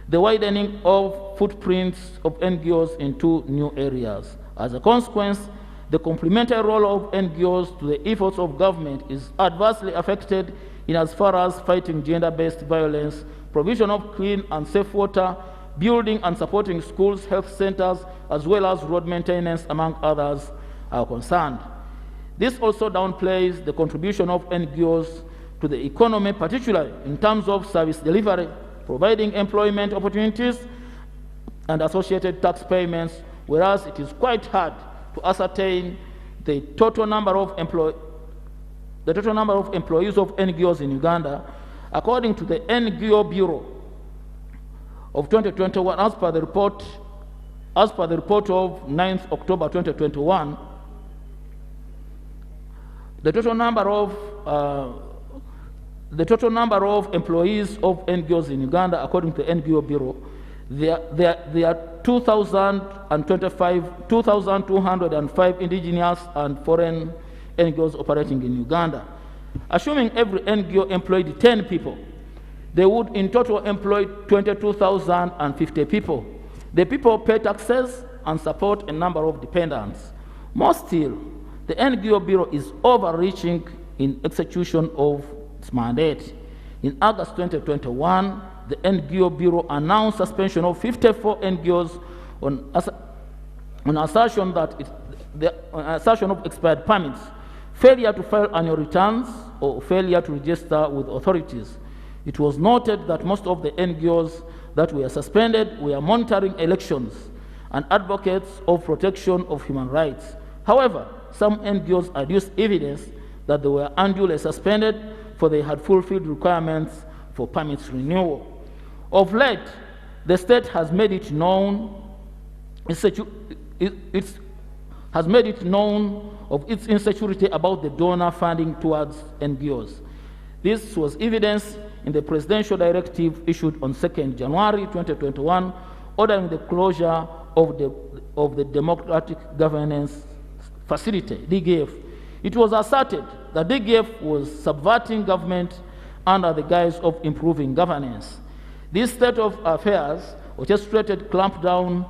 the widening of footprints of NGOs into new areas. As a consequence, the complementary role of NGOs to the efforts of government is adversely affected in as far as fighting gender-based violence, provision of clean and safe water, building and supporting schools, health centers, as well as road maintenance, among others, are concerned. This also downplays the contribution of NGOs to the economy, particularly in terms of service delivery, providing employment opportunities, and associated tax payments, whereas it is quite hard to ascertain the total number of employees of NGOs in Uganda, according to the NGO Bureau of 2021, as per the report of 9th October 2021, the total number of employees of NGOs in Uganda, according to the NGO Bureau, there are 2,205 indigenous and foreign NGOs operating in Uganda. Assuming every NGO employed 10 people, they would in total employ 22,050 people. The people pay taxes and support a number of dependents. More still, the NGO Bureau is overreaching in execution of its mandate. In August 2021, the NGO Bureau announced suspension of 54 NGOs on assertion of expired permits, failure to file annual returns, or failure to register with authorities. It was noted that most of the NGOs that were suspended were monitoring elections and advocates of protection of human rights. However, some NGOs adduced evidence that they were unduly suspended for they had fulfilled requirements for permits renewal. Of late, the state has made it known of its insecurity about the donor funding towards NGOs. This was evidenced in the presidential directive issued on 2nd January 2021, ordering the closure of the Democratic Governance Facility, DGF. It was asserted that DGF was subverting government under the guise of improving governance. This state of affairs orchestrated clampdown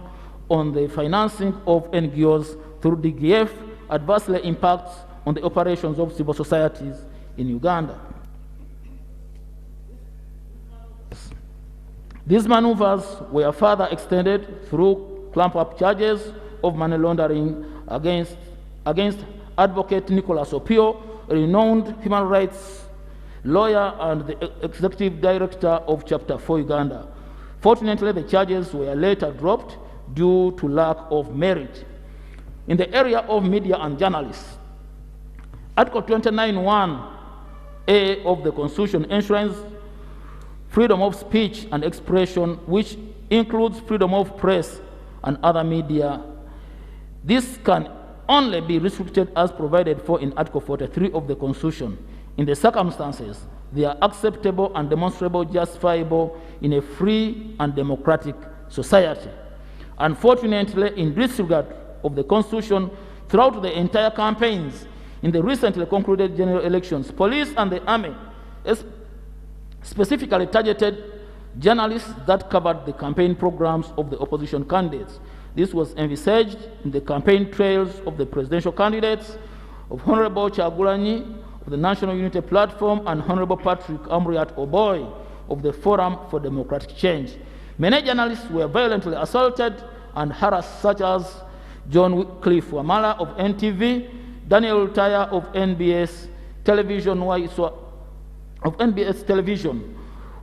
on the financing of NGOs through DGF adversely impacts on the operations of civil societies in Uganda. These maneuvers were further extended through clamp-up charges of money laundering against Advocate Nicholas Opio, a renowned human rights lawyer and the executive director of Chapter 4 Uganda. Fortunately, the charges were later dropped due to lack of merit. In the area of media and journalists, Article 29(1)(a) of the Constitution enshrines freedom of speech and expression, which includes freedom of press and other media. This can only be restricted as provided for in Article 43 of the Constitution. In the circumstances, they are acceptable and demonstrable, justifiable in a free and democratic society. Unfortunately, in disregard of the Constitution, throughout the entire campaigns in the recently concluded general elections, police and the army specifically targeted journalists that covered the campaign programs of the opposition candidates. This was envisaged in the campaign trails of the presidential candidates of Honorable Kyagulanyi of the National Unity Platform and Honorable Patrick Amuriat Oboy of the Forum for Democratic Change. Many journalists were violently assaulted and harassed, such as John Cliff Wamala of NTV, Daniel Taya of NBS Television,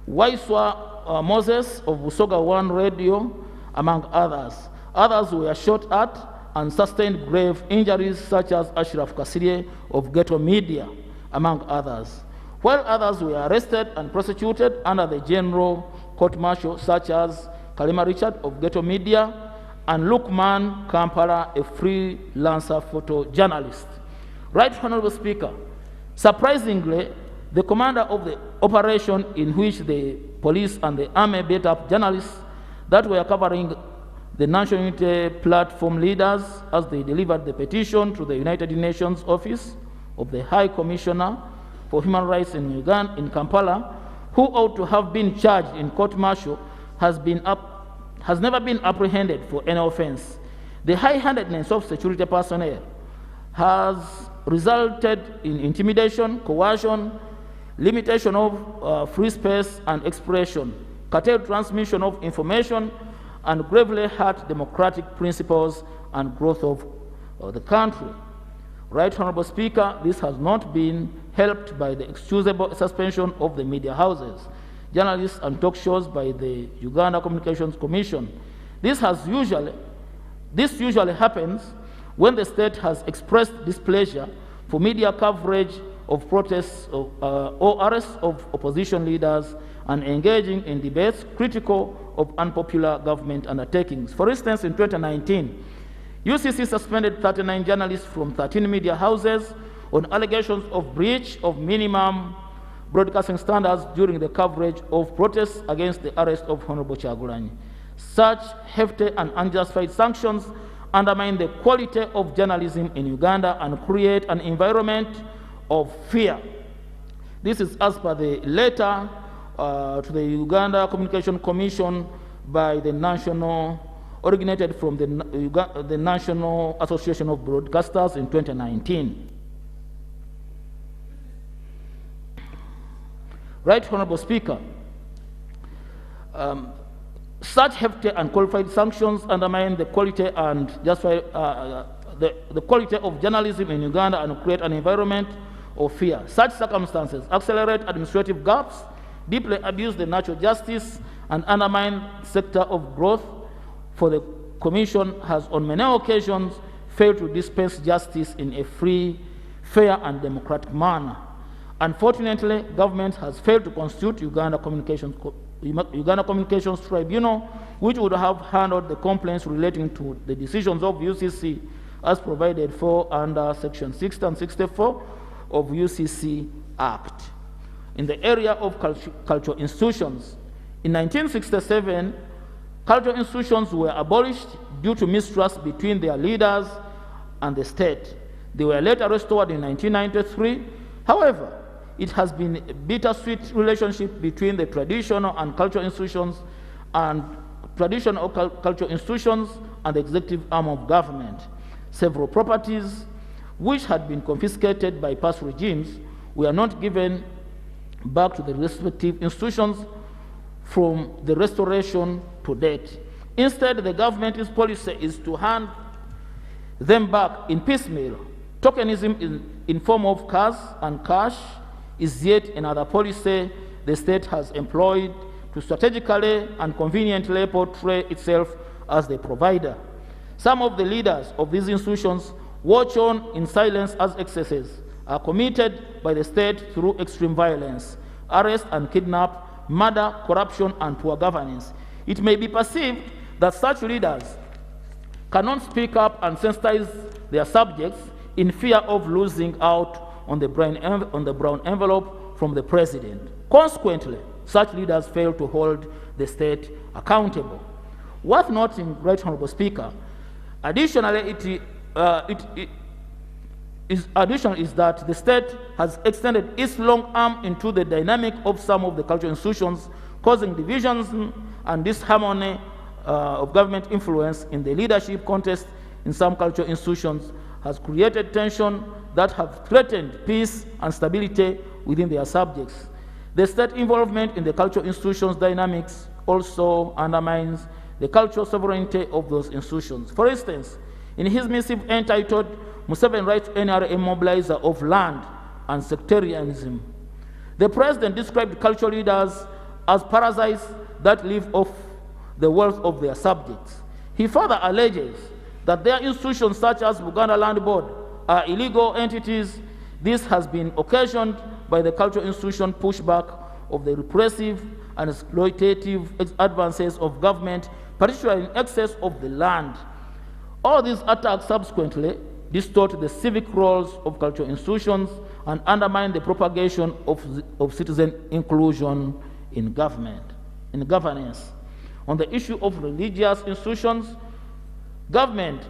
Waiswa Moses of Busoga One Radio, among others. Others were shot at and sustained grave injuries, such as Ashraf Kasirye of Ghetto Media, among others. While others were arrested and prosecuted under the general court-martial, such as Kalima Richard of Ghetto Media and Lukman Kampala, a freelancer photojournalist. Right Honorable Speaker, surprisingly, the commander of the operation in which the police and the army beat up journalists that were covering the National Unity Platform leaders as they delivered the petition to the United Nations Office of the High Commissioner for Human Rights in Uganda, in Kampala, who ought to have been charged in court-martial, has never been apprehended for any offense. The high-handedness of security personnel has resulted in intimidation, coercion, limitation of free space and expression, curtailed transmission of information, and gravely hurt democratic principles and growth of the country. Right Honorable Speaker, this has not been helped by the excusable suspension of the media houses, journalists and talk shows by the Uganda Communications Commission. This usually happens when the state has expressed displeasure for media coverage of protests or arrests of opposition leaders and engaging in debates critical of unpopular government undertakings. For instance, in 2019, UCC suspended 39 journalists from 13 media houses on allegations of breach of minimum broadcasting standards during the coverage of protests against the arrest of Honorable Kyagulanyi. Such hefty and unjustified sanctions undermine the quality of journalism in Uganda and create an environment of fear. This is as per the letter to the Uganda Communication Commission by the originated from the National Association of Broadcasters in 2019. Right Honorable Speaker, such hefty and qualified sanctions undermine the quality and justify the quality of journalism in Uganda and create an environment of fear. Such circumstances accelerate administrative gaps, deeply abuse the natural justice, and undermine sector of growth, for the Commission has on many occasions failed to dispense justice in a free, fair, and democratic manner. Unfortunately, government has failed to constitute Uganda Communications Tribunal, which would have handled the complaints relating to the decisions of UCC as provided for under Section 60 and 64 of UCC Act. In the area of cultural institutions, in 1967, cultural institutions were abolished due to mistrust between their leaders and the state. They were later restored in 1993. However, it has been a bittersweet relationship between the traditional and cultural institutions and cultural institutions and the executive arm of government. Several properties which had been confiscated by past regimes were not given back to the respective institutions from the restoration to date. Instead, the government's policy is to hand them back in piecemeal. Tokenism in form of cars and cash is yet another policy the state has employed to strategically and conveniently portray itself as the provider. Some of the leaders of these institutions watch on in silence as excesses are committed by the state through extreme violence, arrest and kidnap, murder, corruption, and poor governance. It may be perceived that such leaders cannot speak up and sensitize their subjects in fear of losing out on the brown envelope from the president. Consequently, such leaders fail to hold the state accountable. Worth noting, Right Honorable Speaker, additionally, additional is that the state has extended its long arm into the dynamic of some of the cultural institutions, causing divisions and disharmony of government influence in the leadership contest in some cultural institutions, has created tension that have threatened peace and stability within their subjects. The state involvement in the cultural institutions' dynamics also undermines the cultural sovereignty of those institutions. For instance, in his missive entitled Museveni Right to NRA Mobilizer of Land and Sectarianism, the president described cultural leaders as parasites that live off the wealth of their subjects. He further alleges that their institutions such as Buganda Land Board are illegal entities. This has been occasioned by the cultural institution pushback of the repressive and exploitative advances of government, particularly in excess of the land. All these attacks subsequently distort the civic roles of cultural institutions and undermine the propagation of citizen inclusion in governance. On the issue of religious institutions, government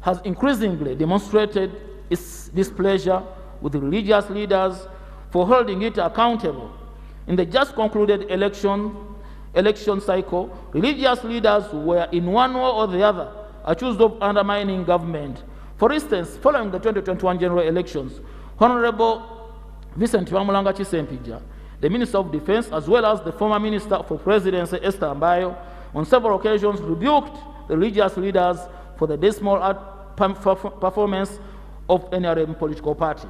has increasingly demonstrated its displeasure with religious leaders for holding it accountable. In the just concluded election cycle, religious leaders were in one way or the other accused of undermining government. For instance, following the 2021 general elections, Honorable Vincent Wamulanga Chisempija, the Minister of Defense, as well as the former Minister for Presidency, Esther Ambayo, on several occasions rebuked the religious leaders for the dismal performance of NRM political party.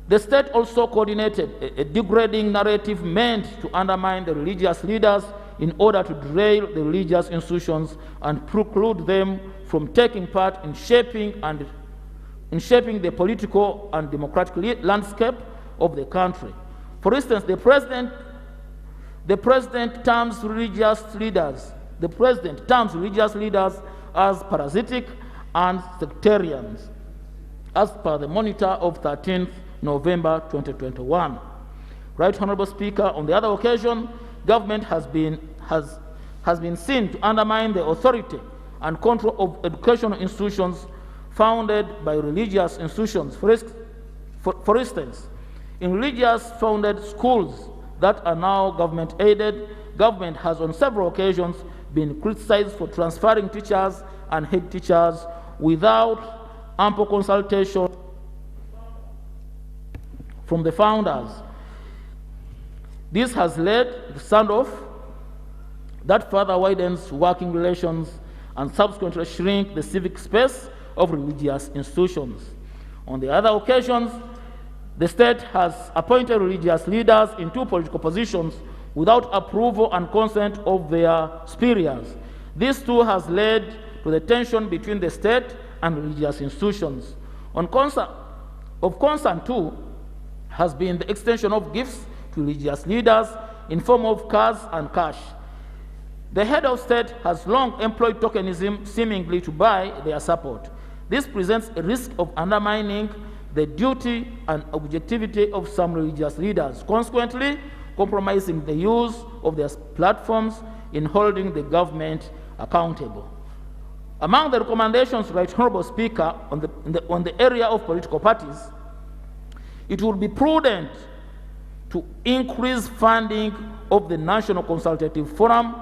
The state also coordinated a degrading narrative meant to undermine the religious leaders in order to derail the religious institutions and preclude them from taking part in shaping the political and democratic landscape of the country. For instance, the president terms religious leaders as parasitic and sectarians, as per the monitor of 13th November 2021. Right Honorable Speaker, on the other occasion, government has been seen to undermine the authority and control of educational institutions founded by religious institutions. For instance, in religious founded schools that are now government aided, government has on several occasions been criticized for transferring teachers and head teachers without ample consultation from the founders. This has led to standoff that further widens working relations and subsequently shrink the civic space of religious institutions. On the other occasions, the state has appointed religious leaders in two political positions without approval and consent of their superiors. This too has led to the tension between the state and religious institutions. Of concern too has been the extension of gifts to religious leaders in form of cars and cash. The head of state has long employed tokenism seemingly to buy their support. This presents a risk of undermining the duty and objectivity of some religious leaders, consequently compromising the use of their platforms in holding the government accountable. Among the recommendations, Right Honorable Speaker, on the area of political parties, it would be prudent to increase funding of the National Consultative Forum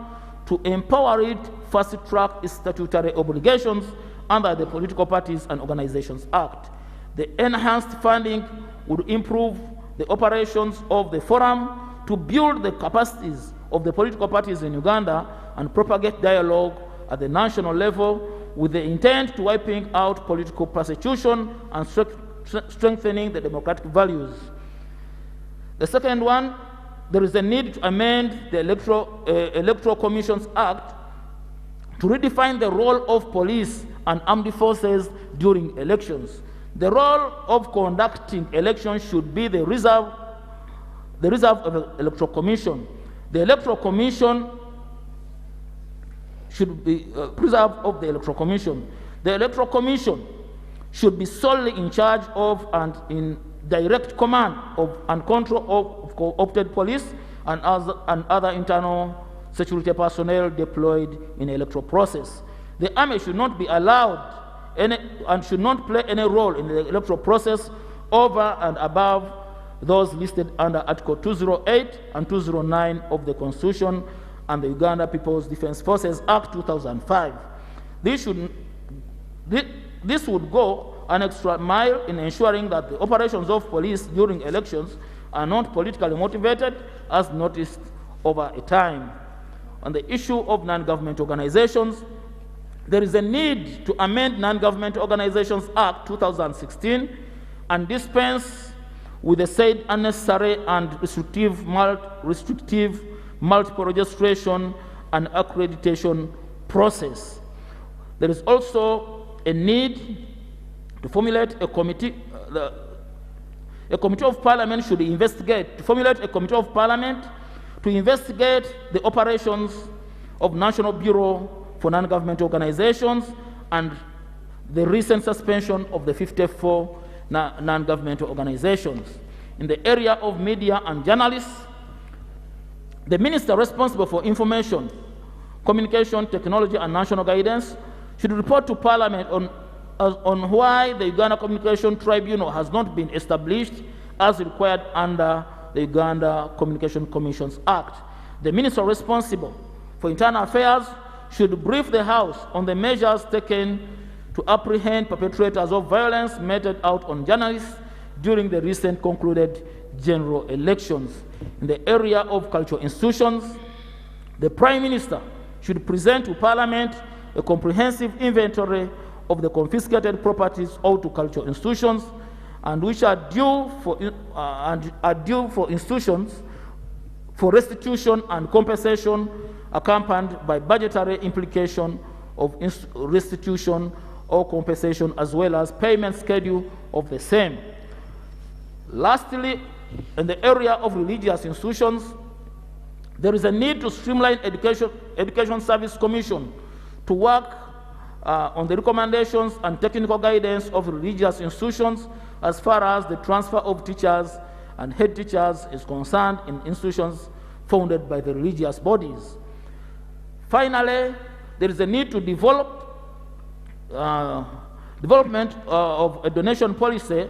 to empower it fast-track its statutory obligations under the Political Parties and Organizations Act. The enhanced funding would improve the operations of the forum to build the capacities of the political parties in Uganda and propagate dialogue at the national level with the intent to wiping out political persecution and strengthening the democratic values. The second one, there is a need to amend the Electoral Commissions Act to redefine the role of police and armed forces during elections. The role of conducting elections should be the reserve of the Electoral Commission. The Electoral Commission should be preserved of the Electoral Commission. The Electoral Commission should be solely in charge of and in direct command of and control of co-opted police and other internal security personnel deployed in the electoral process. The army should not be allowed and should not play any role in the electoral process over and above those listed under Article 208 and 209 of the Constitution and the Uganda People's Defense Forces Act 2005. This would go an extra mile in ensuring that the operations of police during elections are not politically motivated, as noticed over a time. On the issue of non-government organizations, there is a need to amend Non-Government Organizations Act 2016 and dispense with the said unnecessary and restrictive multiple registration and accreditation process. There is also a need to formulate a committee. A committee of parliament should investigate, to formulate a committee of parliament to investigate the operations of National Bureau for Non-Government Organizations and the recent suspension of the 54 non-government organizations. In the area of media and journalists, the minister responsible for information, communication, technology, and national guidance should report to Parliament on why the Uganda Communication Tribunal has not been established as required under the Uganda Communication Commissions Act. The minister responsible for internal affairs should brief the House on the measures taken to apprehend perpetrators of violence meted out on journalists during the recent concluded general elections. In the area of cultural institutions, the Prime Minister should present to Parliament a comprehensive inventory of the confiscated properties owed to cultural institutions and which are due for institutions for restitution and compensation, accompanied by budgetary implication of restitution or compensation, as well as payment schedule of the same. Lastly, in the area of religious institutions, there is a need to streamline Education Service Commission to work on the recommendations and technical guidance of religious institutions as far as the transfer of teachers and head teachers is concerned in institutions founded by the religious bodies. Finally, there is a need to development of a donation policy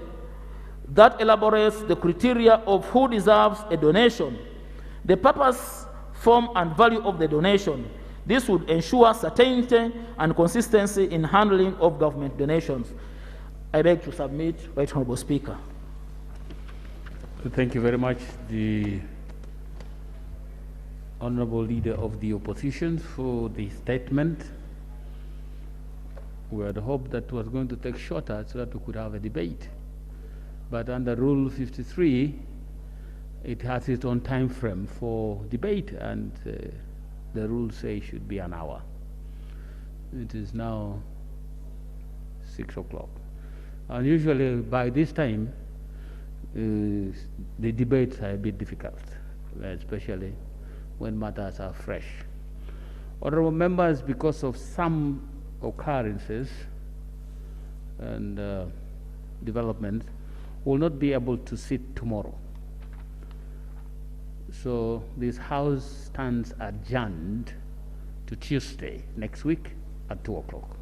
that elaborates the criteria of who deserves a donation, the purpose, form, and value of the donation. This would ensure certainty and consistency in handling of government donations. I beg to submit, Right Honourable Speaker. Thank you very much, the Honourable Leader of the Opposition, for the statement. We had hoped that was going to take shorter so that we could have a debate. But under Rule 53, it has its own time frame for debate, and the rules say it should be an hour. It is now 6 o'clock. And usually by this time, the debates are a bit difficult, especially when matters are fresh. Honourable members, because of some occurrences and developments, will not be able to sit tomorrow. So this House stands adjourned to Tuesday next week at 2 o'clock.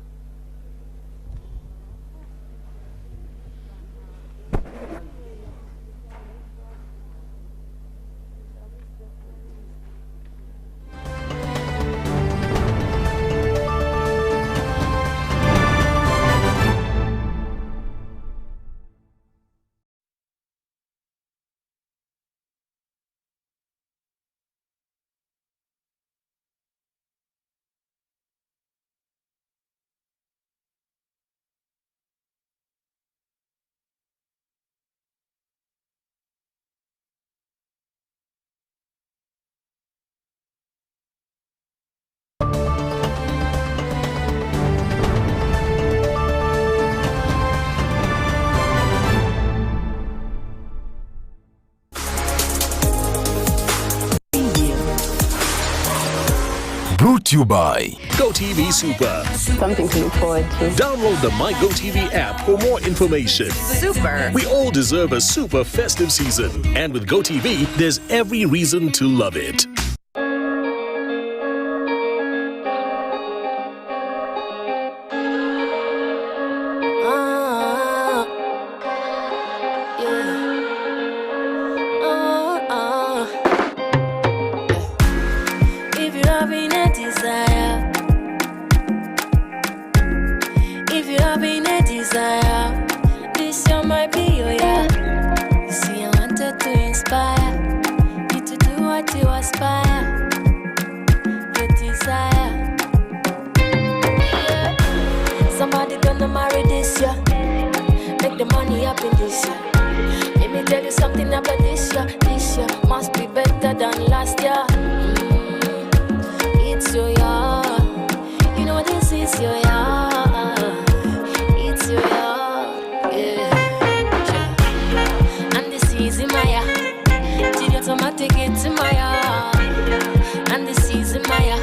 Brought to you by GoTV Super. Something to look forward to. Download the My GoTV app for more information. Super. We all deserve a super festive season. And with GoTV, there's every reason to love it. Somebody gonna marry this year. Make the money happen this year. Let me tell you something about this year. This year must be better than last year. It's your year. You know this is your year. It's your year. Yeah. And this is in my year. Till automatic it's in my year. And this is in my year.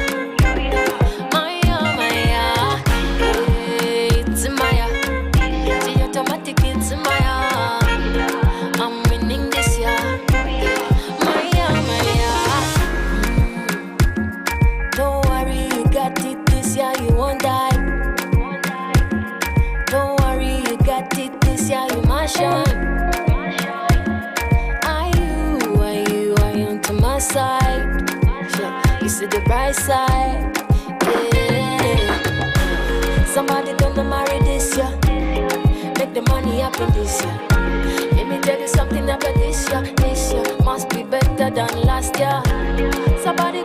Side, you see the bright side, yeah. Somebody gonna marry this year. Make the money happen this year. Let me tell you something about this year. This year must be better than last year. Somebody